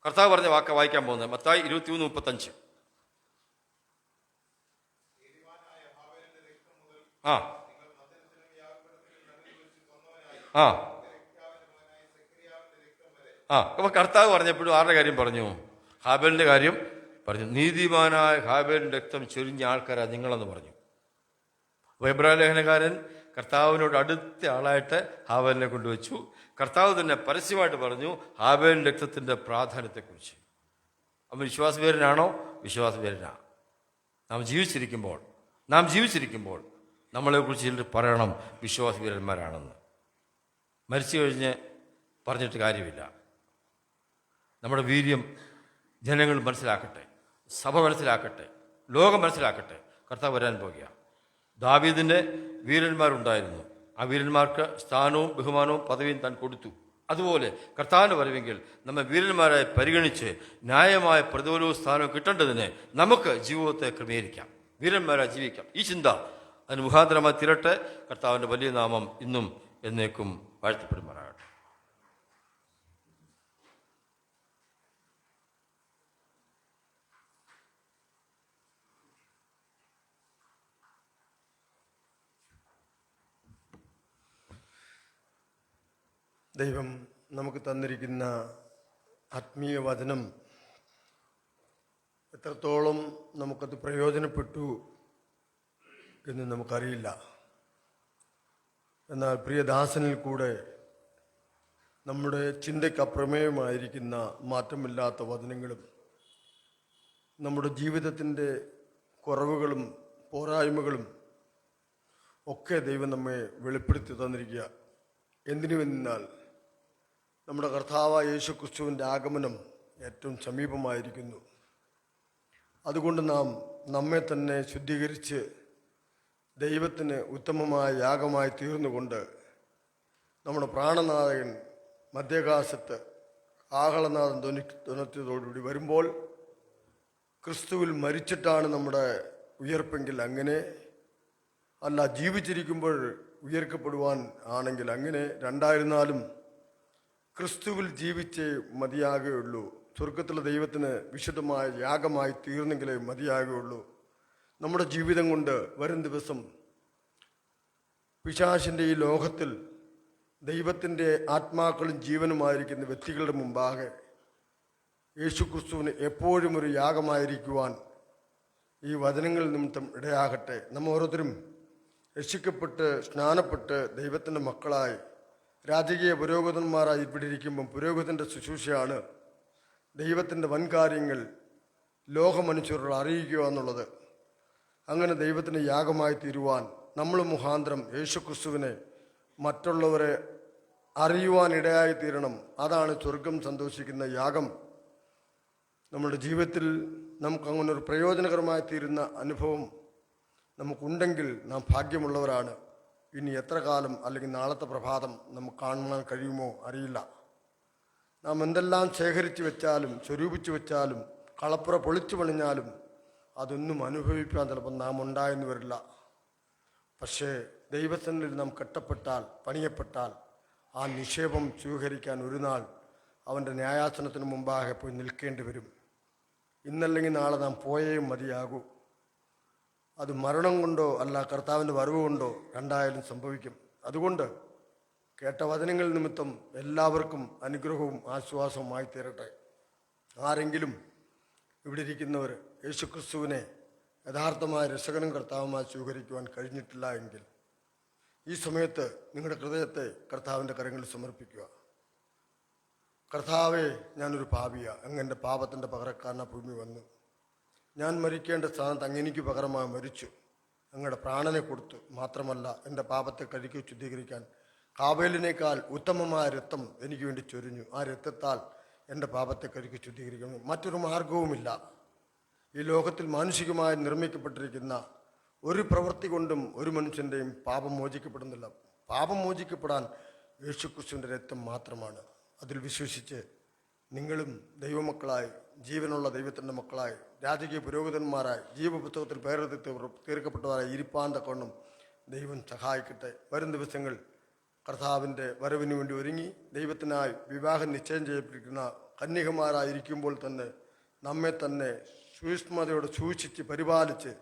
കർത്താവ് പറഞ്ഞ വാക്ക വായിക്കാൻ പോകുന്നത് മത്തായി 23:35. അപ്പൊ കർത്താവ് പറഞ്ഞപ്പോഴും ആരുടെ കാര്യം പറഞ്ഞു? ഹാബേലിന്റെ കാര്യം പറഞ്ഞു. നീതിമാനായ ഹാബേലിന്റെ രക്തം ചൊരിഞ്ഞ ആൾക്കാരാ നിങ്ങളെന്ന് പറഞ്ഞു. അപ്പൊ എബ്രായ ലേഖനകാരൻ കർത്താവിനോട് അടുത്ത ആളായിട്ട് ഹാബേലിനെ കൊണ്ടുവച്ചു. കർത്താവ് തന്നെ പരസ്യമായിട്ട് പറഞ്ഞു ഹാബേലിന്റെ രക്തത്തിന്റെ പ്രാധാന്യത്തെക്കുറിച്ച്. അപ്പം വിശ്വാസവീരനാണോ? വിശ്വാസവീരനാണ്. നാം ജീവിച്ചിരിക്കുമ്പോൾ നമ്മളെക്കുറിച്ച് ചിലർ പറയണം വിശ്വാസവീരന്മാരാണെന്ന്. മരിച്ചു കഴിഞ്ഞ് പറഞ്ഞിട്ട് കാര്യമില്ല. നമ്മുടെ വീര്യം ജനങ്ങൾ മനസ്സിലാക്കട്ടെ, സഭ മനസ്സിലാക്കട്ടെ, ലോകം മനസ്സിലാക്കട്ടെ. കർത്താവ് വരാൻ പോകുക. ദാവീദിൻ്റെ വീരന്മാരുണ്ടായിരുന്നു. ആ വീരന്മാർക്ക് സ്ഥാനവും ബഹുമാനവും പദവിയും താൻ കൊടുത്തു. അതുപോലെ കർത്താവിന് വരവെങ്കിൽ നമ്മെ വീരന്മാരായി പരിഗണിച്ച് ന്യായമായ പ്രതിഫലവും സ്ഥാനവും കിട്ടേണ്ടതിന് നമുക്ക് ജീവിതത്തെ ക്രമീകരിക്കാം, വീരന്മാരായി ജീവിക്കാം. ഈ ചിന്ത അതിന് മുഖാന്തരമായി തീരട്ടെ. കർത്താവിൻ്റെ വലിയ നാമം ഇന്നും എന്നേക്കും വാഴ്ത്തപ്പെടുമാറാകട്ടെ. ദൈവം നമുക്ക് തന്നിരിക്കുന്ന ആത്മീയ വചനം എത്രത്തോളം നമുക്കത് പ്രയോജനപ്പെട്ടു എന്ന് നമുക്കറിയില്ല. എന്നാൽ പ്രിയദാസനിൽ കൂടെ നമ്മുടെ ചിന്തയ്ക്ക് അപ്രമേയമായിരിക്കുന്ന മാറ്റമില്ലാത്ത വചനങ്ങളും നമ്മുടെ ജീവിതത്തിൻ്റെ കുറവുകളും പോരായ്മകളും ഒക്കെ ദൈവം നമ്മെ വെളിപ്പെടുത്തി തന്നിരിക്കുക. എന്തിനുവെന്നാൽ നമ്മുടെ കർത്താവായ യേശു ക്രിസ്തുവിൻ്റെ ആഗമനം ഏറ്റവും സമീപമായിരിക്കുന്നു. അതുകൊണ്ട് നാം നമ്മെ തന്നെ ശുദ്ധീകരിച്ച് ദൈവത്തിന് ഉത്തമമായ യാഗമായി തീർന്നുകൊണ്ട് നമ്മുടെ പ്രാണനായകൻ മധ്യാകാശത്ത് ആഹളനാദം ധ്വനിത്തതോടുകൂടി വരുമ്പോൾ ക്രിസ്തുവിൽ മരിച്ചിട്ടാണ് നമ്മുടെ ഉയർപ്പെങ്കിൽ അങ്ങനെ അല്ല, ജീവിച്ചിരിക്കുമ്പോൾ ഉയർക്കപ്പെടുവാൻ ആണെങ്കിൽ അങ്ങനെ. രണ്ടായിരുന്നാലും ക്രിസ്തുവിൽ ജീവിച്ചേ മതിയാകുകയുള്ളൂ. സ്വർഗത്തിലെ ദൈവത്തിന് വിശുദ്ധമായ യാഗമായി തീർന്നെങ്കിലേ മതിയാകുകയുള്ളൂ. നമ്മുടെ ജീവിതം കൊണ്ട് വരും ദിവസം പിശാചിൻ്റെ ഈ ലോകത്തിൽ ദൈവത്തിൻ്റെ ആത്മാക്കളും ജീവനുമായിരിക്കുന്ന വ്യക്തികളുടെ മുമ്പാകെ യേശു ക്രിസ്തുവിന് എപ്പോഴും ഒരു യാഗമായിരിക്കുവാൻ ഈ വചനങ്ങൾ നിമിത്തം ഇടയാകട്ടെ. നമ്മ ഓരോരുത്തരും രക്ഷിക്കപ്പെട്ട് സ്നാനപ്പെട്ട് ദൈവത്തിൻ്റെ മക്കളായി രാജകീയ പുരോഹിതന്മാരായി ഇവിടെ ഇരിക്കുമ്പം പുരോഹിതൻ്റെ ശുശ്രൂഷയാണ് ദൈവത്തിൻ്റെ വൻകാര്യങ്ങൾ ലോകമനുഷ്യരോട് അറിയിക്കുക എന്നുള്ളത്. അങ്ങനെ ദൈവത്തിന് യാഗമായി തീരുവാൻ നമ്മൾ മുഖാന്തരം യേശുക്രിസ്തുവിനെ മറ്റുള്ളവരെ അറിയുവാനിടയായി തീരണം. അതാണ് സ്വർഗം സന്തോഷിക്കുന്ന യാഗം. നമ്മുടെ ജീവിതത്തിൽ നമുക്ക് അങ്ങനെ ഒരു പ്രയോജനകരമായി തീരുന്ന അനുഭവം നമുക്കുണ്ടെങ്കിൽ നാം ഭാഗ്യമുള്ളവരാണ്. ഇനി എത്ര കാലം അല്ലെങ്കിൽ നാളത്തെ പ്രഭാതം നമുക്ക് കാണാൻ കഴിയുമോ അറിയില്ല. നാം എന്തെല്ലാം ശേഖരിച്ചു വെച്ചാലും സ്വരൂപിച്ചു വെച്ചാലും കളപ്പുറ പൊളിച്ചു പണിഞ്ഞാലും അതൊന്നും അനുഭവിക്കാൻ ചിലപ്പോൾ നാം ഉണ്ടായെന്ന് വരില്ല. പക്ഷേ ദൈവസന്നിധിയിൽ നാം കെട്ടപ്പെട്ടാൽ, പണിയപ്പെട്ടാൽ ആ നിക്ഷേപം സ്വീകരിക്കാൻ ഒരു നാൾ അവൻ്റെ ന്യായാസനത്തിന് മുമ്പാകെ പോയി നിൽക്കേണ്ടി വരും. ഇന്നല്ലെങ്കിൽ നാളെ നാം പോയേ മതിയാകൂ. അത് മരണം കൊണ്ടോ അല്ല കർത്താവിൻ്റെ വരവ് കൊണ്ടോ രണ്ടായാലും സംഭവിക്കും. അതുകൊണ്ട് കേട്ട വചനങ്ങൾ നിമിത്തം എല്ലാവർക്കും അനുഗ്രഹവും ആശ്വാസവുമായി തീരട്ടെ. ആരെങ്കിലും ഇവിടെ ഇരിക്കുന്നവർ യേശുക്രിസ്തുവിനെ യഥാർത്ഥമായ രക്ഷകനും കർത്താവുമായി സ്വീകരിക്കുവാൻ കഴിഞ്ഞിട്ടില്ല എങ്കിൽ ഈ സമയത്ത് നിങ്ങളുടെ ഹൃദയത്തെ കർത്താവിൻ്റെ കരങ്ങളിൽ സമർപ്പിക്കുക. കർത്താവെ, ഞാനൊരു പാപിയ, അങ്ങ് എൻ്റെ പാപത്തിൻ്റെ പകരക്കാരന ഭൂമി വന്നു. ഞാൻ മരിക്കേണ്ട സ്ഥാനത്ത് അങ്ങ് എനിക്ക് പകരമായി മരിച്ചു. അങ്ങയുടെ പ്രാണനെ കൊടുത്തു. മാത്രമല്ല എൻ്റെ പാപത്തെ കഴുകി ശുദ്ധീകരിക്കാൻ കാബേലിനേക്കാൾ ഉത്തമമായ രക്തം എനിക്ക് വേണ്ടി ചൊരിഞ്ഞു. ആ രക്തത്താൽ എൻ്റെ പാപത്തെ കഴുകി ശുദ്ധീകരിക്കണം. മറ്റൊരു മാർഗവുമില്ല. ഈ ലോകത്തിൽ മാനുഷികമായി നിർമ്മിക്കപ്പെട്ടിരിക്കുന്ന ഒരു പ്രവൃത്തി കൊണ്ടും ഒരു മനുഷ്യൻ്റെയും പാപം മോചിക്കപ്പെടുന്നില്ല. പാപം മോചിക്കപ്പെടാൻ യേശുക്രിസ്തുവിൻ്റെ രക്തം മാത്രമാണ്. അതിൽ വിശ്വസിച്ച് നിങ്ങളും ദൈവമക്കളായി, ജീവനുള്ള ദൈവത്തിൻ്റെ മക്കളായി, രാജകീയ പുരോഹിതന്മാരായി, ജീവപുസ്തകത്തിൽ പേരെടുത്ത് തീർക്കപ്പെട്ടവരായി ഇരിപ്പാൻ തക്കവണ്ണം ദൈവം സഹായിക്കട്ടെ. വരും ദിവസങ്ങൾ കർത്താവിൻ്റെ വരവിന് വേണ്ടി ഒരുങ്ങി ദൈവത്തിനായി വിവാഹം നിശ്ചയം ചെയ്യപ്പെട്ടിരിക്കുന്ന കന്യകമാരായിരിക്കുമ്പോൾ തന്നെ നമ്മെ തന്നെ സൂക്ഷ്മതയോടെ സൂക്ഷിച്ച് പരിപാലിച്ച്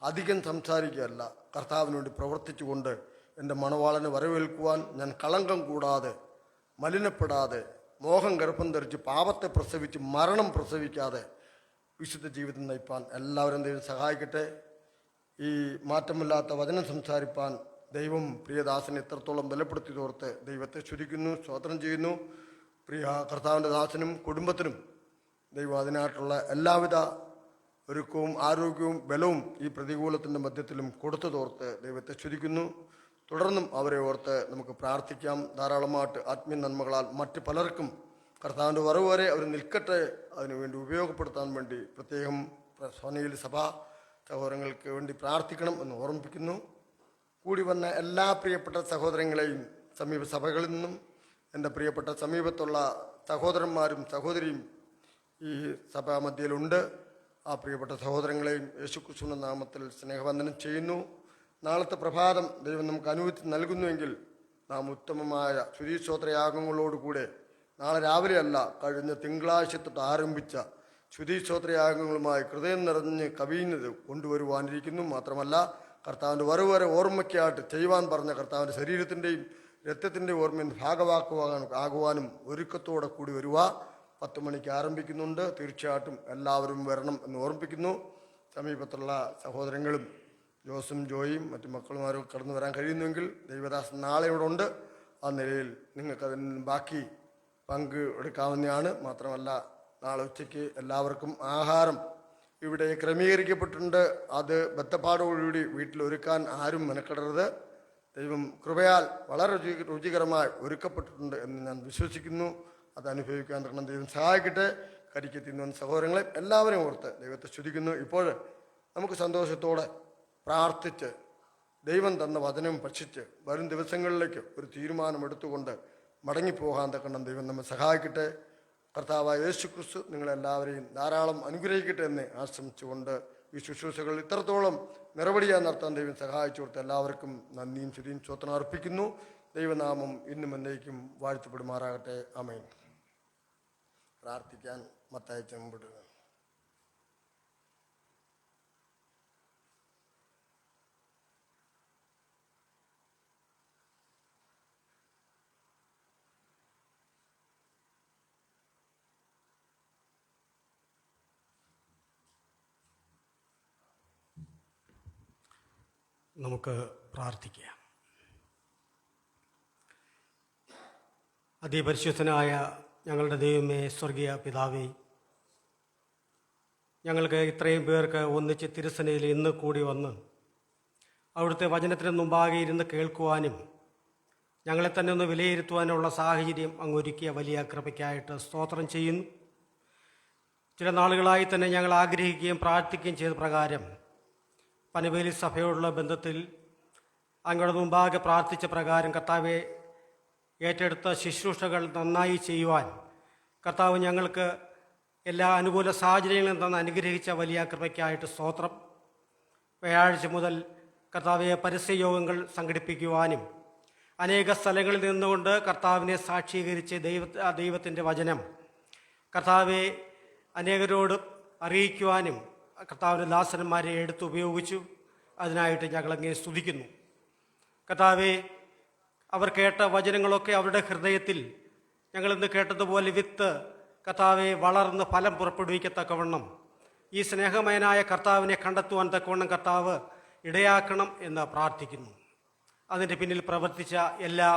അധികം സംസാരിക്കുകയല്ല, കർത്താവിന് വേണ്ടി പ്രവർത്തിച്ചുകൊണ്ട് എൻ്റെ മണവാളനെ വരവേൽക്കുവാൻ ഞാൻ കളങ്കം കൂടാതെ, മലിനപ്പെടാതെ, മോഹം ഗർഭം ധരിച്ച് പാപത്തെ പ്രസവിച്ച് മരണം പ്രസവിക്കാതെ വിശുദ്ധ ജീവിതം നയിപ്പാൻ എല്ലാവരും ദൈവം സഹായിക്കട്ടെ. ഈ മാറ്റമില്ലാത്ത വചനം സംസാരിപ്പാൻ ദൈവം പ്രിയദാസനെ എത്രത്തോളം ബലപ്പെടുത്തി തോർത്ത് ദൈവത്തെ സ്തുതിക്കുന്നു, സ്തോത്രം ചെയ്യുന്നു. പ്രിയ കർത്താവിൻ്റെ ദാസനും കുടുംബത്തിനും ദൈവം അതിനായിട്ടുള്ള എല്ലാവിധ ഒരുക്കവും ആരോഗ്യവും ബലവും ഈ പ്രതികൂലത്തിൻ്റെ മധ്യത്തിലും കൊടുത്തു തോർത്ത് ദൈവത്തെ സ്തുതിക്കുന്നു. തുടർന്നും അവരെ ഓർത്ത് നമുക്ക് പ്രാർത്ഥിക്കാം. ധാരാളമായിട്ട് ആത്മീയ നന്മകളാൽ മറ്റ് പലർക്കും കർത്താവിൻ്റെ വരവ് വരെ അവർ നിൽക്കട്ടെ, അതിനുവേണ്ടി ഉപയോഗപ്പെടുത്താൻ വേണ്ടി പ്രത്യേകം സോനയിൽ സഭാ സഹോദരങ്ങൾക്ക് വേണ്ടി പ്രാർത്ഥിക്കണം എന്ന് ഓർമ്മിപ്പിക്കുന്നു. കൂടി വന്ന എല്ലാ പ്രിയപ്പെട്ട സഹോദരങ്ങളെയും സമീപ സഭകളിൽ നിന്നും എൻ്റെ പ്രിയപ്പെട്ട സമീപത്തുള്ള സഹോദരന്മാരും സഹോദരിയും ഈ സഭാമധ്യയിലുണ്ട്. ആ പ്രിയപ്പെട്ട സഹോദരങ്ങളെയും യേശുക്രിസ്തുവിന്റെ നാമത്തിൽ സ്നേഹവന്ദനം ചെയ്യുന്നു. നാളത്തെ പ്രഭാതം ദൈവം നമുക്ക് അനുവദിച്ച് നൽകുന്നുവെങ്കിൽ നാം ഉത്തമമായ സ്തുതിസ്തോത്രയാഗങ്ങളോടുകൂടെ നാളെ രാവിലെയല്ല, കഴിഞ്ഞ തിങ്കളാഴ്ച തൊട്ട് ആരംഭിച്ച സ്തുതിസ്തോത്രയാഗങ്ങളുമായി ഹൃദയം നിറഞ്ഞ് കവിയുന്നത് കൊണ്ടുവരുവാനിരിക്കുന്നു. മാത്രമല്ല കർത്താവിൻ്റെ വരവ് വരെ ഓർമ്മയ്ക്കായിട്ട് ചെയ്യുവാൻ പറഞ്ഞ കർത്താവിൻ്റെ ശരീരത്തിൻ്റെയും രക്തത്തിൻ്റെയും ഓർമ്മയിൽ ആകുവാനും ഒരുക്കത്തോടെ കൂടി വരുക. 10 മണിക്ക് ആരംഭിക്കുന്നുണ്ട്. തീർച്ചയായിട്ടും എല്ലാവരും വരണം എന്ന് ഓർമ്മിപ്പിക്കുന്നു. സമീപത്തുള്ള സഹോദരങ്ങളും ജോസും ജോയും മറ്റു മക്കളുമാരും കടന്നു വരാൻ കഴിയുന്നുവെങ്കിൽ ദൈവദാസൻ നാളെ ഇവിടെ ഉണ്ട്. ആ നിലയിൽ നിങ്ങൾക്കതിന് ബാക്കി പങ്ക് എടുക്കാവുന്നതാണ്. മാത്രമല്ല നാളെ ഉച്ചയ്ക്ക് എല്ലാവർക്കും ആഹാരം ഇവിടെ ക്രമീകരിക്കപ്പെട്ടിട്ടുണ്ട്. അത് ബദ്ധപ്പാടോടുകൂടി വീട്ടിലൊരുക്കാൻ ആരും മെനക്കെടരുത്. ദൈവം കൃപയാൽ വളരെ രുചികരമായി ഒരുക്കപ്പെട്ടിട്ടുണ്ട് എന്ന് ഞാൻ വിശ്വസിക്കുന്നു. അത് അനുഭവിക്കാൻ തരണം ദൈവം സഹായിക്കട്ടെ. കരിക്കെത്തിന്ന സഹോദരങ്ങളെ എല്ലാവരും ഓർത്ത് ദൈവത്തെ സ്തുതിക്കുന്നു. ഇപ്പോൾ നമുക്ക് സന്തോഷത്തോടെ പ്രാർത്ഥിച്ച് ദൈവം തന്ന വചനം ഭക്ഷിച്ച് വരും ദിവസങ്ങളിലേക്ക് ഒരു തീരുമാനമെടുത്തുകൊണ്ട് മടങ്ങിപ്പോകാൻ തക്കണം ദൈവം നമ്മെ സഹായിക്കട്ടെ. കർത്താവായ യേശുക്രിസ്തു നിങ്ങളെല്ലാവരെയും ധാരാളം അനുഗ്രഹിക്കട്ടെ എന്ന് ആശംസിച്ചുകൊണ്ട് ഈ ശുശ്രൂഷകൾ ഇത്രത്തോളം നിറവടിയാൻ നടത്താൻ ദൈവം സഹായിച്ചു കൊടുത്ത എല്ലാവർക്കും നന്ദിയും സ്തുതിയും സ്തോത്രം അർപ്പിക്കുന്നു. ദൈവനാമം ഇന്നും എന്നേക്കും വാഴ്ത്തപ്പെടുമാറാകട്ടെ. ആമേൻ. പ്രാർത്ഥിക്കാൻ മത്തായി ചെമ്പിടുക. നമുക്ക് പ്രാർത്ഥിക്കാം. അതിപരിശുദ്ധനായ ഞങ്ങളുടെ ദൈവമേ, സ്വർഗീയ പിതാവേ, ഞങ്ങൾക്ക് ഇത്രയും പേർക്ക് ഒന്നിച്ച് തിരുസനയിൽ ഇന്ന് കൂടി വന്ന് അവിടുത്തെ വചനത്തിന് മുമ്പാകെ ഇരുന്ന് കേൾക്കുവാനും ഞങ്ങളെ തന്നെ ഒന്ന് വിലയിരുത്തുവാനുള്ള സാഹചര്യം അങ്ങ് ഒരുക്കിയ വലിയ കൃപയ്ക്കായിട്ട് സ്തോത്രം ചെയ്യുന്നു. ചില നാളുകളായി തന്നെ ഞങ്ങൾ ആഗ്രഹിക്കുകയും പ്രാർത്ഥിക്കുകയും ചെയ്ത പ്രകാരം പനവേലി സഭയോടുള്ള ബന്ധത്തിൽ അങ്ങയുടെ മുമ്പാകെ പ്രാർത്ഥിച്ച പ്രകാരം കർത്താവെ ഏറ്റെടുത്ത ശുശ്രൂഷകൾ നന്നായി ചെയ്യുവാൻ കർത്താവ് ഞങ്ങൾക്ക് എല്ലാ അനുകൂല സാഹചര്യങ്ങളും തന്ന് അനുഗ്രഹിച്ച വലിയ കൃപയ്ക്കായിട്ട് സ്തോത്രം. വ്യാഴാഴ്ച മുതൽ കർത്താവെ പരസ്യയോഗങ്ങൾ സംഘടിപ്പിക്കുവാനും അനേക സ്ഥലങ്ങളിൽ നിന്നുകൊണ്ട് കർത്താവിനെ സാക്ഷീകരിച്ച് ദൈവത്തിൻ്റെ വചനം കർത്താവെ അനേകരോട് അറിയിക്കുവാനും കർത്താവിൻ്റെ ദാസന്മാരെ എടുത്തുപയോഗിച്ചു. അതിനായിട്ട് ഞങ്ങളങ്ങേ സ്തുതിക്കുന്നു. കർത്താവെ അവർ കേട്ട വചനങ്ങളൊക്കെ അവരുടെ ഹൃദയത്തിൽ ഞങ്ങളിന്ന് കേട്ടതുപോലെ വിത്ത് കർത്താവെ വളർന്ന് ഫലം പുറപ്പെടുവിക്കത്തക്കവണ്ണം ഈ സ്നേഹമയനായ കർത്താവിനെ കണ്ടെത്തുവാൻ തക്കവണ്ണം കർത്താവ് ഇടയാക്കണം എന്ന് പ്രാർത്ഥിക്കുന്നു. അതിൻ്റെ പിന്നിൽ പ്രവർത്തിച്ച എല്ലാ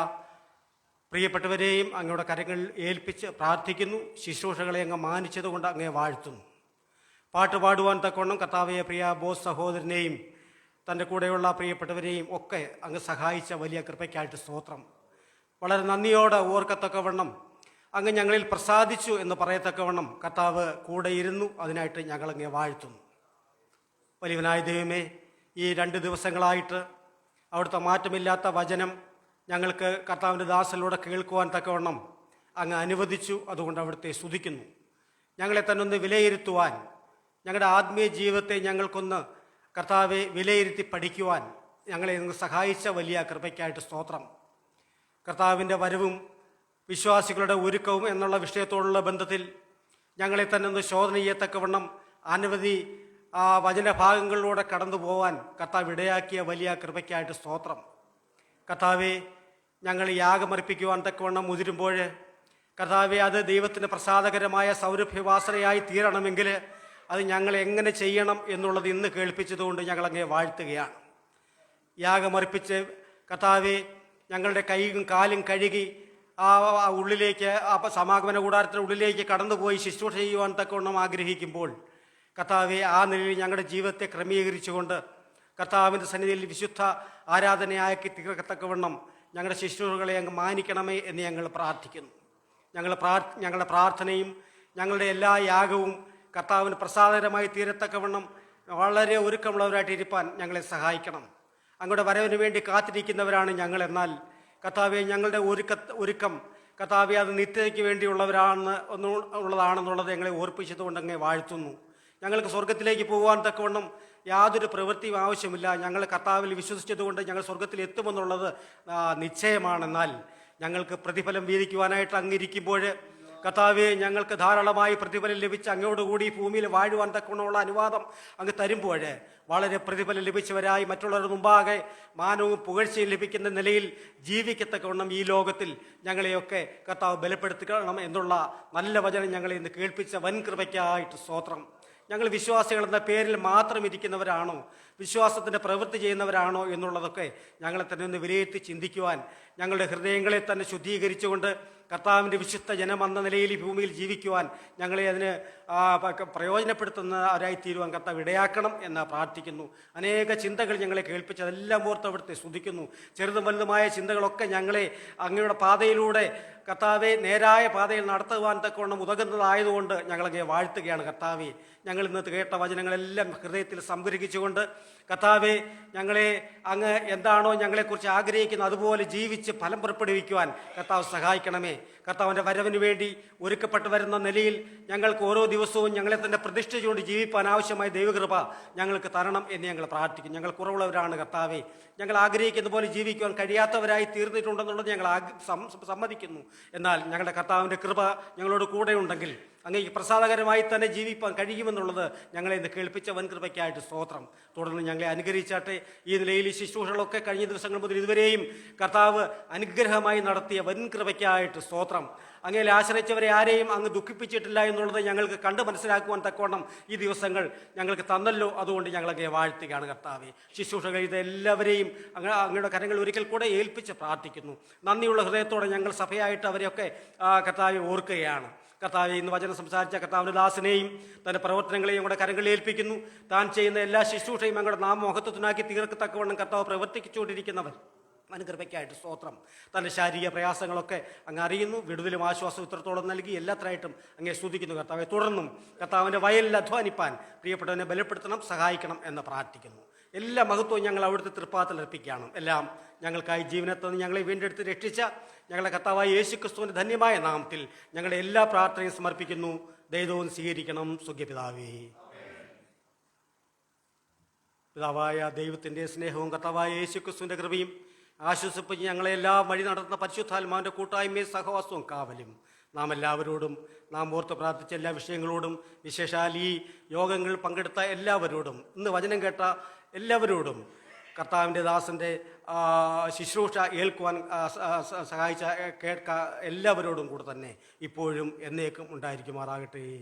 പ്രിയപ്പെട്ടവരെയും അങ്ങയുടെ കരങ്ങളിൽ ഏൽപ്പിച്ച് പ്രാർത്ഥിക്കുന്നു. ശുശ്രൂഷകളെ അങ്ങ് മാനിച്ചതുകൊണ്ട് അങ്ങേ വാഴ്ത്തുന്നു. പാട്ട് പാടുവാൻ തക്കവണ്ണം കർത്താവെ പ്രിയ ബോസ് സഹോദരനെയും തൻ്റെ കൂടെയുള്ള പ്രിയപ്പെട്ടവരെയും ഒക്കെ അങ്ങ് സഹായിച്ച വലിയ കൃപയ്ക്കായിട്ട് സ്തോത്രം. വളരെ നന്ദിയോടെ ഓർക്കത്തക്കവണ്ണം അങ്ങ് ഞങ്ങളിൽ പ്രസാദിച്ചു എന്ന് പറയത്തക്കവണ്ണം കർത്താവ് കൂടെ ഇരുന്നു. അതിനായിട്ട് ഞങ്ങളങ്ങ് വാഴ്ത്തുന്നു. വലിയവനായ ദൈവമേ, ഈ 2 ദിവസങ്ങളായിട്ട് അവിടുത്തെ മാറ്റമില്ലാത്ത വചനം ഞങ്ങൾക്ക് കർത്താവിൻ്റെ ദാസനിലൂടെ കേൾക്കുവാൻ തക്കവണ്ണം അങ്ങ് അനുവദിച്ചു. അതുകൊണ്ട് അവിടുത്തെ സ്തുതിക്കുന്നു. ഞങ്ങളെ തന്നെ ഒന്ന് വിലയിരുത്തുവാൻ, ഞങ്ങളുടെ ആത്മീയ ജീവിതത്തെ ഞങ്ങൾക്കൊന്ന് കർത്താവെ വിലയിരുത്തി പഠിക്കുവാൻ ഞങ്ങളെ സഹായിച്ച വലിയ കൃപയ്ക്കായിട്ട് സ്തോത്രം. കർത്താവിൻ്റെ വരവും വിശ്വാസികളുടെ ഒരുക്കവും എന്നുള്ള വിഷയത്തോടുള്ള ബന്ധത്തിൽ ഞങ്ങളെ തന്നെ ഒന്ന് ശോധന ചെയ്യത്തക്കവണ്ണം അനവധി വചനഭാഗങ്ങളിലൂടെ കടന്നു പോകാൻ കർത്താവ് ഇടയാക്കിയ വലിയ കൃപയ്ക്കായിട്ട് സ്തോത്രം. കർത്താവെ, ഞങ്ങൾ യാഗമർപ്പിക്കുവാൻ തക്കവണ്ണം മുതിരുമ്പോൾ കർത്താവെ അത് ദൈവത്തിന് പ്രസാദകരമായ സൗരഭ്യവാസനയായി തീരണമെങ്കിൽ അത് ഞങ്ങൾ എങ്ങനെ ചെയ്യണം എന്നുള്ളത് ഇന്ന് കേൾപ്പിച്ചതുകൊണ്ട് ഞങ്ങളങ്ങേ വാഴ്ത്തുകയാണ്. യാഗമർപ്പിച്ച് കർത്താവെ ഞങ്ങളുടെ കൈയും കാലും കഴുകി ഉള്ളിലേക്ക് സമാഗമന കൂടാരത്തിൻ്റെ ഉള്ളിലേക്ക് കടന്നുപോയി ശുശ്രൂഷ ചെയ്യുവാൻ തക്കവണ്ണം ആഗ്രഹിക്കുമ്പോൾ കർത്താവെ ആ നിലയിൽ ഞങ്ങളുടെ ജീവിതത്തെ ക്രമീകരിച്ചുകൊണ്ട് കർത്താവിൻ്റെ സന്നിധിയിൽ വിശുദ്ധ ആരാധനയാക്കി തീർക്കത്തക്കവണ്ണം ഞങ്ങളുടെ ശുശ്രൂഷകളെ അങ്ങ് മാനിക്കണമേ എന്ന് ഞങ്ങൾ പ്രാർത്ഥിക്കുന്നു. ഞങ്ങളുടെ പ്രാർത്ഥനയും ഞങ്ങളുടെ എല്ലാ യാഗവും കർത്താവിന് പ്രസാദകരമായി തീരത്തക്കവണ്ണം വളരെ ഒരുക്കമുള്ളവരായിട്ട് ഇരിപ്പാൻ ഞങ്ങളെ സഹായിക്കണം. അങ്ങയുടെ വരവിന് വേണ്ടി കാത്തിരിക്കുന്നവരാണ് ഞങ്ങൾ. എന്നാൽ കർത്താവെ, ഞങ്ങളുടെ ഒരുക്കം കർത്താവെ അത് നിത്യതയ്ക്ക് വേണ്ടിയുള്ളവരാണെന്നുള്ളതാണെന്നുള്ളത് ഞങ്ങളെ ഓർപ്പിച്ചതുകൊണ്ട് അങ്ങേ വാഴ്ത്തുന്നു. ഞങ്ങൾക്ക് സ്വർഗത്തിലേക്ക് പോകുവാൻ തക്കവണ്ണം യാതൊരു പ്രവൃത്തിയും ആവശ്യമില്ല. ഞങ്ങൾ കർത്താവിൽ വിശ്വസിച്ചതുകൊണ്ട് ഞങ്ങൾ സ്വർഗത്തിൽ എത്തുമെന്നുള്ളത് നിശ്ചയമാണെന്നാൽ ഞങ്ങൾക്ക് പ്രതിഫലം വീതിക്കുവാനായിട്ട് അങ്ങിരിക്കുമ്പോൾ കർത്താവെ, ഞങ്ങൾക്ക് ധാരാളമായി പ്രതിഫലം ലഭിച്ച് അങ്ങയോടുകൂടി ഭൂമിയിൽ വാഴുവാൻ തക്കവണ്ണമുള്ള അനുവാദം അങ്ങ് തരുമ്പോൾ വളരെ പ്രതിഫലം ലഭിച്ചവരായി മറ്റുള്ളവരുടെ മുമ്പാകെ മാനവും പുകഴ്ചയും ലഭിക്കുന്ന നിലയിൽ ജീവിക്കത്തക്കവണ്ണം ഈ ലോകത്തിൽ ഞങ്ങളെയൊക്കെ കർത്താവ് ബലപ്പെടുത്തിക്കണം എന്നുള്ള നല്ല വചനം ഞങ്ങളെ ഇന്ന് കേൾപ്പിച്ച വൻ കൃപയ്ക്കായിട്ട് സ്തോത്രം. ഞങ്ങൾ വിശ്വാസികൾ എന്ന പേരിൽ മാത്രം ഇരിക്കുന്നവരാണോ, വിശ്വാസത്തിൻ്റെ പ്രവൃത്തി ചെയ്യുന്നവരാണോ എന്നുള്ളതൊക്കെ ഞങ്ങളെ തന്നെ ഒന്ന് വിലയിരുത്തി ചിന്തിക്കുവാൻ, ഞങ്ങളുടെ ഹൃദയങ്ങളെ തന്നെ ശുദ്ധീകരിച്ചുകൊണ്ട് കർത്താവിൻ്റെ വിശുദ്ധ ജനം എന്ന നിലയിൽ ഈ ഭൂമിയിൽ ജീവിക്കുവാൻ ഞങ്ങളെ അതിന് പ്രയോജനപ്പെടുത്തുന്നവരായി തീരുവാൻ കർത്താവ് ഇടയാക്കണം എന്ന് പ്രാർത്ഥിക്കുന്നു. അനേക ചിന്തകൾ ഞങ്ങളെ കേൾപ്പിച്ച് അതെല്ലാം ഓർത്ത് അവിടുത്തെ സ്തുതിക്കുന്നു. ചെറുതും വലുതുമായ ചിന്തകളൊക്കെ ഞങ്ങളെ അങ്ങയുടെ പാതയിലൂടെ കർത്താവെ നേരായ പാതയിൽ നടത്തുവാൻ തക്കവണ്ണം ഉതകുന്നതായതുകൊണ്ട് ഞങ്ങളെ വാഴ്ത്തുകയാണ്. കർത്താവെ, ഞങ്ങൾ ഇന്നത്തെ കേട്ട വചനങ്ങളെല്ലാം ഹൃദയത്തിൽ സംഗ്രഹിച്ചുകൊണ്ട് കർത്താവെ, ഞങ്ങളെ അങ്ങ് എന്താണോ ഞങ്ങളെക്കുറിച്ച് ആഗ്രഹിക്കുന്നത് അതുപോലെ ജീവിച്ച് ഫലം പുറപ്പെടുവിക്കുവാൻ കർത്താവ് സഹായിക്കണമേ. കർത്താവിൻ്റെ വരവിന് വേണ്ടി ഒരുക്കപ്പെട്ടു വരുന്ന നിലയിൽ ഞങ്ങൾക്ക് ഓരോ ദിവസവും ഞങ്ങളെ തന്നെ പ്രതിഷ്ഠിച്ചുകൊണ്ട് ജീവിപ്പാൻ ആവശ്യമായ ദൈവകൃപ ഞങ്ങൾക്ക് തരണം എന്ന് ഞങ്ങൾ പ്രാർത്ഥിക്കും. ഞങ്ങൾ കുറവുള്ളവരാണ് കർത്താവെ. ഞങ്ങൾ ആഗ്രഹിക്കുന്ന പോലെ ജീവിക്കുവാൻ കഴിയാത്തവരായി തീർന്നിട്ടുണ്ടെന്നുള്ളത് ഞങ്ങൾ സമ്മതിക്കുന്നു. എന്നാൽ ഞങ്ങളുടെ കർത്താവിൻ്റെ കൃപ ഞങ്ങളോട് കൂടെ ഉണ്ടെങ്കിൽ അങ്ങേക്ക് പ്രസാദകരമായി തന്നെ ജീവിപ്പാൻ കഴിയുമെന്നുള്ളത് ഞങ്ങളെ ഇന്ന് കേൾപ്പിച്ച വൻകൃപയ്ക്കായിട്ട് സ്തോത്രം. തുടർന്ന് ഞങ്ങളെ അനുഗ്രഹിച്ചാട്ടെ. ഈ നിലയിൽ ഈ ശുശ്രൂഷകളൊക്കെ കഴിഞ്ഞ ദിവസങ്ങൾ മുതൽ ഇതുവരെയും കർത്താവ് അനുഗ്രഹമായി നടത്തിയ വൻകൃപയ്ക്കായിട്ട് സ്തോത്രം. അങ്ങയിൽ ആശ്രയിച്ചവരെ ആരെയും അങ്ങ് ദുഃഖിപ്പിച്ചിട്ടില്ല എന്നുള്ളത് ഞങ്ങൾക്ക് കണ്ട് മനസ്സിലാക്കുവാൻ തക്കവണ്ണം ഈ ദിവസങ്ങൾ ഞങ്ങൾക്ക് തന്നല്ലോ. അതുകൊണ്ട് ഞങ്ങളൊക്കെ വാഴ്ത്തുകയാണ് കർത്താവെ. ശുശ്രൂഷകൾ ഇതെല്ലാവരെയും അങ്ങയുടെ കരങ്ങൾ ഒരിക്കൽ കൂടെ ഏൽപ്പിച്ച് പ്രാർത്ഥിക്കുന്നു. നന്ദിയുള്ള ഹൃദയത്തോടെ ഞങ്ങൾ സഭയായിട്ട് അവരെയൊക്കെ കർത്താവെ ഓർക്കുകയാണ്. കർത്താവെ, ഇന്ന് വചനം സംസാരിച്ച കർത്താവിൻ്റെ ദാസനെയും തൻ്റെ പ്രവർത്തനങ്ങളെയും കൂടെ കരങ്ങളിൽ ഏൽപ്പിക്കുന്നു. താൻ ചെയ്യുന്ന എല്ലാ ശുശ്രൂഷയും ഞങ്ങളുടെ നാമമഹത്വത്തിനാക്കി തീർക്കത്തക്കവണ്ണം കർത്താവ് പ്രവർത്തിച്ചുകൊണ്ടിരിക്കുന്നവർ അനുകൃപയ്ക്കായിട്ട് സ്തോത്രം. തൻ്റെ ശാരീരിക പ്രയാസങ്ങളൊക്കെ അങ്ങ് അറിയുന്നു. വിടുതലും ആശ്വാസവും ഇത്രത്തോളം നൽകി എല്ലാത്തരായിട്ടും അങ്ങേ സ്തുതിക്കുന്നു കർത്താവെ. തുടർന്നും കർത്താവിൻ്റെ വയലിൽ അധ്വാനിപ്പാൻ പ്രിയപ്പെട്ടവനെ ബലപ്പെടുത്തണം, സഹായിക്കണം എന്ന് പ്രാർത്ഥിക്കുന്നു. എല്ലാ മഹത്വവും ഞങ്ങൾ അവിടുത്തെ തൃപ്പാദത്തിൽ അർപ്പിക്കുകയാണ്. എല്ലാം ഞങ്ങൾക്കായി ജീവനെ തന്ന് ഞങ്ങളെ വീണ്ടെടുത്ത് രക്ഷിച്ച ഞങ്ങളുടെ കർത്താവായ യേശുക്രിസ്തുവിൻ്റെ ധന്യമായ നാമത്തിൽ ഞങ്ങളുടെ എല്ലാ പ്രാർത്ഥനയും സമർപ്പിക്കുന്നു. ദൈവവും സ്വീകരിക്കണം. സ്വർഗ്ഗപിതാവേ, പിതാവായ ദൈവത്തിൻ്റെ സ്നേഹവും കർത്താവായ യേശുക്രിസ്തുവിൻ്റെ കൃപയും ആശ്വസിപ്പിച്ച് ഞങ്ങളെല്ലാം വഴി നടത്തുന്ന പരിശുദ്ധാത്മാവിൻ്റെ കൂട്ടായ്മയും സഹവാസവും കാവലും നാം എല്ലാവരോടും, നാം ഓർത്ത് പ്രാർത്ഥിച്ച എല്ലാ വിഷയങ്ങളോടും, വിശേഷാൽ ഈ യോഗങ്ങളിൽ പങ്കെടുത്ത എല്ലാവരോടും, ഇന്ന് വചനം കേട്ട എല്ലാവരോടും, കർത്താവിൻ്റെ ദാസൻ്റെ ശുശ്രൂഷ ഏൽക്കുവാൻ സഹായിച്ച കേൾക്ക എല്ലാവരോടും കൂടെ തന്നെ ഇപ്പോഴും എന്നേക്കും ഉണ്ടായിരിക്കുമാറാകട്ടെ.